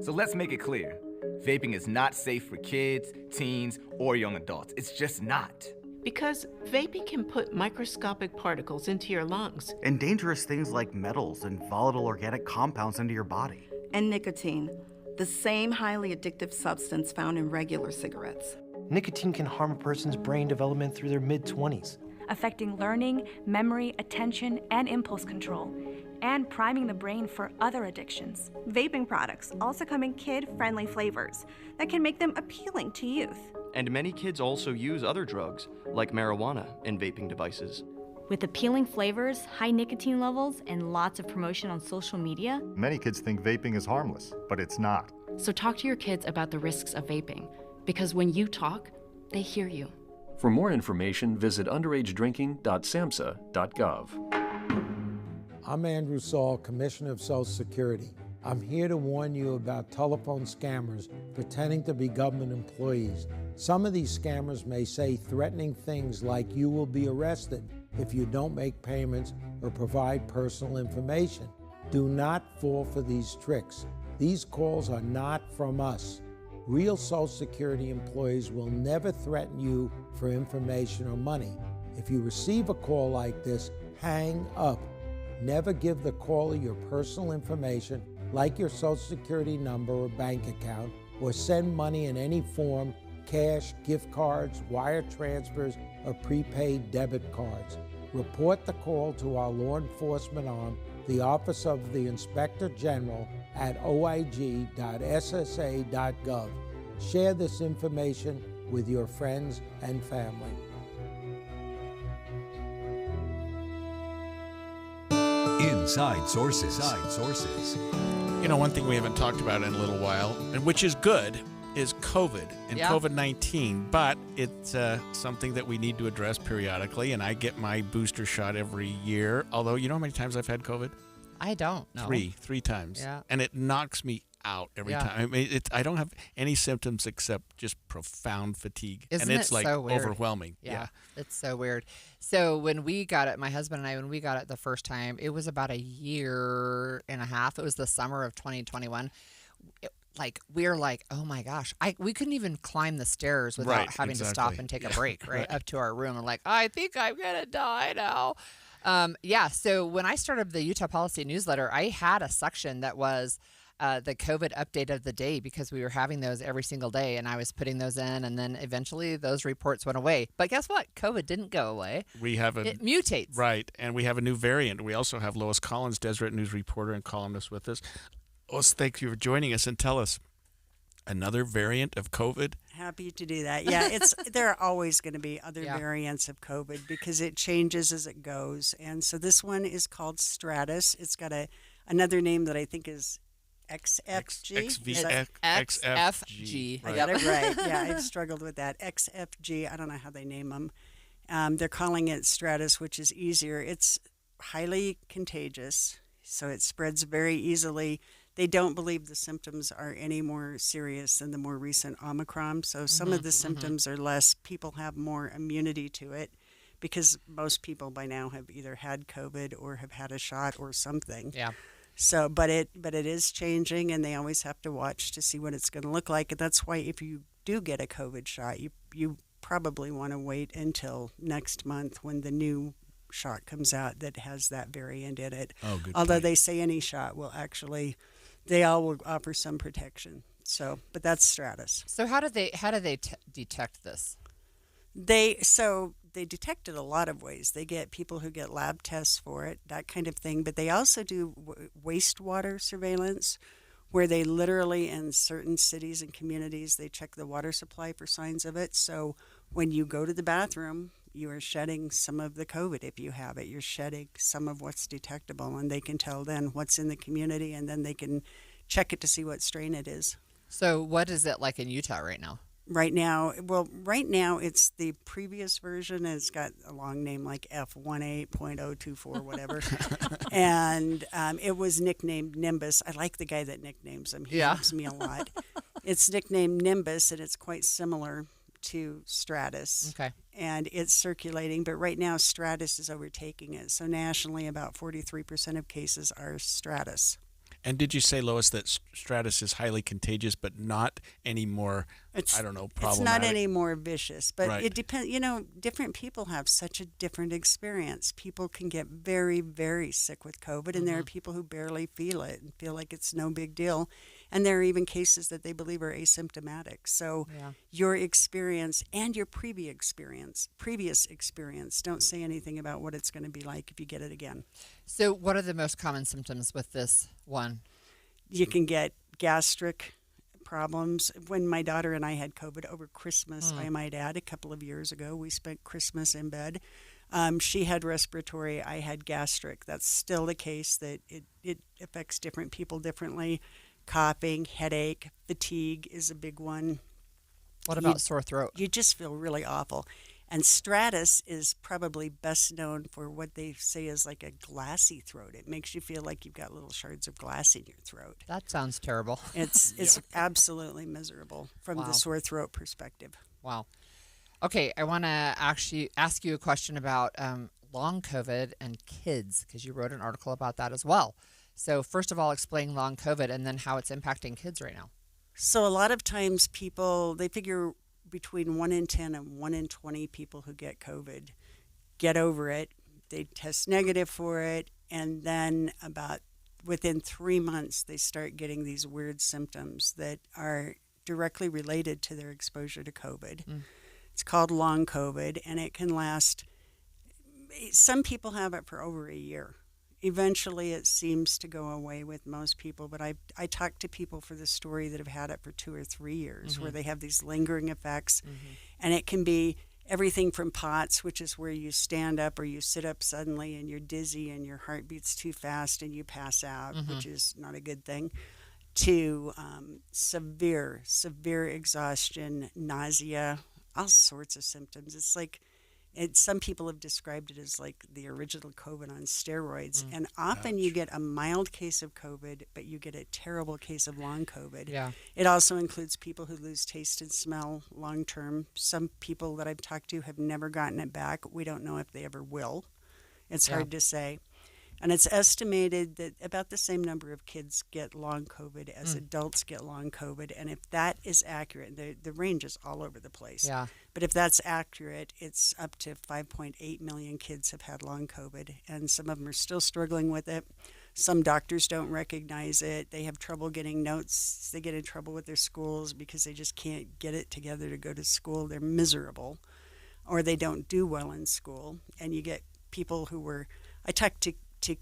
So let's make it clear. Vaping is not safe for kids, teens, or young adults. It's just not. Because vaping can put microscopic particles into your lungs. And dangerous things like metals and volatile organic compounds into your body. And nicotine, the same highly addictive substance found in regular cigarettes. Nicotine can harm a person's brain development through their mid-20s. Affecting learning, memory, attention, and impulse control, and priming the brain for other addictions. Vaping products also come in kid-friendly flavors that can make them appealing to youth. And many kids also use other drugs, like marijuana, in vaping devices. With appealing flavors, high nicotine levels, and lots of promotion on social media, many kids think vaping is harmless, but it's not. So talk to your kids about the risks of vaping, because when you talk, they hear you. For more information, visit underagedrinking.samhsa.gov. I'm Andrew Saul, Commissioner of Social Security. I'm here to warn you about telephone scammers pretending to be government employees. Some of these scammers may say threatening things like you will be arrested if you don't make payments or provide personal information. Do not fall for these tricks. These calls are not from us. Real Social Security employees will never threaten you for information or money. If you receive a call like this, hang up. Never give the caller your personal information, like your Social Security number or bank account, or send money in any form, cash, gift cards, wire transfers, or prepaid debit cards. Report the call to our law enforcement arm, the Office of the Inspector General, at oig.ssa.gov. Share this information with your friends and family. Inside Sources. Inside Sources. You know, one thing we haven't talked about in a little while, and which is good, is COVID and COVID-19. But it's something that we need to address periodically, and I get my booster shot every year. Although, you know how many times I've had COVID? I don't know. Three times. Yeah. And it knocks me out every time. I mean, I don't have any symptoms except just profound fatigue. Isn't and it's it like so weird? Overwhelming. Yeah. It's so weird. So when we got it, my husband and I, when we got it the first time, it was about a year and a half. It was the summer of 2021. We're like, oh my gosh, we couldn't even climb the stairs without having to stop and take a break up to our room. And like, I think I'm going to die now. So when I started the Utah Policy newsletter, I had a section that was the COVID update of the day, because we were having those every single day, and I was putting those in, and then eventually those reports went away. But guess what? COVID didn't go away. It mutates. Right, and we have a new variant. We also have Lois Collins, Deseret News reporter and columnist with us. Lois, thank you for joining us, and tell us, another variant of COVID? Happy to do that. Yeah, there are always going to be other variants of COVID because it changes as it goes. And so this one is called Stratus. It's got another name that I think is XFG. XFG. I got it right. Yeah, I've struggled with that. XFG. I don't know how they name them. They're calling it Stratus, which is easier. It's highly contagious, so it spreads very easily. They don't believe the symptoms are any more serious than the more recent Omicron. So some of the symptoms are less. People have more immunity to it because most people by now have either had COVID or have had a shot or something. Yeah. So, but it is changing, and they always have to watch to see what it's going to look like. And that's why if you do get a COVID shot, you probably want to wait until next month when the new shot comes out that has that variant in it. Oh, good. Although point. they say any shot will actually, they all will offer some protection. So, but that's Stratus. So how do they detect this? They detect it a lot of ways. They get people who get lab tests for it, that kind of thing. But they also do wastewater surveillance, where they literally, in certain cities and communities, they check the water supply for signs of it. So when you go to the bathroom, you are shedding some of the COVID. If you have it, you're shedding some of what's detectable, and they can tell then what's in the community, and then they can check it to see what strain it is. So what is it like in Utah right now? Right now, it's the previous version. It's got a long name like F18.024, whatever. And it was nicknamed Nimbus. I like the guy that nicknames him. He helps me a lot. It's nicknamed Nimbus, and it's quite similar to Stratus. Okay. and it's circulating. But right now, Stratus is overtaking it. So nationally, about 43% of cases are Stratus. And did you say, Lois, that Stratus is highly contagious, but not any more, problematic? It's not any more vicious, but Right. it depends. Different people have such a different experience. People can get very, very sick with COVID, and there are people who barely feel it and feel like it's no big deal. And there are even cases that they believe are asymptomatic. So your experience and your previous experience don't say anything about what it's going to be like if you get it again. So what are the most common symptoms with this one? You can get gastric problems. When my daughter and I had COVID over Christmas, I might add, a couple of years ago, we spent Christmas in bed. She had respiratory, I had gastric. That's still the case, that it affects different people differently. Coughing, headache, fatigue is a big one. What about sore throat? You just feel really awful. And Stratus is probably best known for what they say is like a glassy throat. It makes you feel like you've got little shards of glass in your throat. That sounds terrible. It's absolutely miserable from the sore throat perspective. Wow. Okay, I want to actually ask you a question about long COVID and kids, because you wrote an article about that as well. So first of all, explain long COVID and then how it's impacting kids right now. So a lot of times people, they figure between 1 in 10 and 1 in 20 people who get COVID get over it. They test negative for it, and then about within 3 months, they start getting these weird symptoms that are directly related to their exposure to COVID. It's called long COVID, and it can last. Some people have it for over a year. Eventually, it seems to go away with most people, but I talk to people for the story that have had it for 2 or 3 years, where they have these lingering effects, and it can be everything from POTS, which is where you stand up or you sit up suddenly and you're dizzy and your heart beats too fast and you pass out, which is not a good thing, to severe exhaustion, nausea, all sorts of symptoms. It's like, some people have described it as like the original COVID on steroids. And often you get a mild case of COVID, but you get a terrible case of long COVID. Yeah. It also includes people who lose taste and smell long term. Some people that I've talked to have never gotten it back. We don't know if they ever will. It's hard to say. And it's estimated that about the same number of kids get long COVID as adults get long COVID. And if that is accurate, the range is all over the place. Yeah. But if that's accurate, it's up to 5.8 million kids have had long COVID. And some of them are still struggling with it. Some doctors don't recognize it. They have trouble getting notes. They get in trouble with their schools because they just can't get it together to go to school. They're miserable. Or they don't do well in school. And you get people I talked to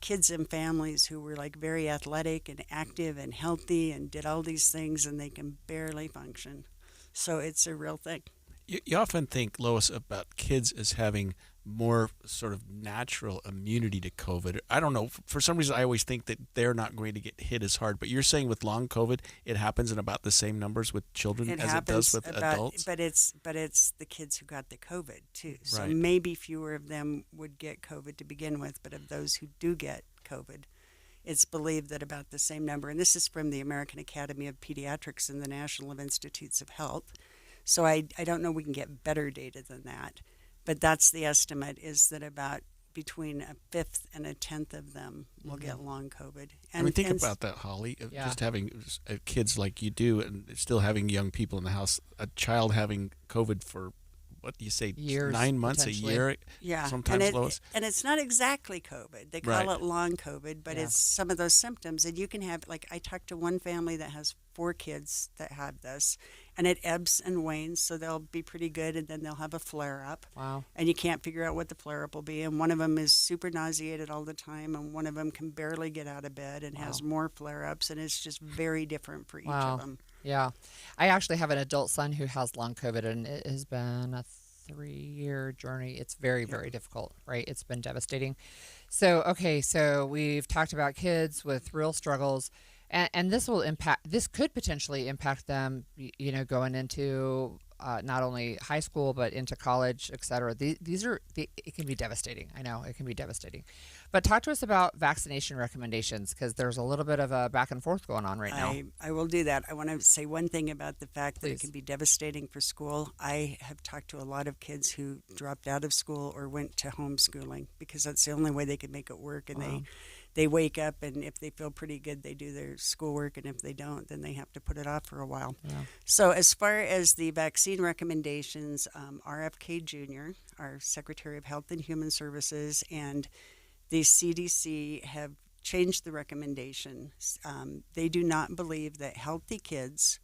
kids and families who were like very athletic and active and healthy and did all these things, and they can barely function. So it's a real thing. You often think, Lois, about kids as having more sort of natural immunity to COVID. I don't know. For some reason, I always think that they're not going to get hit as hard. But you're saying with long COVID, it happens in about the same numbers with children as it does with adults? But it's the kids who got the COVID, too. So Right. maybe fewer of them would get COVID to begin with. But of those who do get COVID, it's believed that about the same number. And this is from the American Academy of Pediatrics and the National Institutes of Health. So I don't know we can get better data than that. But that's the estimate, is that about between a fifth and a tenth of them will get long COVID. And think about that, Holly. Yeah. Just having kids like you do and still having young people in the house, a child having COVID for, what do you say, years, 9 months, a year? Yeah, Sometimes, Lois? and it's not exactly COVID. They call it long COVID, but it's some of those symptoms. And you can have, like, I talked to one family that has 4 kids that have this, and it ebbs and wanes, so they'll be pretty good, and then they'll have a flare-up. Wow. And you can't figure out what the flare-up will be. And one of them is super nauseated all the time, and one of them can barely get out of bed and has more flare-ups, and it's just very different for each of them. Yeah. I actually have an adult son who has long COVID, and it has been a 3-year journey. It's very, very difficult, right? It's been devastating. So we've talked about kids with real struggles, and this could potentially impact them, going into not only high school but into college, et cetera. It can be devastating. I know it can be devastating. But talk to us about vaccination recommendations, because there's a little bit of a back and forth going on right now. I will do that. I want to say one thing about the fact that it Please. can be devastating for school. I have talked to a lot of kids who dropped out of school or went to homeschooling because that's the only way they could make it work. And they wake up, and if they feel pretty good, they do their schoolwork, and if they don't, then they have to put it off for a while. Yeah. So as far as the vaccine recommendations, RFK Jr., our Secretary of Health and Human Services, and the CDC have changed the recommendations. They do not believe that healthy kids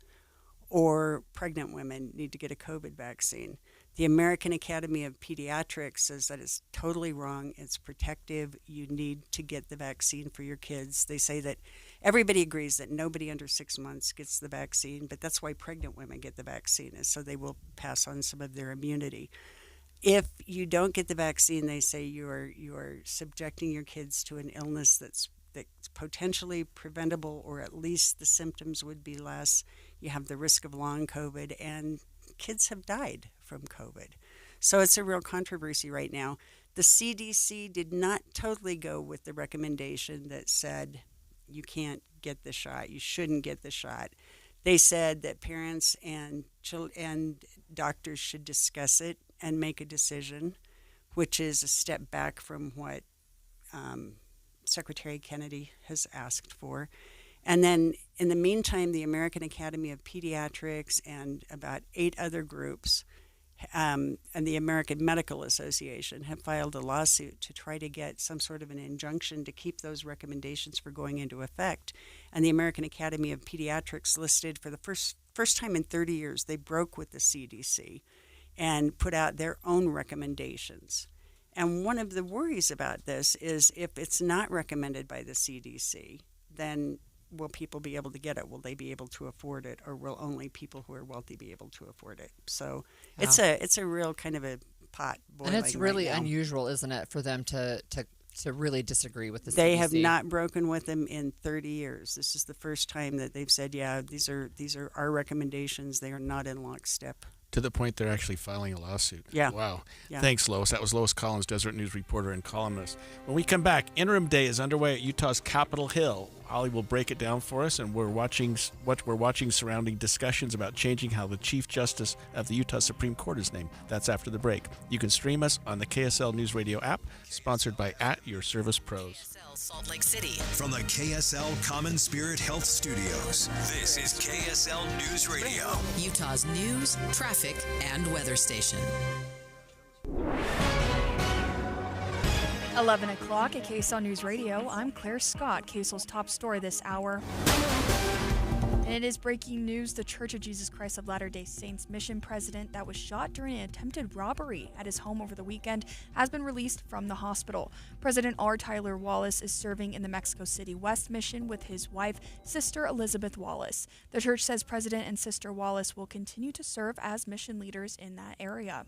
or pregnant women need to get a COVID vaccine. The American Academy of Pediatrics says that it's totally wrong. It's protective. You need to get the vaccine for your kids. They say that everybody agrees that nobody under 6 months gets the vaccine, but that's why pregnant women get the vaccine, is so they will pass on some of their immunity. If you don't get the vaccine, they say you are subjecting your kids to an illness that's potentially preventable, or at least the symptoms would be less. You have the risk of long COVID, and kids have died from COVID. So it's a real controversy right now. The CDC did not totally go with the recommendation that said you can't get the shot, you shouldn't get the shot. They said that parents and doctors should discuss it and make a decision, which is a step back from what Secretary Kennedy has asked for. And then in the meantime, the American Academy of Pediatrics and about 8 other groups and the American Medical Association have filed a lawsuit to try to get some sort of an injunction to keep those recommendations from going into effect. And the American Academy of Pediatrics listed for the first time in 30 years, they broke with the CDC and put out their own recommendations. And one of the worries about this is if it's not recommended by the CDC, then will people be able to get it? Will they be able to afford it, or will only people who are wealthy be able to afford it? So it's a real kind of a pot boiling. And it's really right now. unusual, isn't it, for them to really disagree with the CDC? They have not broken with them in 30 years. This is the first time that they've said, yeah, these are our recommendations. They are not in lockstep. To the point they're actually filing a lawsuit. Yeah. Wow. Yeah. Thanks, Lois. That was Lois Collins, Deseret News reporter and columnist. When we come back, Interim Day is underway at Utah's Capitol Hill. Holly will break it down for us, and we're watching surrounding discussions about changing how the Chief Justice of the Utah Supreme Court is named. That's after the break. You can stream us on the KSL News Radio app, sponsored by @YourServicePros. Salt Lake City. From the KSL Common Spirit Health Studios, this is KSL News Radio. Utah's news, traffic, and weather station. 11 o'clock at KSL News Radio. I'm Claire Scott. KSL's top story this hour. And it is breaking news. The Church of Jesus Christ of Latter-day Saints mission president that was shot during an attempted robbery at his home over the weekend has been released from the hospital. President R. Tyler Wallace is serving in the Mexico City West mission with his wife, Sister Elizabeth Wallace. The church says President and Sister Wallace will continue to serve as mission leaders in that area.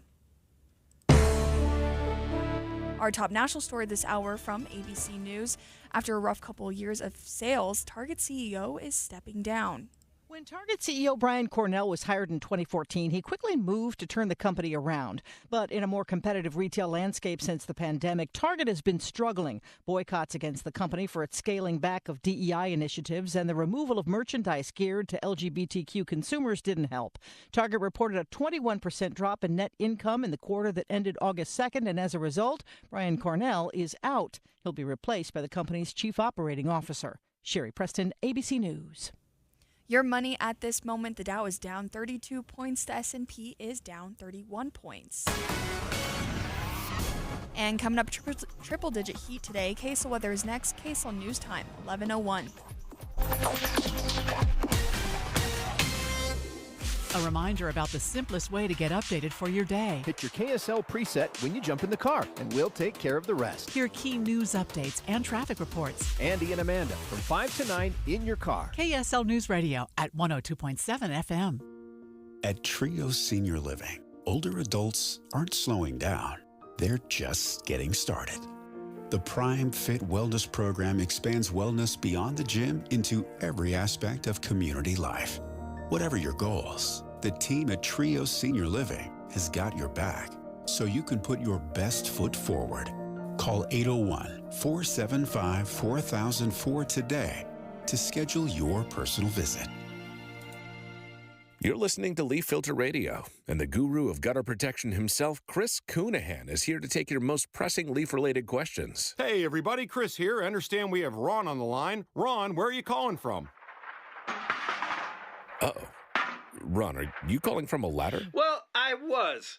Our top national story this hour from ABC News. After a rough couple years of sales, Target CEO is stepping down. When Target CEO Brian Cornell was hired in 2014, he quickly moved to turn the company around. But in a more competitive retail landscape since the pandemic, Target has been struggling. Boycotts against the company for its scaling back of DEI initiatives and the removal of merchandise geared to LGBTQ consumers didn't help. Target reported a 21% drop in net income in the quarter that ended August 2nd, and as a result, Brian Cornell is out. He'll be replaced by the company's chief operating officer. Sherry Preston, ABC News. Your money at this moment, the Dow is down 32 points, the S&P is down 31 points. And coming up, triple-digit heat today. KSL weather is next. KSL News Time, 11:01. A reminder about the simplest way to get updated for your day. Hit your KSL preset when you jump in the car, and we'll take care of the rest. Hear key news updates and traffic reports. Andy and Amanda from 5 to 9 in your car. KSL News Radio at 102.7 FM. At Trio Senior Living, older adults aren't slowing down. They're just getting started. The Prime Fit Wellness Program expands wellness beyond the gym into every aspect of community life. Whatever your goals, The team at Trios Senior Living has got your back, so you can put your best foot forward. Call 801-475-4004 today to schedule your personal visit. You're listening to Leaf Filter Radio, and the guru of gutter protection himself, Chris Coonahan, is here to take your most pressing leaf-related questions. Hey, everybody, Chris here. I understand we have Ron on the line. Ron, where are you calling from? Uh-oh. Ron, are you calling from a ladder? Well, I was.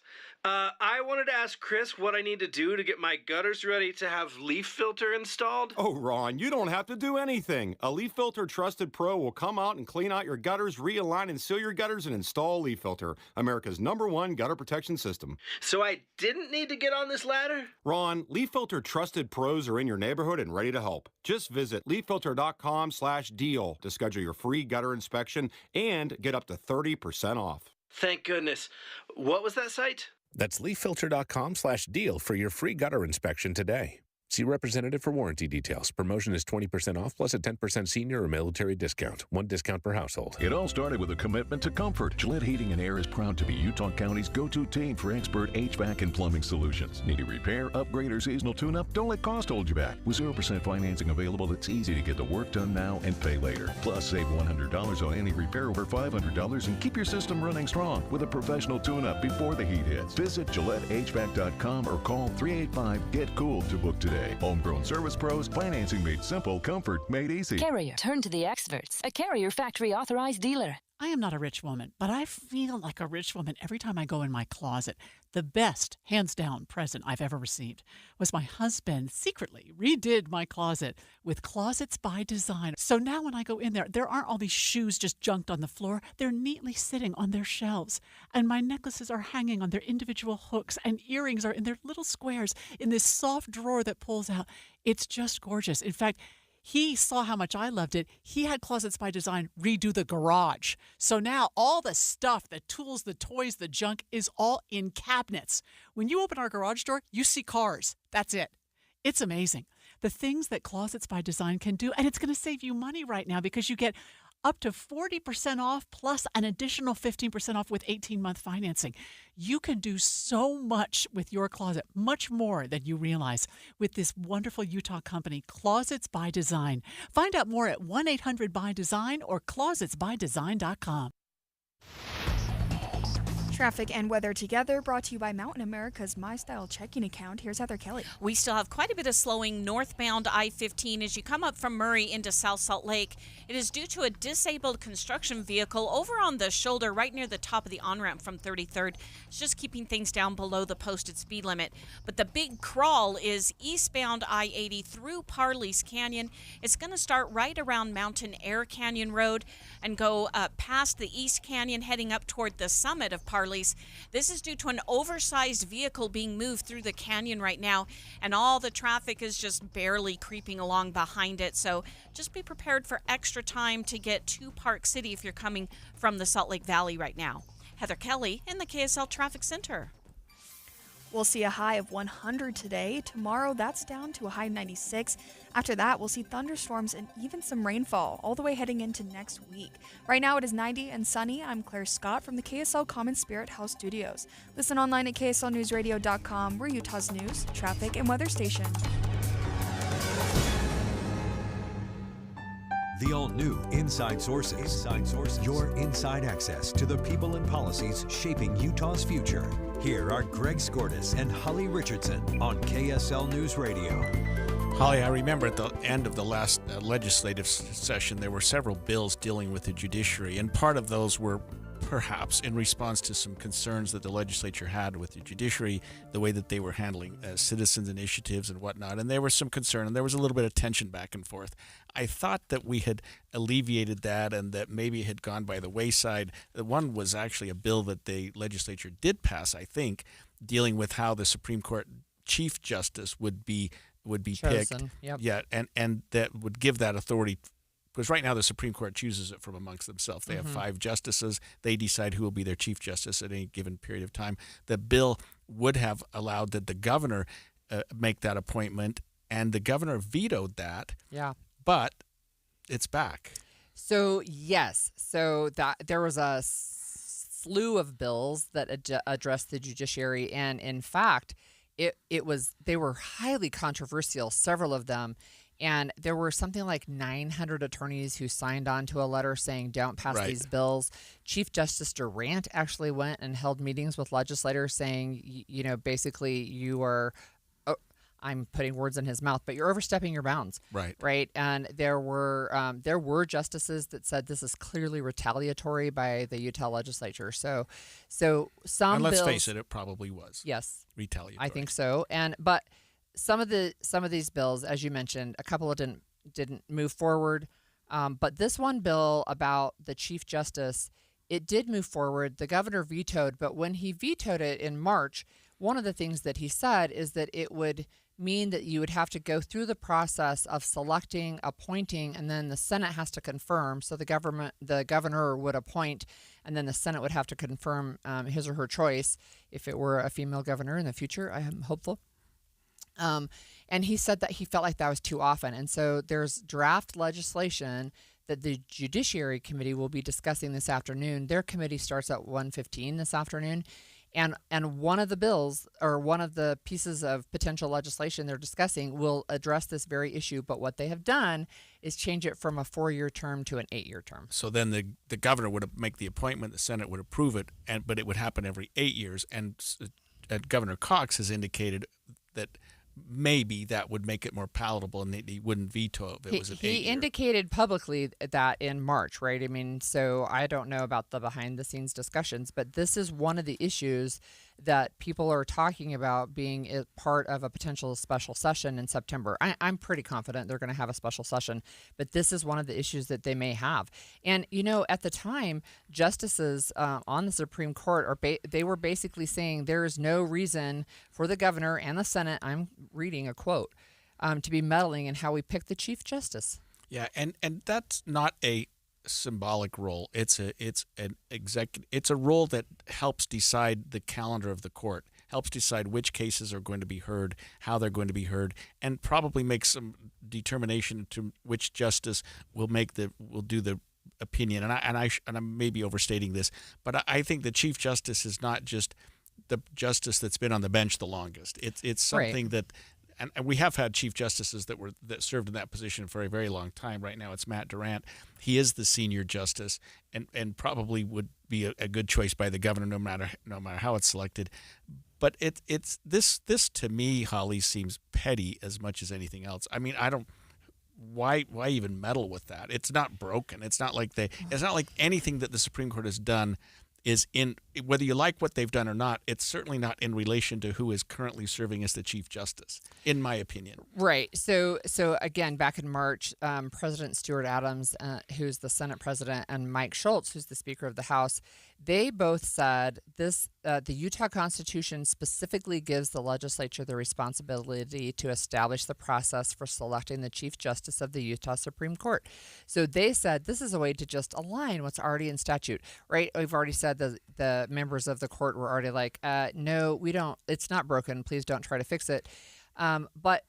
I wanted to ask Chris what I need to do to get my gutters ready to have Leaf Filter installed. Oh, Ron, you don't have to do anything. A Leaf Filter Trusted Pro will come out and clean out your gutters, realign and seal your gutters, and install Leaf Filter, America's #1 gutter protection system. So I didn't need to get on this ladder? Ron, Leaf Filter Trusted Pros are in your neighborhood and ready to help. Just visit leaffilter.com/deal to schedule your free gutter inspection and get up to 30% off. Thank goodness. What was that site? That's leaffilter.com/deal for your free gutter inspection today. See representative for warranty details. Promotion is 20% off plus a 10% senior or military discount. One discount per household. It all started with a commitment to comfort. Gillette Heating and Air is proud to be Utah County's go-to team for expert HVAC and plumbing solutions. Need a repair, upgrade, or seasonal tune-up? Don't let cost hold you back. With 0% financing available, it's easy to get the work done now and pay later. Plus, save $100 on any repair over $500 and keep your system running strong with a professional tune-up before the heat hits. Visit GilletteHVAC.com or call 385-GET-COOL to book today. Homegrown service pros, financing made simple, comfort made easy. Carrier, turn to the experts. A Carrier factory authorized dealer. I am not a rich woman, but I feel like a rich woman every time I go in my closet. The best, hands down, present I've ever received was my husband secretly redid my closet with Closets by Design. So now when I go in there aren't all these shoes just junked on the floor. They're neatly sitting on their shelves. And my necklaces are hanging on their individual hooks, and earrings are in their little squares in this soft drawer that pulls out. It's just gorgeous. In fact, he saw how much I loved it. He had Closets by Design redo the garage. So now all the stuff, the tools, the toys, the junk is all in cabinets. When you open our garage door, you see cars. That's it. It's amazing. The things that Closets by Design can do, and it's going to save you money right now because you get up to 40% off plus an additional 15% off with 18-month financing. You can do so much with your closet, much more than you realize, with this wonderful Utah company, Closets by Design. Find out more at 1-800-BY-DESIGN or closetsbydesign.com. Traffic and weather together, brought to you by Mountain America's My Style checking account. Here's Heather Kelly. We still have quite a bit of slowing northbound I-15 as you come up from Murray into South Salt Lake. It is due to a disabled construction vehicle over on the shoulder right near the top of the on-ramp from 33rd. It's just keeping things down below the posted speed limit. But the big crawl is eastbound I-80 through Parley's Canyon. It's going to start right around Mountain Air Canyon Road and go past the East Canyon heading up toward the summit of Parley. This is due to an oversized vehicle being moved through the canyon right now, and all the traffic is just barely creeping along behind it. So just be prepared for extra time to get to Park City if you're coming from the Salt Lake Valley right now. Heather Kelly in the KSL Traffic Center. We'll see a high of 100 today. Tomorrow, that's down to a high 96. After that, we'll see thunderstorms and even some rainfall all the way heading into next week. Right now, it is 90 and sunny. I'm Claire Scott from the KSL Common Spirit House Studios. Listen online at KSLNewsRadio.com. We're Utah's news, traffic, and weather station. The all-new Inside Sources. Inside Sources. Your inside access to the people and policies shaping Utah's future. Here are Greg Skordas and Holly Richardson on KSL News Radio. Holly, I remember at the end of the last legislative session, there were several bills dealing with the judiciary, and part of those were perhaps in response to some concerns that the legislature had with the judiciary, the way that they were handling citizens' initiatives and whatnot. And there was some concern, and there was a little bit of tension back and forth. I thought that we had alleviated that and that maybe it had gone by the wayside. One was actually a bill that the legislature did pass, I think, dealing with how the Supreme Court Chief Justice would be chosen. Picked. Yep. Yeah, and that would give that authority. Because right now the Supreme Court chooses it from amongst themselves. They have 5 justices. They decide who will be their chief justice at any given period of time. The bill would have allowed that the governor make that appointment, and the governor vetoed that. Yeah. But it's back. So, yes. So that there was a slew of bills that address the judiciary, and in fact, they were highly controversial, several of them. And there were something like 900 attorneys who signed on to a letter saying, don't pass these bills. Chief Justice Durant actually went and held meetings with legislators saying, basically you are, I'm putting words in his mouth, but you're overstepping your bounds. Right. And there were justices that said this is clearly retaliatory by the Utah legislature. So some and let's bills, face it, it probably was. Yes. Retaliatory. I think so. But some of these bills, as you mentioned, a couple of didn't move forward. But this one bill about the Chief Justice, it did move forward. The governor vetoed, but when he vetoed it in March, one of the things that he said is that it would mean that you would have to go through the process of selecting, appointing, and then the Senate has to confirm. So the governor would appoint, and then the Senate would have to confirm his or her choice. If it were a female governor in the future, I am hopeful. And he said that he felt like that was too often. And so there's draft legislation that the Judiciary Committee will be discussing this afternoon. Their committee starts at 1:15 this afternoon. And one of the bills, or one of the pieces of potential legislation they're discussing, will address this very issue. But what they have done is change it from a 4-year term to an 8-year term. So then the governor would make the appointment, the Senate would approve it, but it would happen every 8 years. And Governor Cox has indicated that maybe that would make it more palatable, and he wouldn't veto if it was an 8-year. He indicated publicly that in March, right? I mean, so I don't know about the behind-the-scenes discussions, but this is one of the issues that people are talking about being a part of a potential special session in September. I'm pretty confident they're going to have a special session, but this is one of the issues that they may have. And, at the time, justices on the Supreme Court, they were basically saying there is no reason for the governor and the Senate, I'm reading a quote, to be meddling in how we pick the Chief Justice. Yeah, and that's not a symbolic role. It's a role that helps decide the calendar of the court, helps decide which cases are going to be heard, how they're going to be heard, and probably makes some determination to which justice will do the opinion. And I'm maybe overstating this, but I think the Chief Justice is not just the justice that's been on the bench the longest. It's something that. And we have had chief justices that served in that position for a very long time. Right now, it's Matt Durant. He is the senior justice, and probably would be a good choice by the governor, no matter how it's selected. But it's this to me, Holly, seems petty as much as anything else. I mean, I don't. Why even meddle with that? It's not broken. It's not like anything that the Supreme Court has done is in, whether you like what they've done or not, it's certainly not in relation to who is currently serving as the Chief Justice, in my opinion. Right. So again, back in March, President Stuart Adams, who's the Senate president, and Mike Schultz, who's the Speaker of the House, they both said this: the Utah Constitution specifically gives the legislature the responsibility to establish the process for selecting the Chief Justice of the Utah Supreme Court. So they said this is a way to just align what's already in statute, right? We've already said the members of the court were already like, no, we don't. It's not broken. Please don't try to fix it. But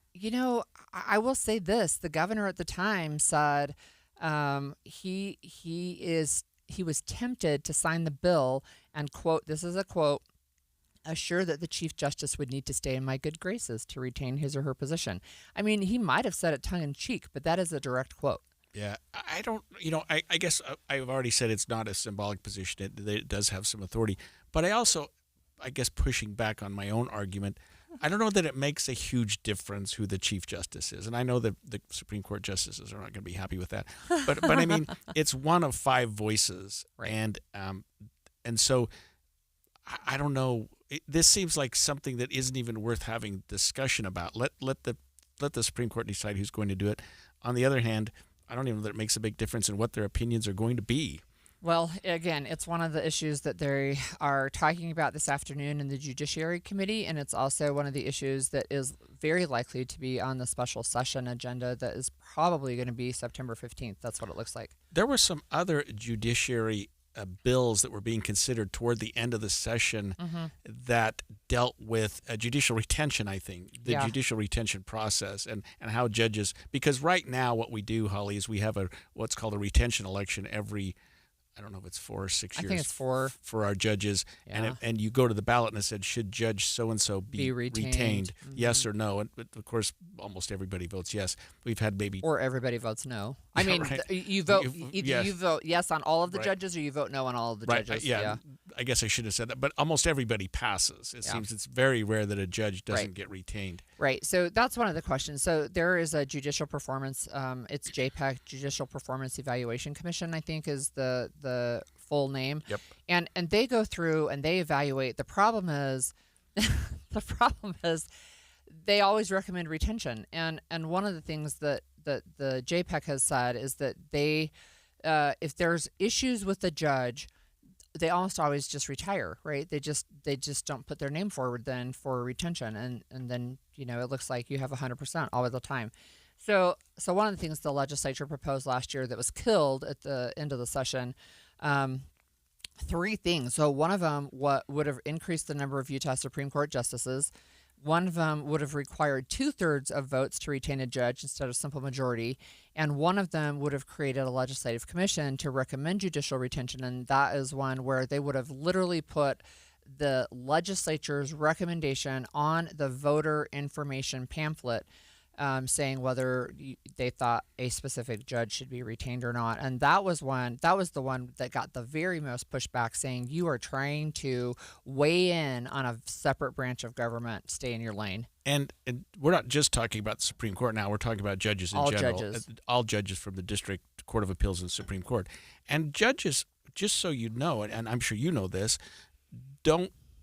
I will say this: the governor at the time said he was tempted to sign the bill and, quote, this is a quote, assure that the Chief Justice would need to stay in my good graces to retain his or her position. I mean, he might have said it tongue in cheek, but that is a direct quote. Yeah, I don't, I guess I've already said it's not a symbolic position. It does have some authority. But I guess pushing back on my own argument, I don't know that it makes a huge difference who the Chief Justice is. And I know that the Supreme Court justices are not going to be happy with that. But I mean, it's one of 5 voices. Right. And so I don't know. This seems like something that isn't even worth having discussion about. Let the Supreme Court decide who's going to do it. On the other hand, I don't even know that it makes a big difference in what their opinions are going to be. Well, again, it's one of the issues that they are talking about this afternoon in the Judiciary Committee, and it's also one of the issues that is very likely to be on the special session agenda that is probably going to be September 15th. That's what it looks like. There were some other judiciary bills that were being considered toward the end of the session that dealt with judicial retention, I think, the judicial retention process and how judges, because right now what we do, Holly, is we have what's called a retention election every I don't know if it's 4 or 6 years. I think it's 4 for our judges, Yeah. and you go to the ballot and it said, should Judge so and so be retained? Yes or no? And of course, almost everybody votes yes. We've had maybe or everybody votes no. I mean, right. you vote either yes. you vote yes on all of the Right. judges, or you vote no on all of the right. judges. Yeah, I guess I should have said that, but almost everybody passes. It seems it's very rare that a judge doesn't Right. get retained. Right. So that's one of the questions. So there is a judicial performance. It's JPEC, Judicial Performance Evaluation Commission, I think is the full name. Yep. And they go through and they evaluate. The problem is they always recommend retention. And one of the things that the JPEC has said is that they if there's issues with the judge, they almost always just retire, right? They just don't put their name forward then for retention, and then it looks like you have 100% all of the time. So one of the things the legislature proposed last year that was killed at the end of the session, 3 things. So one of them would have increased the number of Utah Supreme Court justices. One of them would have required 2/3 of votes to retain a judge instead of simple majority. And one of them would have created a legislative commission to recommend judicial retention. And that is one where they would have literally put the legislature's recommendation on the voter information pamphlet, saying whether they thought a specific judge should be retained or not. And that was the one that got the very most pushback, saying you are trying to weigh in on a separate branch of government. Stay in your lane. And we're not just talking about the Supreme Court now. We're talking about judges in All general. judges. All judges from the District Court of Appeals and the Supreme Court. And judges, just so you know, and I'm sure you know this,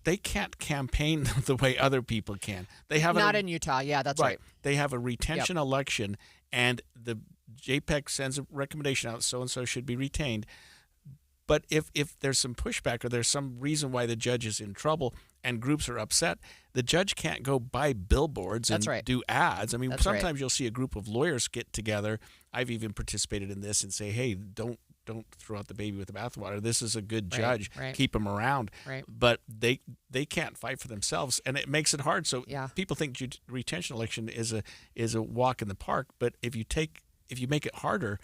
they can't campaign the way other people can. They have Not in Utah. Yeah, that's right. They have a retention election, and the JPEC sends a recommendation out, so-and-so should be retained. But if there's some pushback or there's some reason why the judge is in trouble and groups are upset, the judge can't go buy billboards and do ads. I mean, sometimes you'll see a group of lawyers get together. I've even participated in this and say, hey, don't throw out the baby with the bathwater. This is a good judge. Right. Keep him around. Right. But they can't fight for themselves, and it makes it hard. So people think retention election is a walk in the park. But if you make it harder,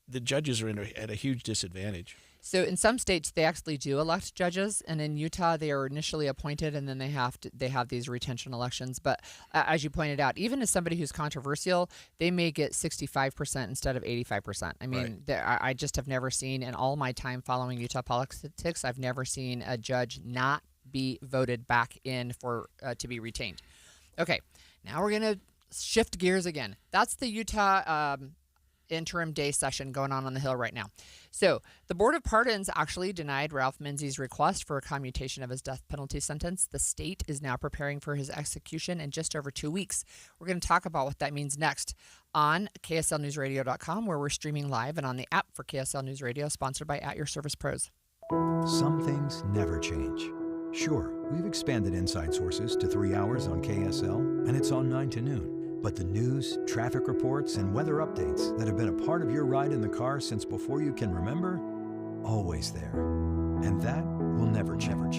the judges are at a huge disadvantage. So in some states, they actually do elect judges, and in Utah, they are initially appointed, and then they have these retention elections. But as you pointed out, even as somebody who's controversial, they may get 65% instead of 85%. I mean, I just have never seen, in all my time following Utah politics, I've never seen a judge not be voted back in for to be retained. Okay, now we're going to shift gears again. That's the Utah interim day session going on the Hill right now. So the Board of Pardons actually denied Ralph Menzies' request for a commutation of his death penalty sentence. The state is now preparing for his execution in just over 2 weeks. We're going to talk about what that means next on KSLNewsRadio.com, where we're streaming live, and on the app for KSL News Radio, sponsored by At Your Service Pros. Some things never change. Sure, we've expanded Inside Sources to 3 hours on KSL, and it's on 9 to noon. But the news, traffic reports, and weather updates that have been a part of your ride in the car since before you can remember, always there. And that will never change.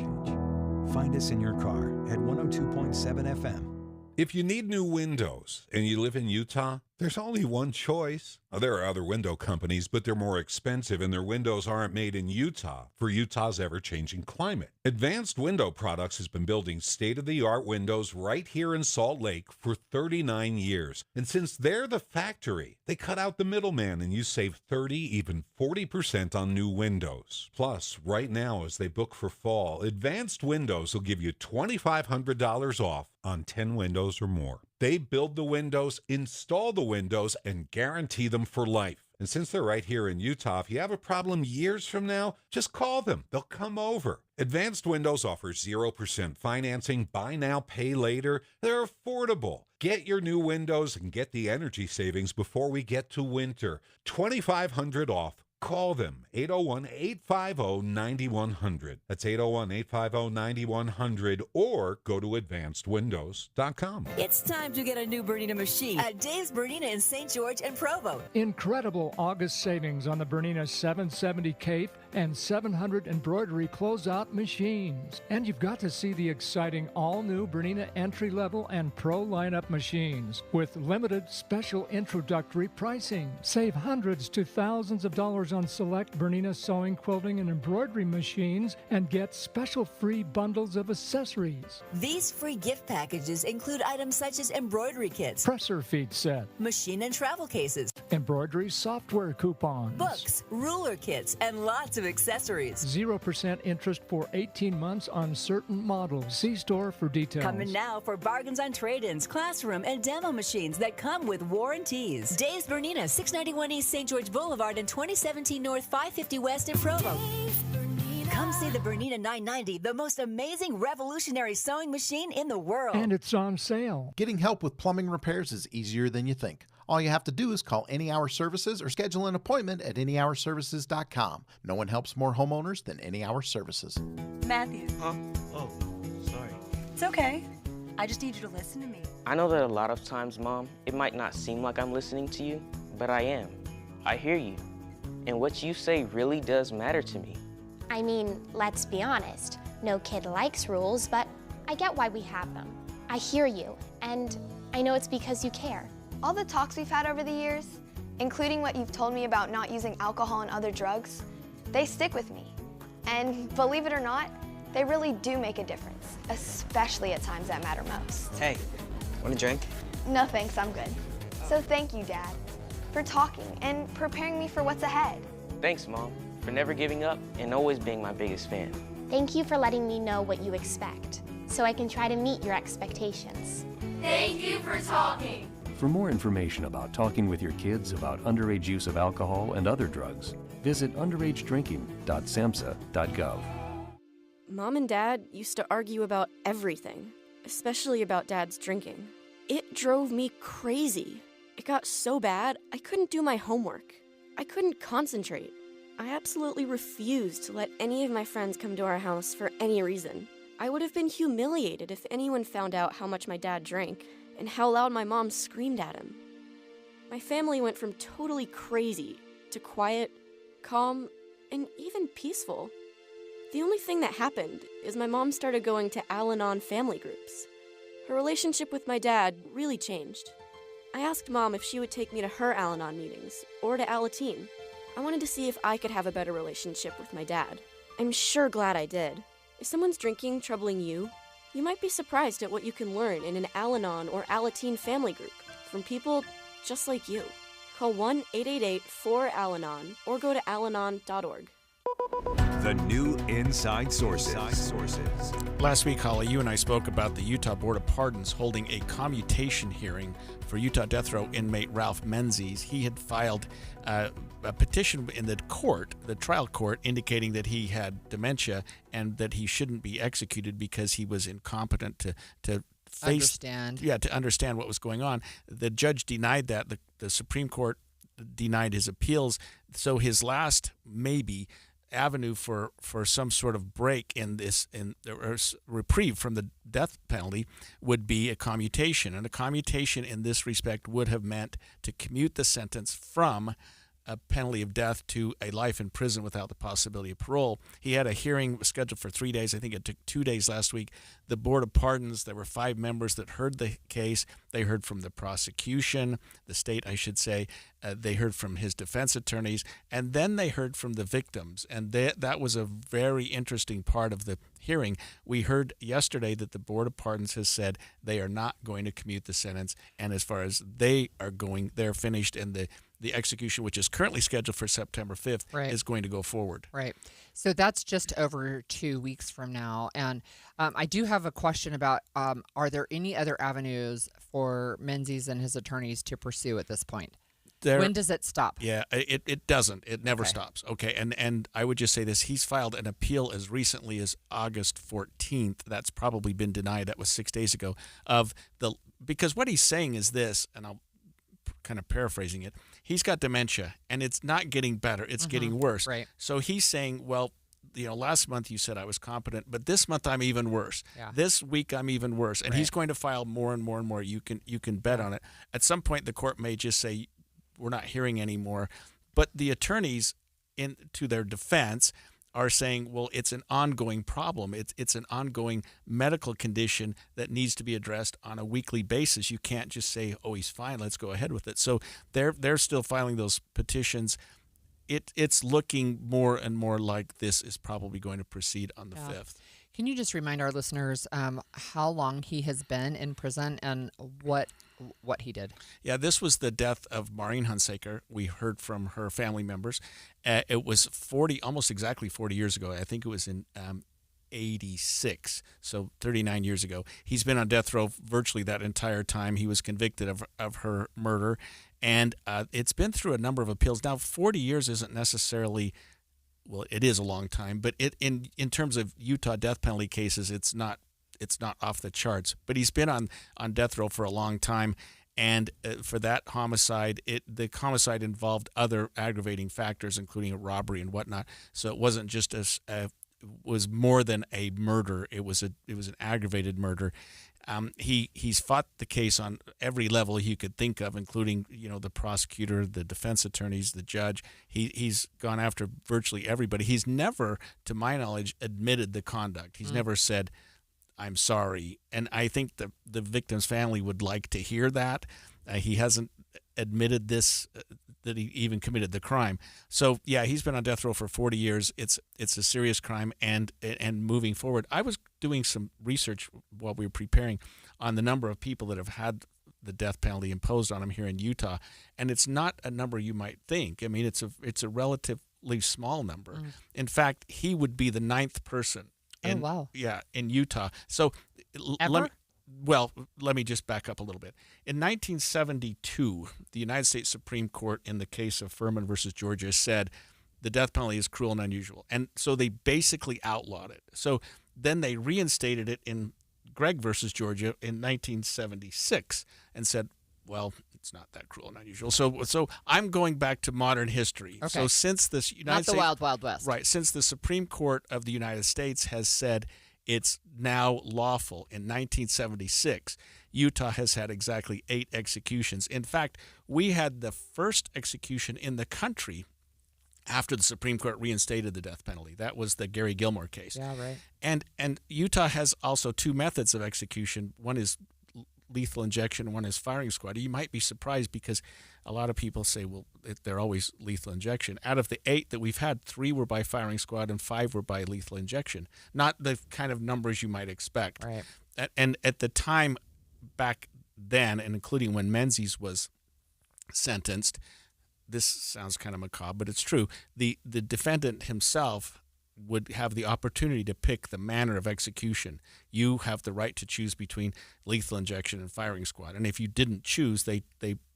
Find us in your car at 102.7 FM. If you need new windows and you live in Utah, there's only one choice. There are other window companies, but they're more expensive, and their windows aren't made in Utah for Utah's ever-changing climate. Advanced Window Products has been building state-of-the-art windows right here in Salt Lake for 39 years. And since they're the factory, they cut out the middleman, and you save 30, even 40% on new windows. Plus, right now, as they book for fall, Advanced Windows will give you $2,500 off on 10 windows or more. They build the windows, install the windows, and guarantee them for life. And since they're right here in Utah, if you have a problem years from now, just call them. They'll come over. Advanced Windows offers 0% financing, buy now, pay later. They're affordable. Get your new windows and get the energy savings before we get to winter. $2,500 off. Call them, 801-850-9100. That's 801-850-9100, or go to advancedwindows.com. It's time to get a new Bernina machine at Dave's Bernina in St. George and Provo. Incredible August savings on the Bernina 770 Cape and 700 embroidery closeout machines. And you've got to see the exciting all-new Bernina entry-level and pro lineup machines with limited special introductory pricing. Save hundreds to thousands of dollars $50 on select Bernina sewing, quilting, and embroidery machines and get special free bundles of accessories. These free gift packages include items such as embroidery kits, Presser feed set, machine and travel cases, embroidery software coupons, books, ruler kits, and lots of accessories. 0% interest for 18 months on certain models. See store for details. Come in now for bargains on trade-ins, classroom, and demo machines that come with warranties. Dave's Bernina, 691 East St. George Boulevard and 2017 North 550 West in Provo. Come see the Bernina 990, the most amazing revolutionary sewing machine in the world. And it's on sale. Getting help with plumbing repairs is easier than you think. All you have to do is call Any Hour Services or schedule an appointment at anyhourservices.com. No one helps more homeowners than Any Hour Services. Matthew. Huh? Oh, sorry. It's okay. I just need you to listen to me. I know that a lot of times, Mom, it might not seem like I'm listening to you, but I am. I hear you. And what you say really does matter to me. I mean, let's be honest. No kid likes rules, but I get why we have them. I hear you, and I know it's because you care. All the talks we've had over the years, including what you've told me about not using alcohol and other drugs, they stick with me. And believe it or not, they really do make a difference, especially at times that matter most. Hey, want a drink? No thanks, I'm good. So thank you, Dad, for talking and preparing me for what's ahead. Thanks, Mom, for never giving up and always being my biggest fan. Thank you for letting me know what you expect, so I can try to meet your expectations. Thank you for talking. For more information about talking with your kids about underage use of alcohol and other drugs, visit underagedrinking.samhsa.gov. Mom and Dad used to argue about everything, especially about Dad's drinking. It drove me crazy. It got so bad, I couldn't do my homework. I couldn't concentrate. I absolutely refused to let any of my friends come to our house for any reason. I would have been humiliated if anyone found out how much my dad drank and how loud my mom screamed at him. My family went from totally crazy to quiet, calm, and even peaceful. The only thing that happened is my mom started going to Al-Anon family groups. Her relationship with my dad really changed. I asked Mom if she would take me to her Al-Anon meetings or to Alateen. I wanted to see if I could have a better relationship with my dad. I'm sure glad I did. If someone's drinking troubling you, you might be surprised at what you can learn in an Al-Anon or Alateen family group from people just like you. Call 1-888-4-ALANON or go to alanon.org. The new Inside Sources. Last week, Holly, you and I spoke about the Utah Board of Pardons holding a commutation hearing for Utah death row inmate Ralph Menzies. He had filed a petition in the trial court, indicating that he had dementia and that he shouldn't be executed because he was incompetent to understand what was going on. The judge denied that. The Supreme Court denied his appeals. So his last maybe avenue for some sort of break or reprieve from the death penalty would be a commutation. And a commutation in this respect would have meant to commute the sentence from a penalty of death to a life in prison without the possibility of parole. He had a hearing scheduled for 3 days. I think it took 2 days last week. The Board of Pardons, there were 5 members that heard the case. They heard from the prosecution, the state, I should say. They heard from his defense attorneys, and then they heard from the victims. And that was a very interesting part of the hearing. We heard yesterday that the Board of Pardons has said they are not going to commute the sentence, and as far as they are going, they're finished, and the execution, which is currently scheduled for September 5th, is going to go forward. Right. So that's just over 2 weeks from now. And I do have a question about, are there any other avenues for Menzies and his attorneys to pursue at this point? When does it stop? Yeah, it doesn't. It never stops. Okay, and I would just say this. He's filed an appeal as recently as August 14th. That's probably been denied. That was 6 days ago. Because what he's saying is this, and I'll kind of paraphrasing it, he's got dementia, and it's not getting better. It's getting worse. Right. So he's saying, well, last month you said I was competent, but this month I'm even worse. Yeah. This week I'm even worse. And he's going to file more and more and more. You can bet on it. At some point, the court may just say, we're not hearing anymore. But the attorneys, to their defense, are saying, well, it's an ongoing problem. It's an ongoing medical condition that needs to be addressed on a weekly basis. You can't just say, oh, he's fine, let's go ahead with it. So they're still filing those petitions. it's looking more and more like this is probably going to proceed on the 5th. Can you just remind our listeners how long he has been in prison and what he did? Yeah, this was the death of Maureen Hunsaker. We heard from her family members. It was almost exactly 40 years ago. I think it was in 86, so 39 years ago. He's been on death row virtually that entire time. He was convicted of her murder, and it's been through a number of appeals. Now, 40 years isn't necessarily... Well, it is a long time, but in terms of Utah death penalty cases, it's not off the charts. But he's been on death row for a long time, and for that homicide, the homicide involved other aggravating factors, including a robbery and whatnot. So it wasn't just was more than a murder. It was an aggravated murder. He's fought the case on every level you could think of, including the prosecutor, the defense attorneys, the judge. He's gone after virtually everybody. He's never, to my knowledge, admitted the conduct. He's never said, "I'm sorry." And I think the victim's family would like to hear that. He hasn't admitted this, that he even committed the crime. So yeah, he's been on death row for 40 years. It's a serious crime, and moving forward, I was doing some research while we were preparing on the number of people that have had the death penalty imposed on them here in Utah, and it's not a number you might think. I mean, it's a relatively small number. In fact, he would be the 9th person in Utah. So let me just back up a little bit. In 1972, the United States Supreme Court, in the case of Furman versus Georgia, said the death penalty is cruel and unusual. And so they basically outlawed it. So then they reinstated it in Gregg versus Georgia in 1976 and said, well, it's not that cruel and unusual. So I'm going back to modern history. Okay. So since this Not the Wild Wild West. Right. Since the Supreme Court of the United States has said it's now lawful in 1976, Utah has had exactly 8 executions. In fact, we had the first execution in the country after the Supreme Court reinstated the death penalty. That was the Gary Gilmore case. Yeah, right. And Utah has also 2 methods of execution. One is lethal injection, one is firing squad. You might be surprised because a lot of people say, well, they're always lethal injection. Out of the 8 that we've had, 3 were by firing squad and 5 were by lethal injection. Not the kind of numbers you might expect. Right. And at the time back then, and including when Menzies was sentenced, this sounds kind of macabre, but it's true. The defendant himself would have the opportunity to pick the manner of execution. You have the right to choose between lethal injection and firing squad. And if you didn't choose, they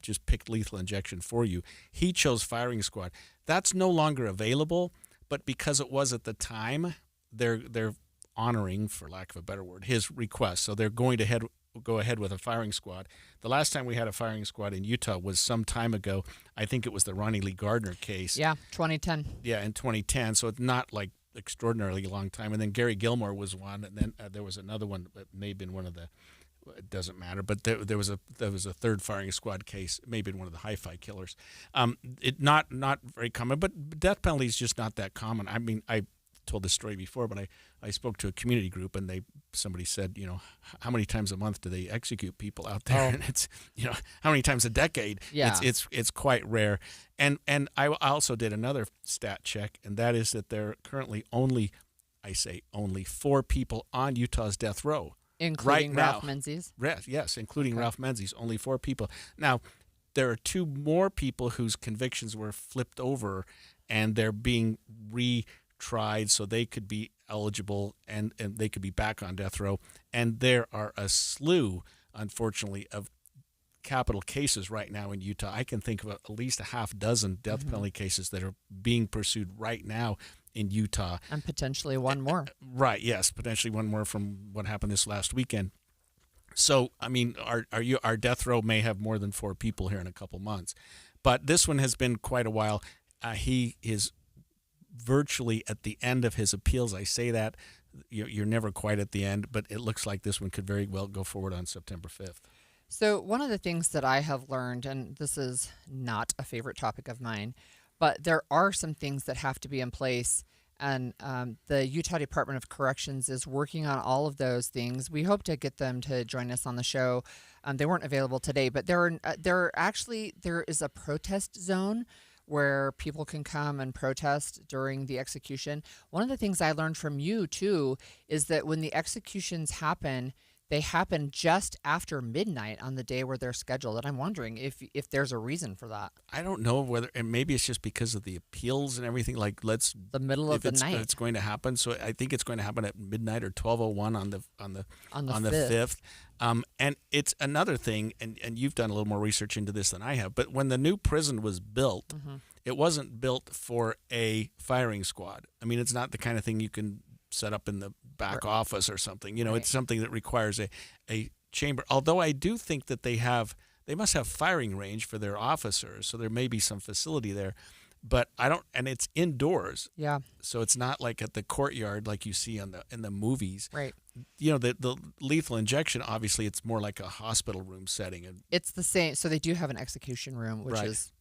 just picked lethal injection for you. He chose firing squad. That's no longer available, but because it was at the time, they're honoring, for lack of a better word, his request. So they're going to go ahead with a firing squad. The last time we had a firing squad in Utah was some time ago. I think it was the Ronnie Lee Gardner case. Yeah, 2010. Yeah, in 2010. So it's not like extraordinarily long time. And then Gary Gilmore was one, and then there was another one that may have been one of the. It doesn't matter, but there was a third firing squad case, maybe one of the hi-fi killers. It not very common, but death penalty is just not that common. I mean, I told this story before, but I spoke to a community group, and somebody said, how many times a month do they execute people out there? And it's, how many times a decade? Yeah. It's quite rare. And I also did another stat check, and that is that there are currently only 4 people on Utah's death row. Including right Ralph now. Menzies? Yes, including Ralph Menzies, only 4 people. Now, there are 2 more people whose convictions were flipped over, and they're being retried so they could be eligible and they could be back on death row. And there are a slew, unfortunately, of capital cases right now in Utah. I can think of at least a half dozen death penalty cases that are being pursued right now in Utah. And potentially one more. Right, yes, potentially one more from what happened this last weekend. So, I mean, our death row may have more than 4 people here in a couple months. But this one has been quite a while. He is virtually at the end of his appeals. I say that. You're never quite at the end, but it looks like this one could very well go forward on September 5th. So one of the things that I have learned, and this is not a favorite topic of mine, but there are some things that have to be in place, and the Utah Department of Corrections is working on all of those things. We hope to get them to join us on the show. They weren't available today, but there is a protest zone where people can come and protest during the execution. One of the things I learned from you, too, is that when the executions happen, they happen just after midnight on the day where they're scheduled. And I'm wondering if there's a reason for that. I don't know whether, and maybe it's just because of the appeals and everything. Like, the middle of the night. It's going to happen. So I think it's going to happen at midnight or 12:01 on the 5th. And it's another thing, and you've done a little more research into this than I have. But when the new prison was built, it wasn't built for a firing squad. I mean, it's not the kind of thing you can set up in the back office or something. It's something that requires a chamber. Although I do think that they must have firing range for their officers, so there may be some facility there. But and it's indoors. Yeah. So it's not like at the courtyard like you see in the movies. Right. The lethal injection, obviously it's more like a hospital room setting. And it's the same. So they do have an execution room, which is,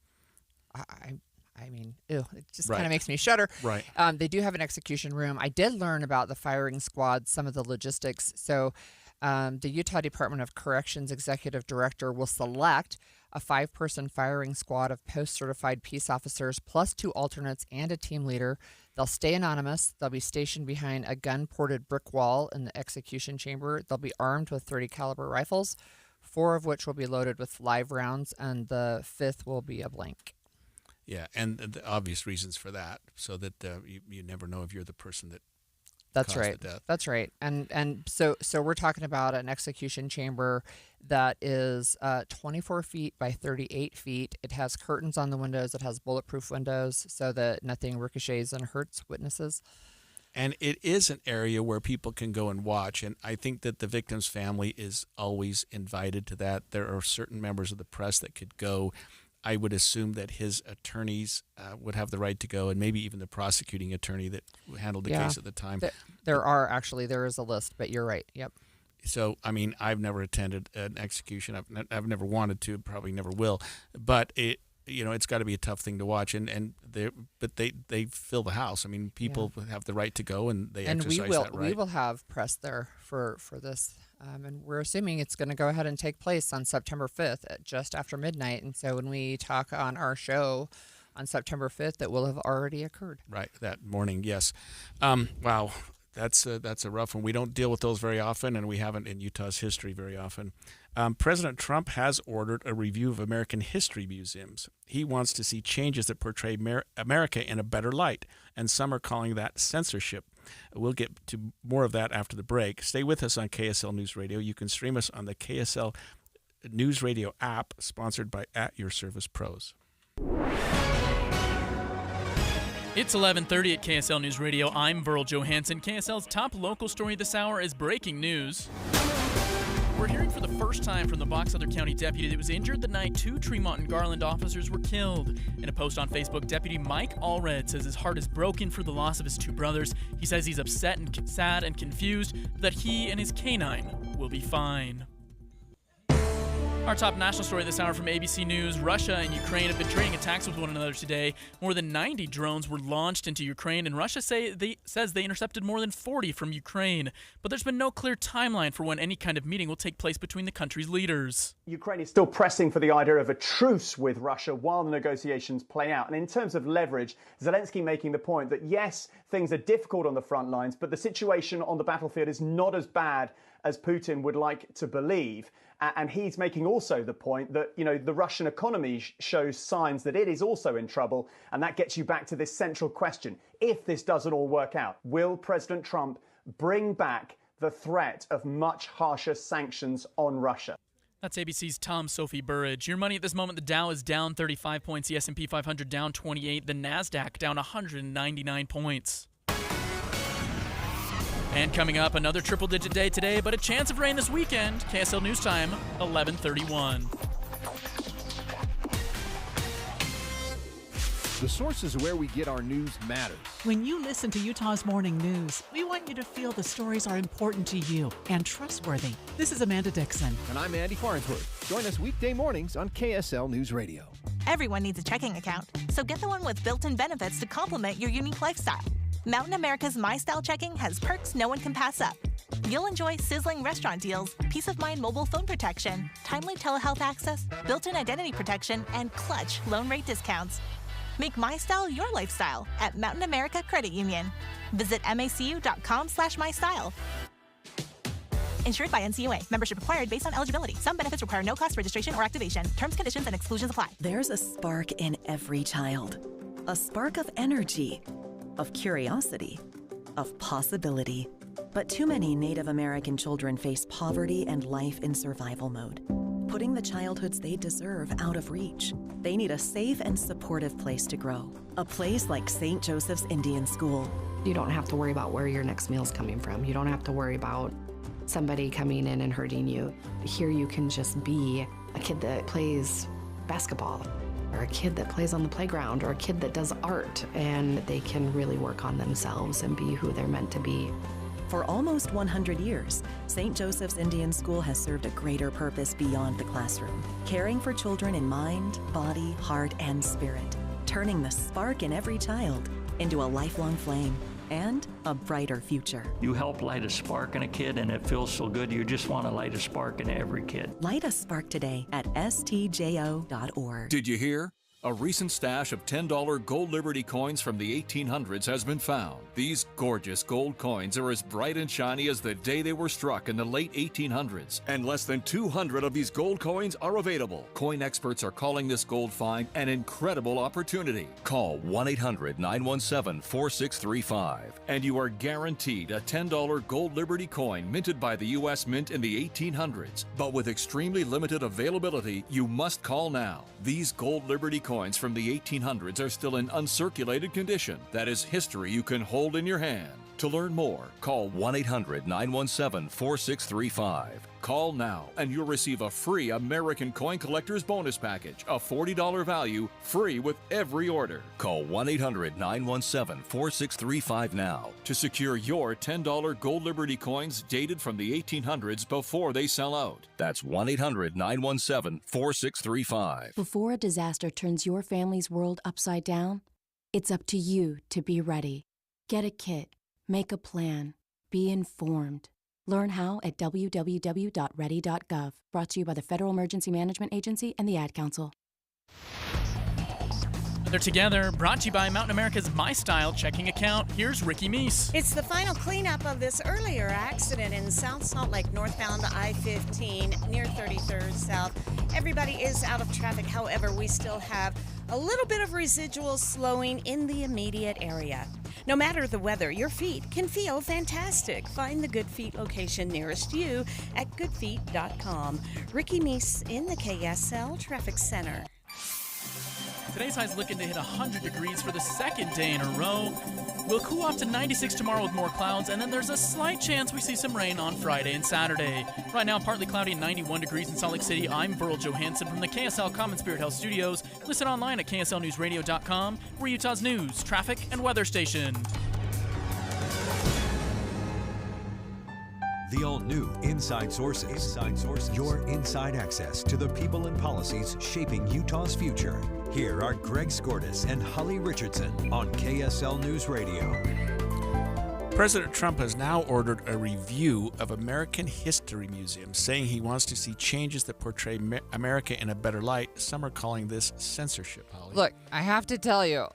I mean, ew, it just kind of makes me shudder. Right. They do have an execution room. I did learn about the firing squad, some of the logistics. So the Utah Department of Corrections Executive Director will select a 5-person firing squad of post-certified peace officers plus 2 alternates and a team leader. They'll stay anonymous. They'll be stationed behind a gun-ported brick wall in the execution chamber. They'll be armed with .30 caliber rifles, 4 of which will be loaded with live rounds, and the 5th will be a blank. Yeah, and the obvious reasons for that, so that you never know if you're the person that That's caused right. the death. That's right. And so we're talking about an execution chamber that is 24 feet by 38 feet. It has curtains on the windows. It has bulletproof windows so that nothing ricochets and hurts witnesses. And it is an area where people can go and watch. And I think that the victim's family is always invited to that. There are certain members of the press that could go. I would assume that his attorneys would have the right to go, and maybe even the prosecuting attorney that handled the case at the time. There is a list, but you're right. Yep. So, I mean, I've never attended an execution. I've never wanted to, probably never will. But it's got to be a tough thing to watch, but they fill the house. I mean, people have the right to go, and they exercise that right. We will have press there for this. And we're assuming it's going to go ahead and take place on September 5th at just after midnight. And so when we talk on our show on September 5th, it will have already occurred. Right, that morning, yes. Wow, that's a rough one. We don't deal with those very often, and we haven't in Utah's history very often. President Trump has ordered a review of American history museums. He wants to see changes that portray America in a better light, and some are calling that censorship. We'll get to more of that after the break. Stay with us on KSL News Radio. You can stream us on the KSL News Radio app, sponsored by At Your Service Pros. It's 11:30 at KSL News Radio. I'm Verl Johansson. KSL's top local story this hour is breaking news. We're hearing for the first time from the Box Elder County deputy that was injured the night 2 Tremont and Garland officers were killed. In a post on Facebook, Deputy Mike Allred says his heart is broken for the loss of his 2 brothers. He says he's upset and sad and confused, but that he and his canine will be fine. Our top national story this hour from ABC News. Russia and Ukraine have been trading attacks with one another today. More than 90 drones were launched into Ukraine, and Russia says they intercepted more than 40 from Ukraine. But there's been no clear timeline for when any kind of meeting will take place between the country's leaders. Ukraine is still pressing for the idea of a truce with Russia while the negotiations play out. And in terms of leverage, Zelensky making the point that, yes, things are difficult on the front lines, but the situation on the battlefield is not as bad as Putin would like to believe. And he's making also the point that, the Russian economy shows signs that it is also in trouble. And that gets you back to this central question. If this doesn't all work out, will President Trump bring back the threat of much harsher sanctions on Russia? That's ABC's Tom Sophie Burridge. Your money at this moment, the Dow is down 35 points, the S&P 500 down 28, the NASDAQ down 199 points. And coming up, another triple-digit day today, but a chance of rain this weekend. KSL News Time, 11:31. The sources where we get our news matters. When you listen to Utah's Morning News, we want you to feel the stories are important to you and trustworthy. This is Amanda Dixon. And I'm Andy Farnsworth. Join us weekday mornings on KSL News Radio. Everyone needs a checking account, so get the one with built-in benefits to complement your unique lifestyle. Mountain America's My Style Checking has perks no one can pass up. You'll enjoy sizzling restaurant deals, peace of mind mobile phone protection, timely telehealth access, built-in identity protection, and clutch loan rate discounts. Make My Style your lifestyle at Mountain America Credit Union. Visit macu.com/mystyle. Insured by NCUA. Membership required based on eligibility. Some benefits require no cost registration or activation. Terms, conditions, and exclusions apply. There's a spark in every child. A spark of energy, of curiosity, of possibility. But too many Native American children face poverty and life in survival mode, putting the childhoods they deserve out of reach. They need a safe and supportive place to grow. A place like St. Joseph's Indian School. You don't have to worry about where your next meal's coming from. You don't have to worry about somebody coming in and hurting you. Here you can just be a kid that plays basketball, or a kid that plays on the playground, or a kid that does art, and they can really work on themselves and be who they're meant to be. For almost 100 years, St. Joseph's Indian School has served a greater purpose beyond the classroom, caring for children in mind, body, heart, and spirit, turning the spark in every child into a lifelong flame and a brighter future. You help light a spark in a kid, and it feels so good. You just want to light a spark in every kid. Light a spark today at stjo.org. Did you hear? A recent stash of $10 gold Liberty coins from the 1800s has been found. These gorgeous gold coins are as bright and shiny as the day they were struck in the late 1800s. And less than 200 of these gold coins are available. Coin experts are calling this gold find an incredible opportunity. Call 1-800-917-4635 and you are guaranteed a $10 gold Liberty coin minted by the U.S. Mint in the 1800s. But with extremely limited availability, you must call now. These gold Liberty coins from the 1800s are still in uncirculated condition. That is history you can hold in your hand. To learn more, call 1-800-917-4635. Call now and you'll receive a free American Coin Collector's Bonus Package, a $40 value, free with every order. Call 1-800-917-4635 now to secure your $10 gold Liberty coins dated from the 1800s before they sell out. That's 1-800-917-4635. Before a disaster turns your family's world upside down, it's up to you to be ready. Get a kit, make a plan, be informed. Learn how at www.ready.gov. Brought to you by the Federal Emergency Management Agency and the Ad Council. They're together, brought to you by Mountain America's MyStyle checking account. Here's Ricky Meese. It's the final cleanup of this earlier accident in South Salt Lake, northbound I-15 near 33rd South. Everybody is out of traffic. However, we still have a little bit of residual slowing in the immediate area. No matter the weather, your feet can feel fantastic. Find the Good Feet location nearest you at goodfeet.com. Ricky Meese in the KSL Traffic Center. Today's high's looking to hit 100 degrees for the second day in a row. We'll cool off to 96 tomorrow with more clouds, and then there's a slight chance we see some rain on Friday and Saturday. Right now, partly cloudy and 91 degrees in Salt Lake City. I'm Burl Johansson from the KSL Common Spirit Health Studios. Listen online at kslnewsradio.com. We're Utah's news, traffic, and weather station. The all-new Inside Sources. Inside Sources. Your inside access to the people and policies shaping Utah's future. Here are Greg Skordas and Holly Richardson on KSL News Radio. President Trump has now ordered a review of American history museums, saying he wants to see changes that portray America in a better light. Some are calling this censorship, Holly. Look, I have to tell you,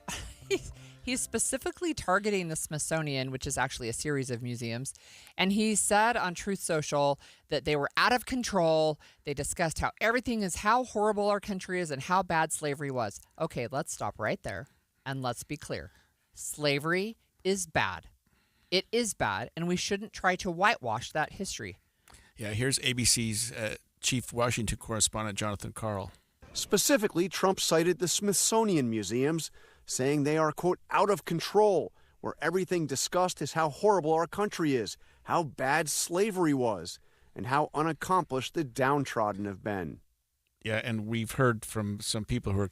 he's specifically targeting the Smithsonian, which is actually a series of museums. And he said on Truth Social that they were out of control. They discussed how horrible our country is and how bad slavery was. Okay, let's stop right there and let's be clear. Slavery is bad. It is bad, and we shouldn't try to whitewash that history. Yeah, here's ABC's chief Washington correspondent, Jonathan Karl. Specifically, Trump cited the Smithsonian museums, saying they are, quote, out of control, where everything discussed is how horrible our country is, how bad slavery was, and how unaccomplished the downtrodden have been. Yeah, and we've heard from some people who are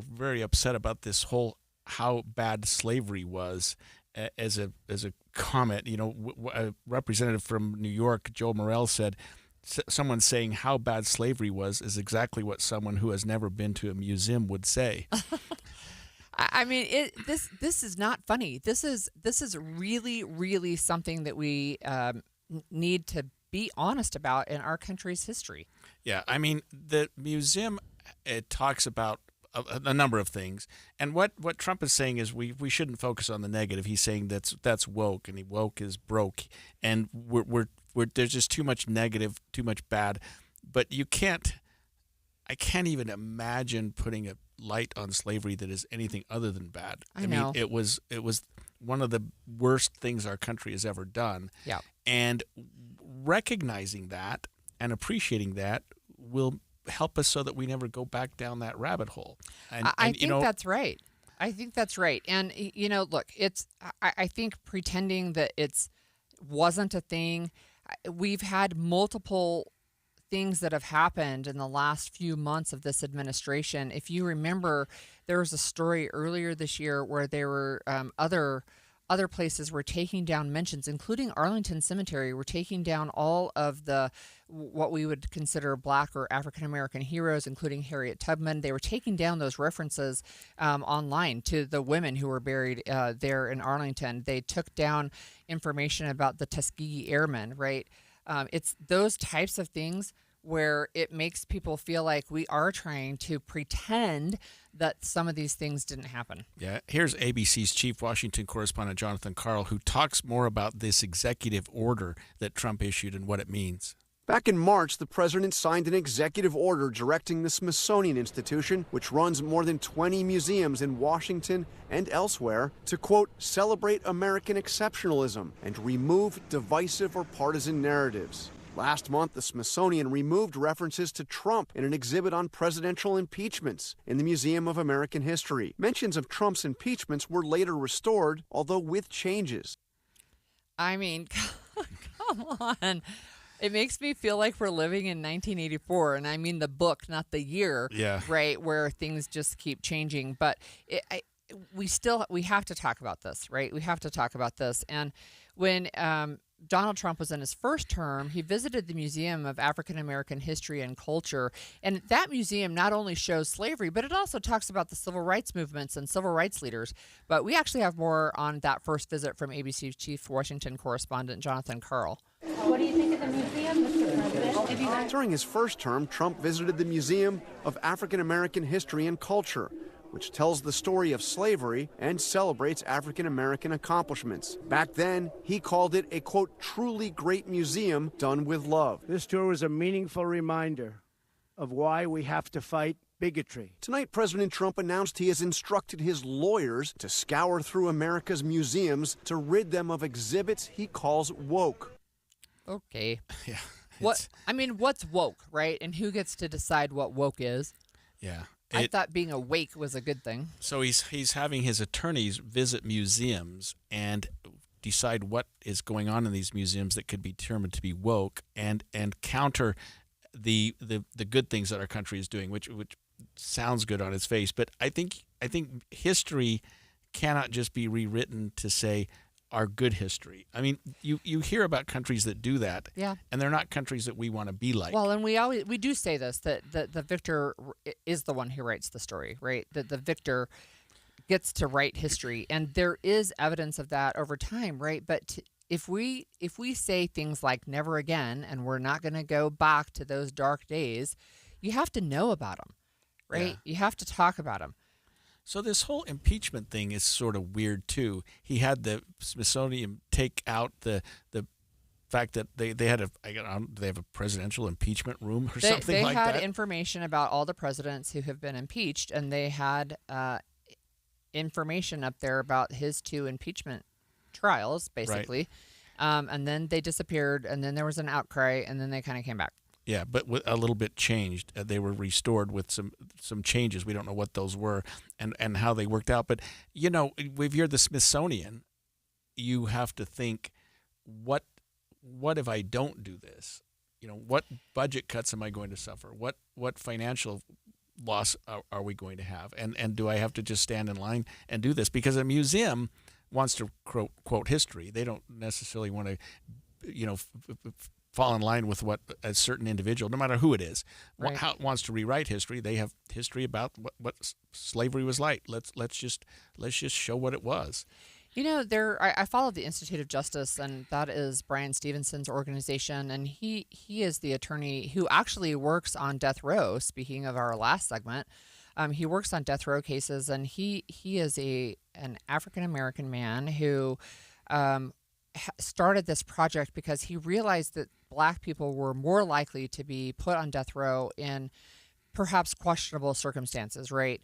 very upset about this whole how bad slavery was as a comment. You know, a representative from New York, Joe Morrell, said someone saying how bad slavery was is exactly what someone who has never been to a museum would say. I mean, this is not funny. This is really, really something that we need to be honest about in our country's history. Yeah, I mean, the museum, it talks about a number of things. And what Trump is saying is we shouldn't focus on the negative. He's saying that's woke, and woke is broke, and we're there's just too much negative, too much bad. But I can't even imagine putting a light on slavery that is anything other than bad. I know. mean, it was one of the worst things our country has ever done. Yeah. And recognizing that and appreciating that will help us so that we never go back down that rabbit hole. And I think that's right. I think that's right. And look, I think pretending that it wasn't a thing. We've had multiple things that have happened in the last few months of this administration. If you remember, there was a story earlier this year where there were other places were taking down mentions, including Arlington Cemetery, were taking down all of what we would consider Black or African American heroes, including Harriet Tubman. They were taking down those references online to the women who were buried there in Arlington. They took down information about the Tuskegee Airmen, right? It's those types of things where it makes people feel like we are trying to pretend that some of these things didn't happen. Yeah. Here's ABC's chief Washington correspondent, Jonathan Karl, who talks more about this executive order that Trump issued and what it means. Back in March, the president signed an executive order directing the Smithsonian Institution, which runs more than 20 museums in Washington and elsewhere, to, quote, celebrate American exceptionalism and remove divisive or partisan narratives. Last month, the Smithsonian removed references to Trump in an exhibit on presidential impeachments in the Museum of American History. Mentions of Trump's impeachments were later restored, although with changes. I mean, come on. It makes me feel like we're living in 1984, and I mean the book, not the year, right, where things just keep changing. But we have to talk about this, right? We have to talk about this. And when Donald Trump was in his first term, he visited the Museum of African American History and Culture. And that museum not only shows slavery, but it also talks about the civil rights movements and civil rights leaders. But we actually have more on that first visit from ABC's chief Washington correspondent, Jonathan Karl. What do you think of the museum, Mr. President? During his first term, Trump visited the Museum of African American History and Culture, which tells the story of slavery and celebrates African American accomplishments. Back then, he called it a, quote, truly great museum done with love. This tour was a meaningful reminder of why we have to fight bigotry. Tonight, President Trump announced he has instructed his lawyers to scour through America's museums to rid them of exhibits he calls woke. Okay. Yeah. What's woke, right? And who gets to decide what woke is? Yeah. I thought being awake was a good thing. So he's having his attorneys visit museums and decide what is going on in these museums that could be determined to be woke, and counter the good things that our country is doing, which sounds good on its face. But I think history cannot just be rewritten to say our good history. I mean, you hear about countries that do that, yeah, and they're not countries that we want to be like. Well, and we do say this, that the victor is the one who writes the story, right? That the victor gets to write history, and there is evidence of that over time, right? But if we say things like never again, and we're not going to go back to those dark days, you have to know about them, right? Yeah. You have to talk about them. So this whole impeachment thing is sort of weird too. He had the Smithsonian take out the fact that they have a presidential impeachment room or something like that. They had information about all the presidents who have been impeached, and they had information up there about his 2 impeachment trials, basically. Right. And then they disappeared, and then there was an outcry, and then they kind of came back. Yeah, but with a little bit changed. They were restored with some changes. We don't know what those were and how they worked out. But, if you're the Smithsonian, you have to think, what if I don't do this? What budget cuts am I going to suffer? What financial loss are we going to have? And do I have to just stand in line and do this? Because a museum wants to quote history. They don't necessarily want to, fall in line with what a certain individual, no matter who it is, right, wants to rewrite history. They have history about what slavery was like. Let's just show what it was. I follow the Institute of Justice, and that is Brian Stevenson's organization, and he is the attorney who actually works on death row. Speaking of our last segment, He works on death row cases, and he is an African American man who started this project because he realized that Black people were more likely to be put on death row in perhaps questionable circumstances, right?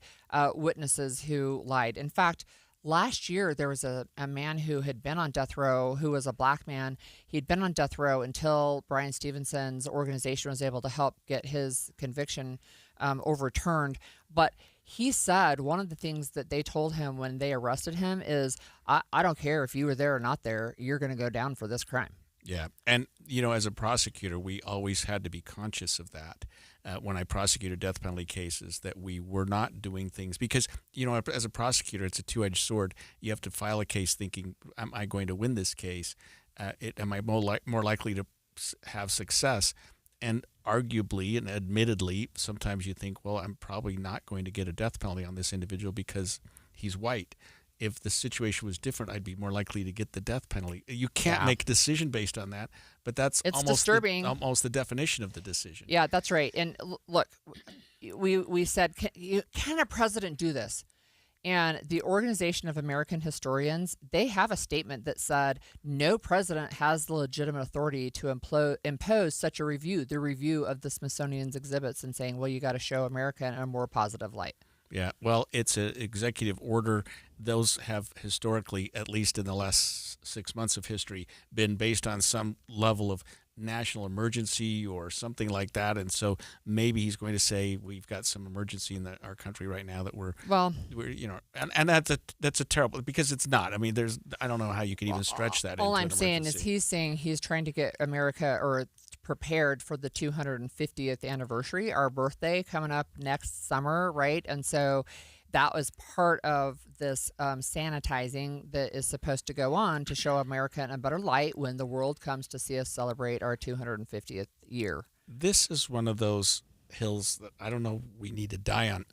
Witnesses who lied. In fact, last year, there was a man who had been on death row who was a Black man. He'd been on death row until Brian Stevenson's organization was able to help get his conviction overturned. But he said one of the things that they told him when they arrested him is, I don't care if you were there or not there, you're going to go down for this crime. Yeah. And, as a prosecutor, we always had to be conscious of that when I prosecuted death penalty cases, that we were not doing things because, as a prosecutor, it's a two-edged sword. You have to file a case thinking, am I going to win this case? Am I more likely to have success? And arguably and admittedly, sometimes you think, well, I'm probably not going to get a death penalty on this individual because he's white. If the situation was different, I'd be more likely to get the death penalty. You can't make a decision based on that, but it's almost disturbing. Almost the definition of the decision. Yeah, that's right. And look, we said, can a president do this? And the Organization of American Historians, they have a statement that said no president has the legitimate authority to impose such a review, the review of the Smithsonian's exhibits, and saying, well, you got to show America in a more positive light. Yeah, well, it's an executive order. Those have historically, at least in the last 6 months of history, been based on some level of national emergency or something like that. And so maybe he's going to say we've got some emergency in our country right now that we're and that's a terrible, because it's not. I mean, I don't know how you could even stretch that. All I'm saying is he's saying he's trying to get America prepared for the 250th anniversary, our birthday coming up next summer, right? And so that was part of this sanitizing that is supposed to go on to show America in a better light when the world comes to see us celebrate our 250th year. This is one of those hills that I don't know we need to die on.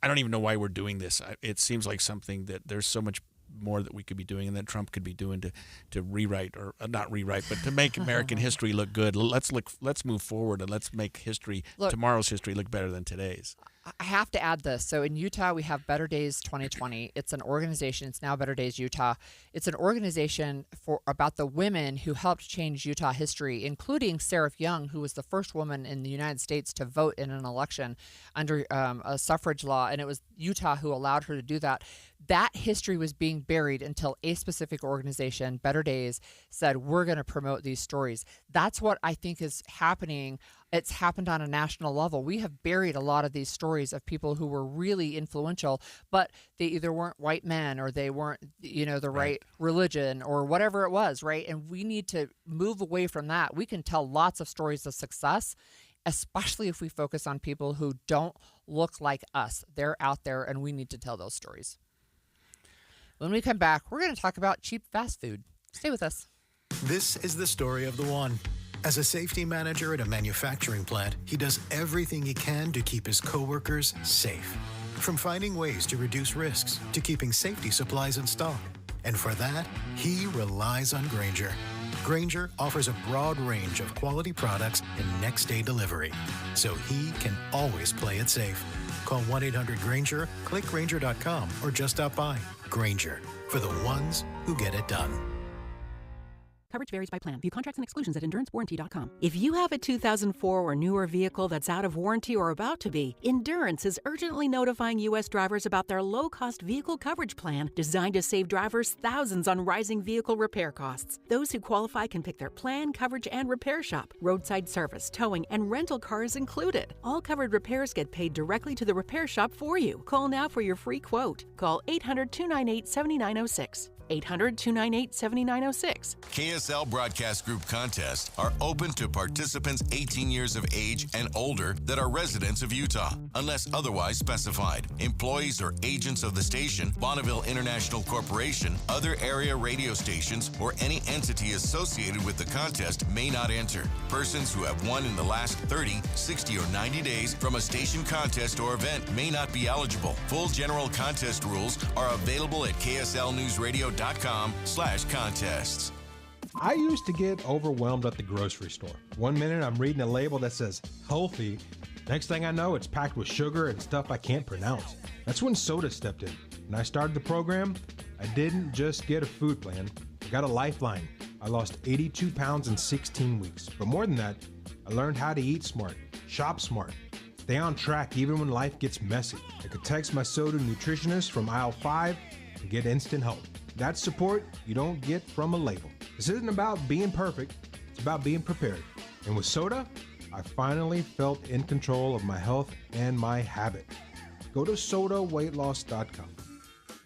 I don't even know why we're doing this. It seems like something that there's so much more that we could be doing and that Trump could be doing to rewrite, or not rewrite, but to make American history look good. Let's move forward and let's make tomorrow's history look better than today's. I have to add this. So in Utah, we have Better Days 2020. It's an organization. It's now Better Days Utah. It's an organization about the women who helped change Utah history, including Seraph Young, who was the first woman in the United States to vote in an election under a suffrage law. And it was Utah who allowed her to do that. That history was being buried until a specific organization, Better Days, said, we're going to promote these stories. That's what I think is happening. It's happened on a national level. We have buried a lot of these stories of people who were really influential, but they either weren't white men or they weren't, the right religion or whatever it was, right? And we need to move away from that. We can tell lots of stories of success, especially if we focus on people who don't look like us. They're out there, and we need to tell those stories. When we come back, we're going to talk about cheap fast food. Stay with us. This is the story of the one. As a safety manager at a manufacturing plant, he does everything he can to keep his coworkers safe. From finding ways to reduce risks to keeping safety supplies in stock. And for that, he relies on Grainger. Grainger offers a broad range of quality products and next-day delivery, so he can always play it safe. Call 1-800-GRAINGER, click Grainger.com, or just stop by. Grainger, for the ones who get it done. Coverage varies by plan. View contracts and exclusions at EnduranceWarranty.com. If you have a 2004 or newer vehicle that's out of warranty or about to be, Endurance is urgently notifying U.S. drivers about their low-cost vehicle coverage plan designed to save drivers thousands on rising vehicle repair costs. Those who qualify can pick their plan, coverage, and repair shop. Roadside service, towing, and rental cars included. All covered repairs get paid directly to the repair shop for you. Call now for your free quote. Call 800-298-7906. 800-298-7906. KSL Broadcast Group contests are open to participants 18 years of age and older that are residents of Utah, unless otherwise specified. Employees or agents of the station, Bonneville International Corporation, other area radio stations, or any entity associated with the contest may not enter. Persons who have won in the last 30, 60, or 90 days from a station contest or event may not be eligible. Full general contest rules are available at KSLNewsRadio.com/contests. I used to get overwhelmed at the grocery store. One minute I'm reading a label that says healthy, Next thing I know, it's packed with sugar and stuff I can't pronounce. That's when Soda stepped in. When I started the program, I didn't just get a food plan, I got a lifeline. I lost 82 pounds in 16 weeks. But more than that, I learned how to eat smart, shop smart, stay on track even when life gets messy. I could text my Soda nutritionist from aisle 5 and get instant help. That's support you don't get from a label. This isn't about being perfect, it's about being prepared. And with Soda, I finally felt in control of my health and my habit. Go to sodaweightloss.com.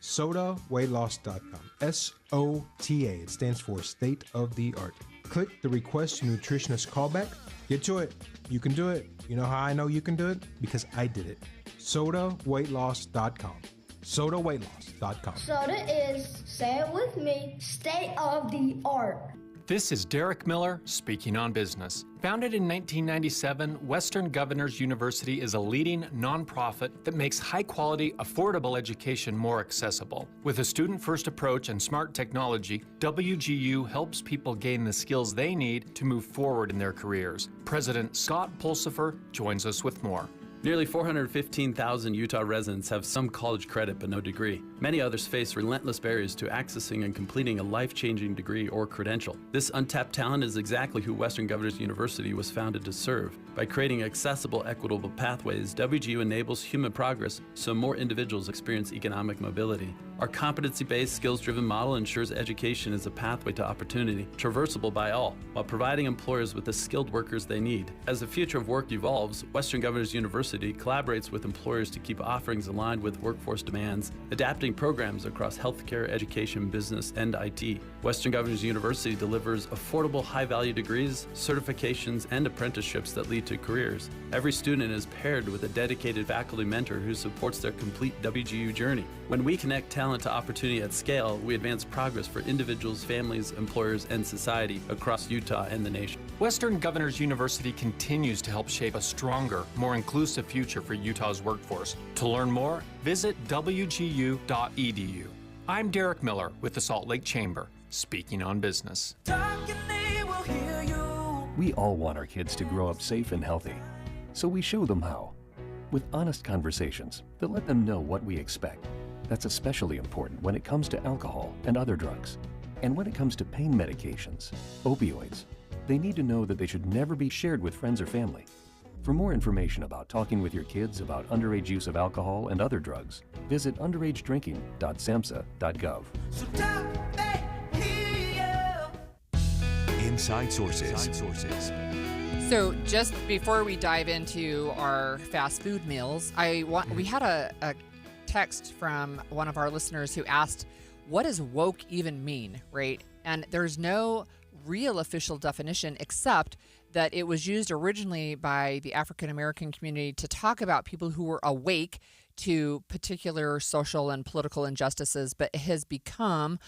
sodaweightloss.com. SOTA. It stands for State of the Art. Click the Request Nutritionist callback. Get to it. You can do it. You know how I know you can do it? Because I did it. sodaweightloss.com. sodaweightloss.com. Soda is, say it with me, state of the art. This is Derek Miller speaking on business. Founded in 1997, Western Governors University is a leading nonprofit that makes high-quality, affordable education more accessible. With a student-first approach and smart technology, WGU helps people gain the skills they need to move forward in their careers. President Scott Pulsifer joins us with more. Nearly 415,000 Utah residents have some college credit but no degree. Many others face relentless barriers to accessing and completing a life-changing degree or credential. This untapped talent is exactly who Western Governors University was founded to serve. By creating accessible, equitable pathways, WGU enables human progress so more individuals experience economic mobility. Our competency-based, skills-driven model ensures education is a pathway to opportunity, traversable by all, while providing employers with the skilled workers they need. As the future of work evolves, Western Governors University collaborates with employers to keep offerings aligned with workforce demands, adapting programs across healthcare, education, business, and IT. Western Governors University delivers affordable, high-value degrees, certifications, and apprenticeships that lead to careers. Every student is paired with a dedicated faculty mentor who supports their complete WGU journey. When we connect talent to opportunity at scale, we advance progress for individuals, families, employers, and society across Utah and the nation. Western Governors University continues to help shape a stronger, more inclusive future for Utah's workforce. To learn more, visit wgu.edu. I'm Derek Miller with the Salt Lake Chamber, speaking on business. We all want our kids to grow up safe and healthy, so we show them how. With honest conversations that let them know what we expect. That's especially important when it comes to alcohol and other drugs. And when it comes to pain medications, opioids, they need to know that they should never be shared with friends or family. For more information about talking with your kids about underage use of alcohol and other drugs, visit underagedrinking.samhsa.gov. Inside Sources. So just before we dive into our fast food meals, we had a text from one of our listeners who asked, what does woke even mean, right? And there's no real official definition except that it was used originally by the African American community to talk about people who were awake to particular social and political injustices, but it has become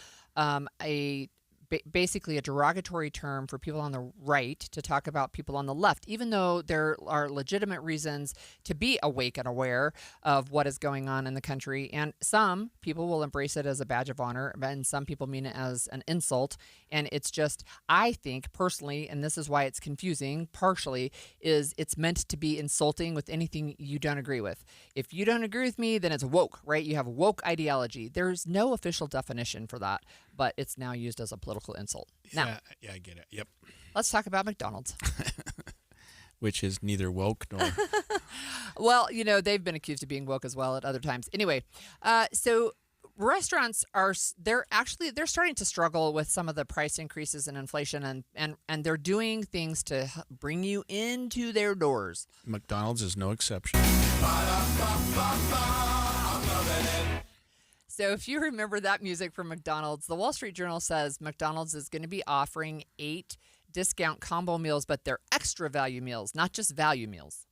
basically a derogatory term for people on the right to talk about people on the left, even though there are legitimate reasons to be awake and aware of what is going on in the country. And some people will embrace it as a badge of honor, and some people mean it as an insult. And it's just, I think personally, and this is why it's confusing partially, is it's meant to be insulting with anything you don't agree with. If you don't agree with me, then it's woke, right? You have woke ideology. There's no official definition for that, but it's now used as a political insult. Now, yeah, I get it. Yep. Let's talk about McDonald's. Which is neither woke nor... Well, they've been accused of being woke as well at other times. Anyway, so restaurants they're starting to struggle with some of the price increases and inflation, and they're doing things to bring you into their doors. McDonald's is no exception. So if you remember that music from McDonald's, the Wall Street Journal says McDonald's is going to be offering 8 discount combo meals, but they're extra value meals, not just value meals.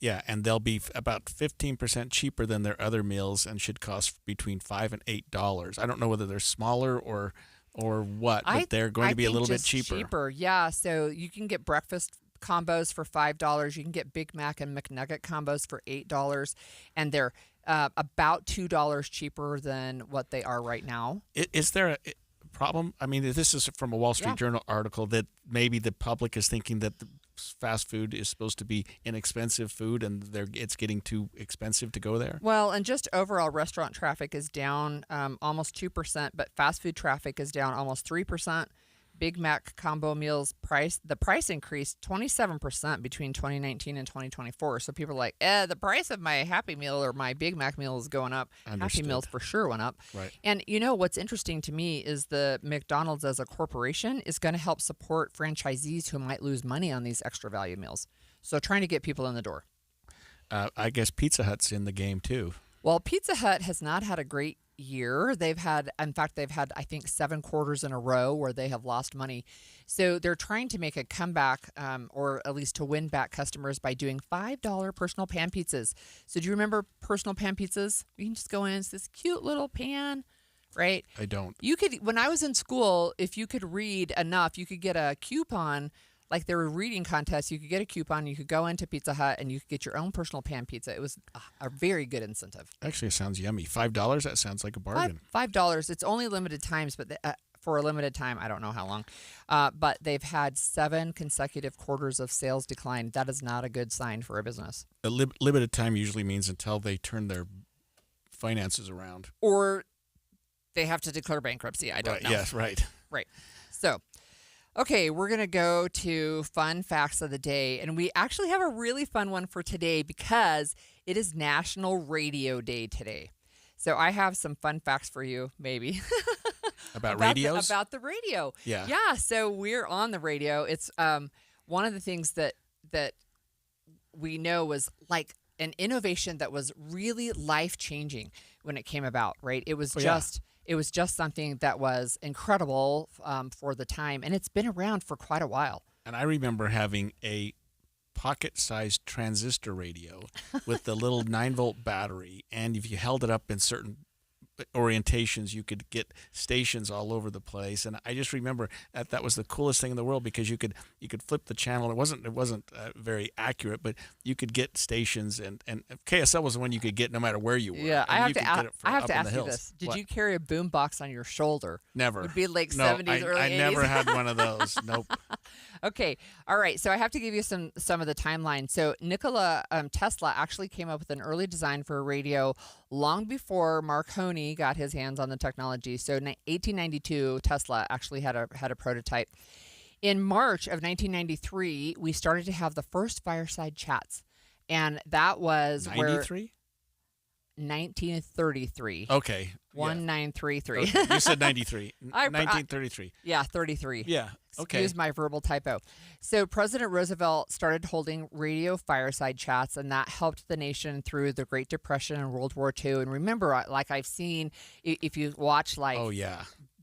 Yeah, and they'll be about 15% cheaper than their other meals and should cost between $5 and $8. I don't know whether they're smaller or what, but they're going to be a little bit cheaper. Yeah, so you can get breakfast combos for $5. You can get Big Mac and McNugget combos for $8, and they're about $2 cheaper than what they are right now. Is there a problem? I mean, this is from a Wall Street Journal article that maybe the public is thinking that fast food is supposed to be inexpensive food, and it's getting too expensive to go there? Well, and just overall restaurant traffic is down almost 2%, but fast food traffic is down almost 3%. Big Mac combo meals price increased 27% between 2019 and 2024. So people are like, the price of my Happy Meal or my Big Mac meal is going up. Understood. Happy Meals for sure went up. Right. And what's interesting to me is the McDonald's as a corporation is going to help support franchisees who might lose money on these extra value meals. So trying to get people in the door. I guess Pizza Hut's in the game too. Well, Pizza Hut has not had a great year. They've had, I think, 7 quarters in a row where they have lost money. So they're trying to make a comeback, or at least to win back customers by doing $5 personal pan pizzas. So do you remember personal pan pizzas? You can just go in, it's this cute little pan, right? I don't. You could, when I was in school, if you could read enough, you could get a coupon. Like there were reading contests, you could get a coupon, you could go into Pizza Hut, and you could get your own personal pan pizza. It was a very good incentive. Actually, it sounds yummy. $5? That sounds like a bargain. $5. It's only limited times, but for a limited time, I don't know how long. But they've had 7 consecutive quarters of sales decline. That is not a good sign for a business. A limited time usually means until they turn their finances around. Or they have to declare bankruptcy. I don't know. Yes, right. Right. So, okay, we're going to go to fun facts of the day. And we actually have a really fun one for today because it is National Radio Day today. So I have some fun facts for you, maybe. About radios? About the radio. Yeah. Yeah, so we're on the radio. It's one of the things that we know was like an innovation that was really life-changing when it came about, right? It was It was just something that was incredible for the time, and it's been around for quite a while. And I remember having a pocket-sized transistor radio with the little 9-volt battery, and if you held it up in certain orientations, you could get stations all over the place. And I just remember that was the coolest thing in the world because you could flip the channel. It wasn't very accurate, but you could get stations, and KSL was the one you could get no matter where you were. Yeah, I have to ask you hills. this. Did What? you carry a boom box on your shoulder? Never. Would be like No, 70s, early 80s. I never had one of those. Nope. Okay. All right. So I have to give you some of the timeline. So Nikola Tesla actually came up with an early design for a radio long before Marconi got his hands on the technology. So 1892, Tesla actually had a prototype. In March of 1993, we started to have the first fireside chats, and that was 93? 1933. Okay. 1933. Okay. You said 93. 1933. Yeah, 33. Yeah. Okay. Excuse my verbal typo. So President Roosevelt started holding radio fireside chats, and that helped the nation through the Great Depression and World War II. And remember, like I've seen, if you watch like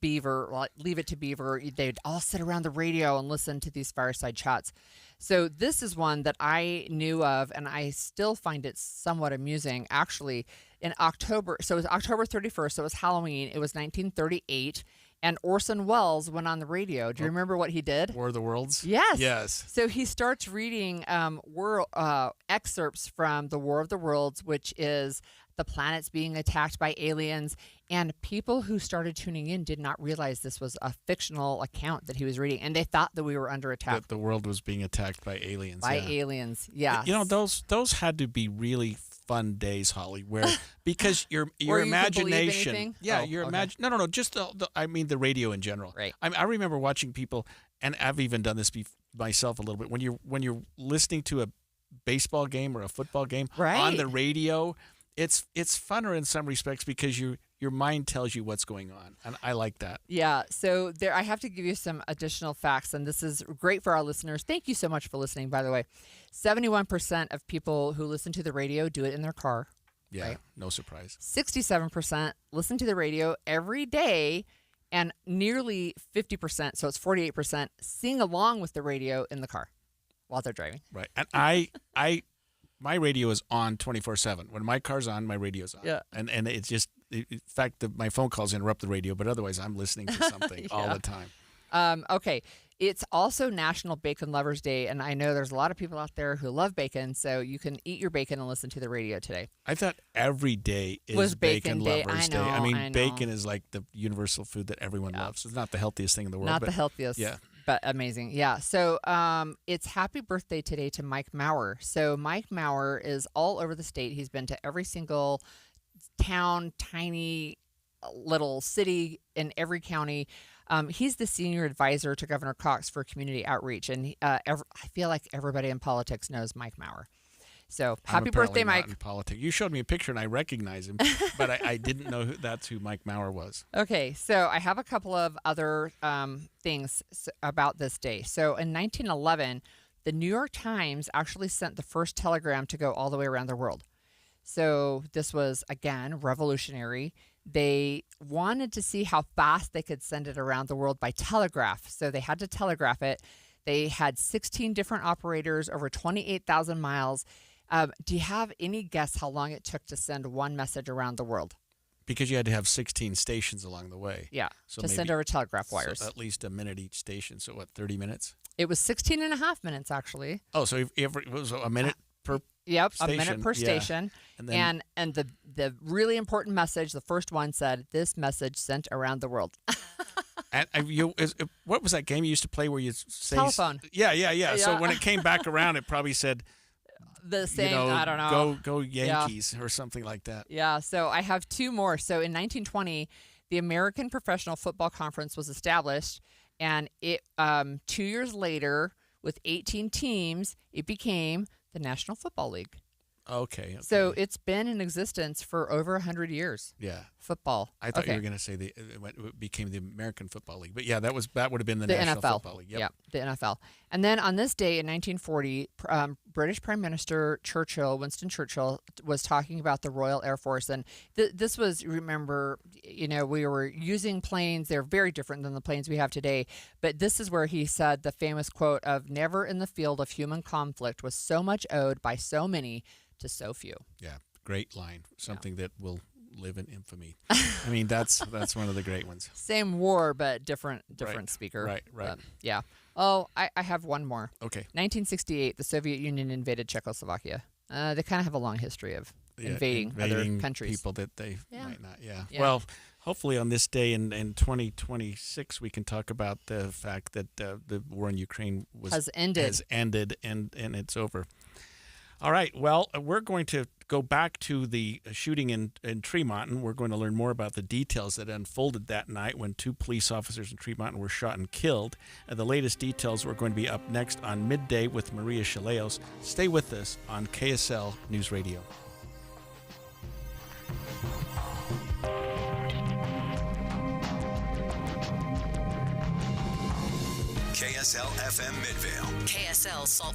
Beaver, like Leave It to Beaver, they'd all sit around the radio and listen to these fireside chats. So this is one that I knew of, and I still find it somewhat amusing. Actually, in October, so it was October 31st, so it was Halloween. It was 1938, and Orson Welles went on the radio. Do you remember what he did? War of the Worlds? Yes. Yes. So he starts reading excerpts from the War of the Worlds, which is the planets being attacked by aliens. And people who started tuning in did not realize this was a fictional account that he was reading, and they thought that we were under attack. That the world was being attacked by aliens. Aliens, yeah. You know, those had to be really fun days, Holly, where because your imagination, no, just the radio in general. Right. I remember watching people, and I've even done this myself a little bit. When you're listening to a baseball game or a football game on the radio, it's funner in some respects because your mind tells you what's going on, and I like that. Yeah, so there I have to give you some additional facts, and this is great for our listeners. Thank you so much for listening, by the way. 71% of people who listen to the radio do it in their car. Yeah, right? No surprise. 67% listen to the radio every day, and nearly 50%, so it's 48%, sing along with the radio in the car while they're driving. Right, and my radio is on 24/7. When my car's on, my radio's on. Yeah. And it's just, in fact, my phone calls interrupt the radio, but otherwise I'm listening to something all the time. Okay. It's also National Bacon Lovers Day, and I know there's a lot of people out there who love bacon, so you can eat your bacon and listen to the radio today. I thought every day is Bacon Lovers Day. I mean, bacon is like the universal food that everyone loves. It's not the healthiest thing in the world. Not the healthiest. Yeah. But amazing. Yeah. So it's happy birthday today to Mike Maurer. So Mike Maurer is all over the state. He's been to every single town, tiny little city in every county. He's the senior advisor to Governor Cox for community outreach. And I feel like everybody in politics knows Mike Maurer. So happy birthday, Mike. Not in politics. You showed me a picture and I recognize him, but I didn't know that's who Mike Maurer was. Okay, so I have a couple of other things about this day. So in 1911, the New York Times actually sent the first telegram to go all the way around the world. So this was, again, revolutionary. They wanted to see how fast they could send it around the world by telegraph. So they had to telegraph it. They had 16 different operators over 28,000 miles. Do you have any guess how long it took to send one message around the world? Because you had to have 16 stations along the way. Yeah, so to send over telegraph wires. So at least a minute each station. So what, 30 minutes? It was 16 and a half minutes, actually. Oh, so it was a minute per Yep, station. a minute per station. And the really important message, the first one said, "This message sent around the world." And what was that game you used to play where you say... Telephone. Yeah. So when it came back around, it probably said... The same, I don't know. Go Yankees or something like that. Yeah, so I have two more. So in 1920, the American Professional Football Conference was established, and it 2 years later, with 18 teams, it became the National Football League. Okay. So it's been in existence for over 100 years. Yeah. Football. I thought you were going to say it became the American Football League. But yeah, that would have been the National NFL. Football League. Yep. Yeah, the NFL. And then on this day in 1940, British Prime Minister Winston Churchill, was talking about the Royal Air Force. And this was, remember, we were using planes. They're very different than the planes we have today. But this is where he said the famous quote of, "Never in the field of human conflict was so much owed by so many to so few." Yeah, great line. Something that will live in infamy. I mean, that's one of the great ones. Same war, but different speaker. Right. But, yeah. Oh, I have one more. Okay. 1968, the Soviet Union invaded Czechoslovakia. They kind of have a long history of invading other countries. People that they might not. Yeah. Well, hopefully on this day in 2026, we can talk about the fact that the war in Ukraine has ended and it's over. All right. Well, we're going to go back to the shooting in Tremont, and we're going to learn more about the details that unfolded that night when 2 police officers in Tremont were shot and killed. The latest details are going to be up next on Midday with Maria Chaleos. Stay with us on KSL News Radio. KSL FM Midvale. KSL Salt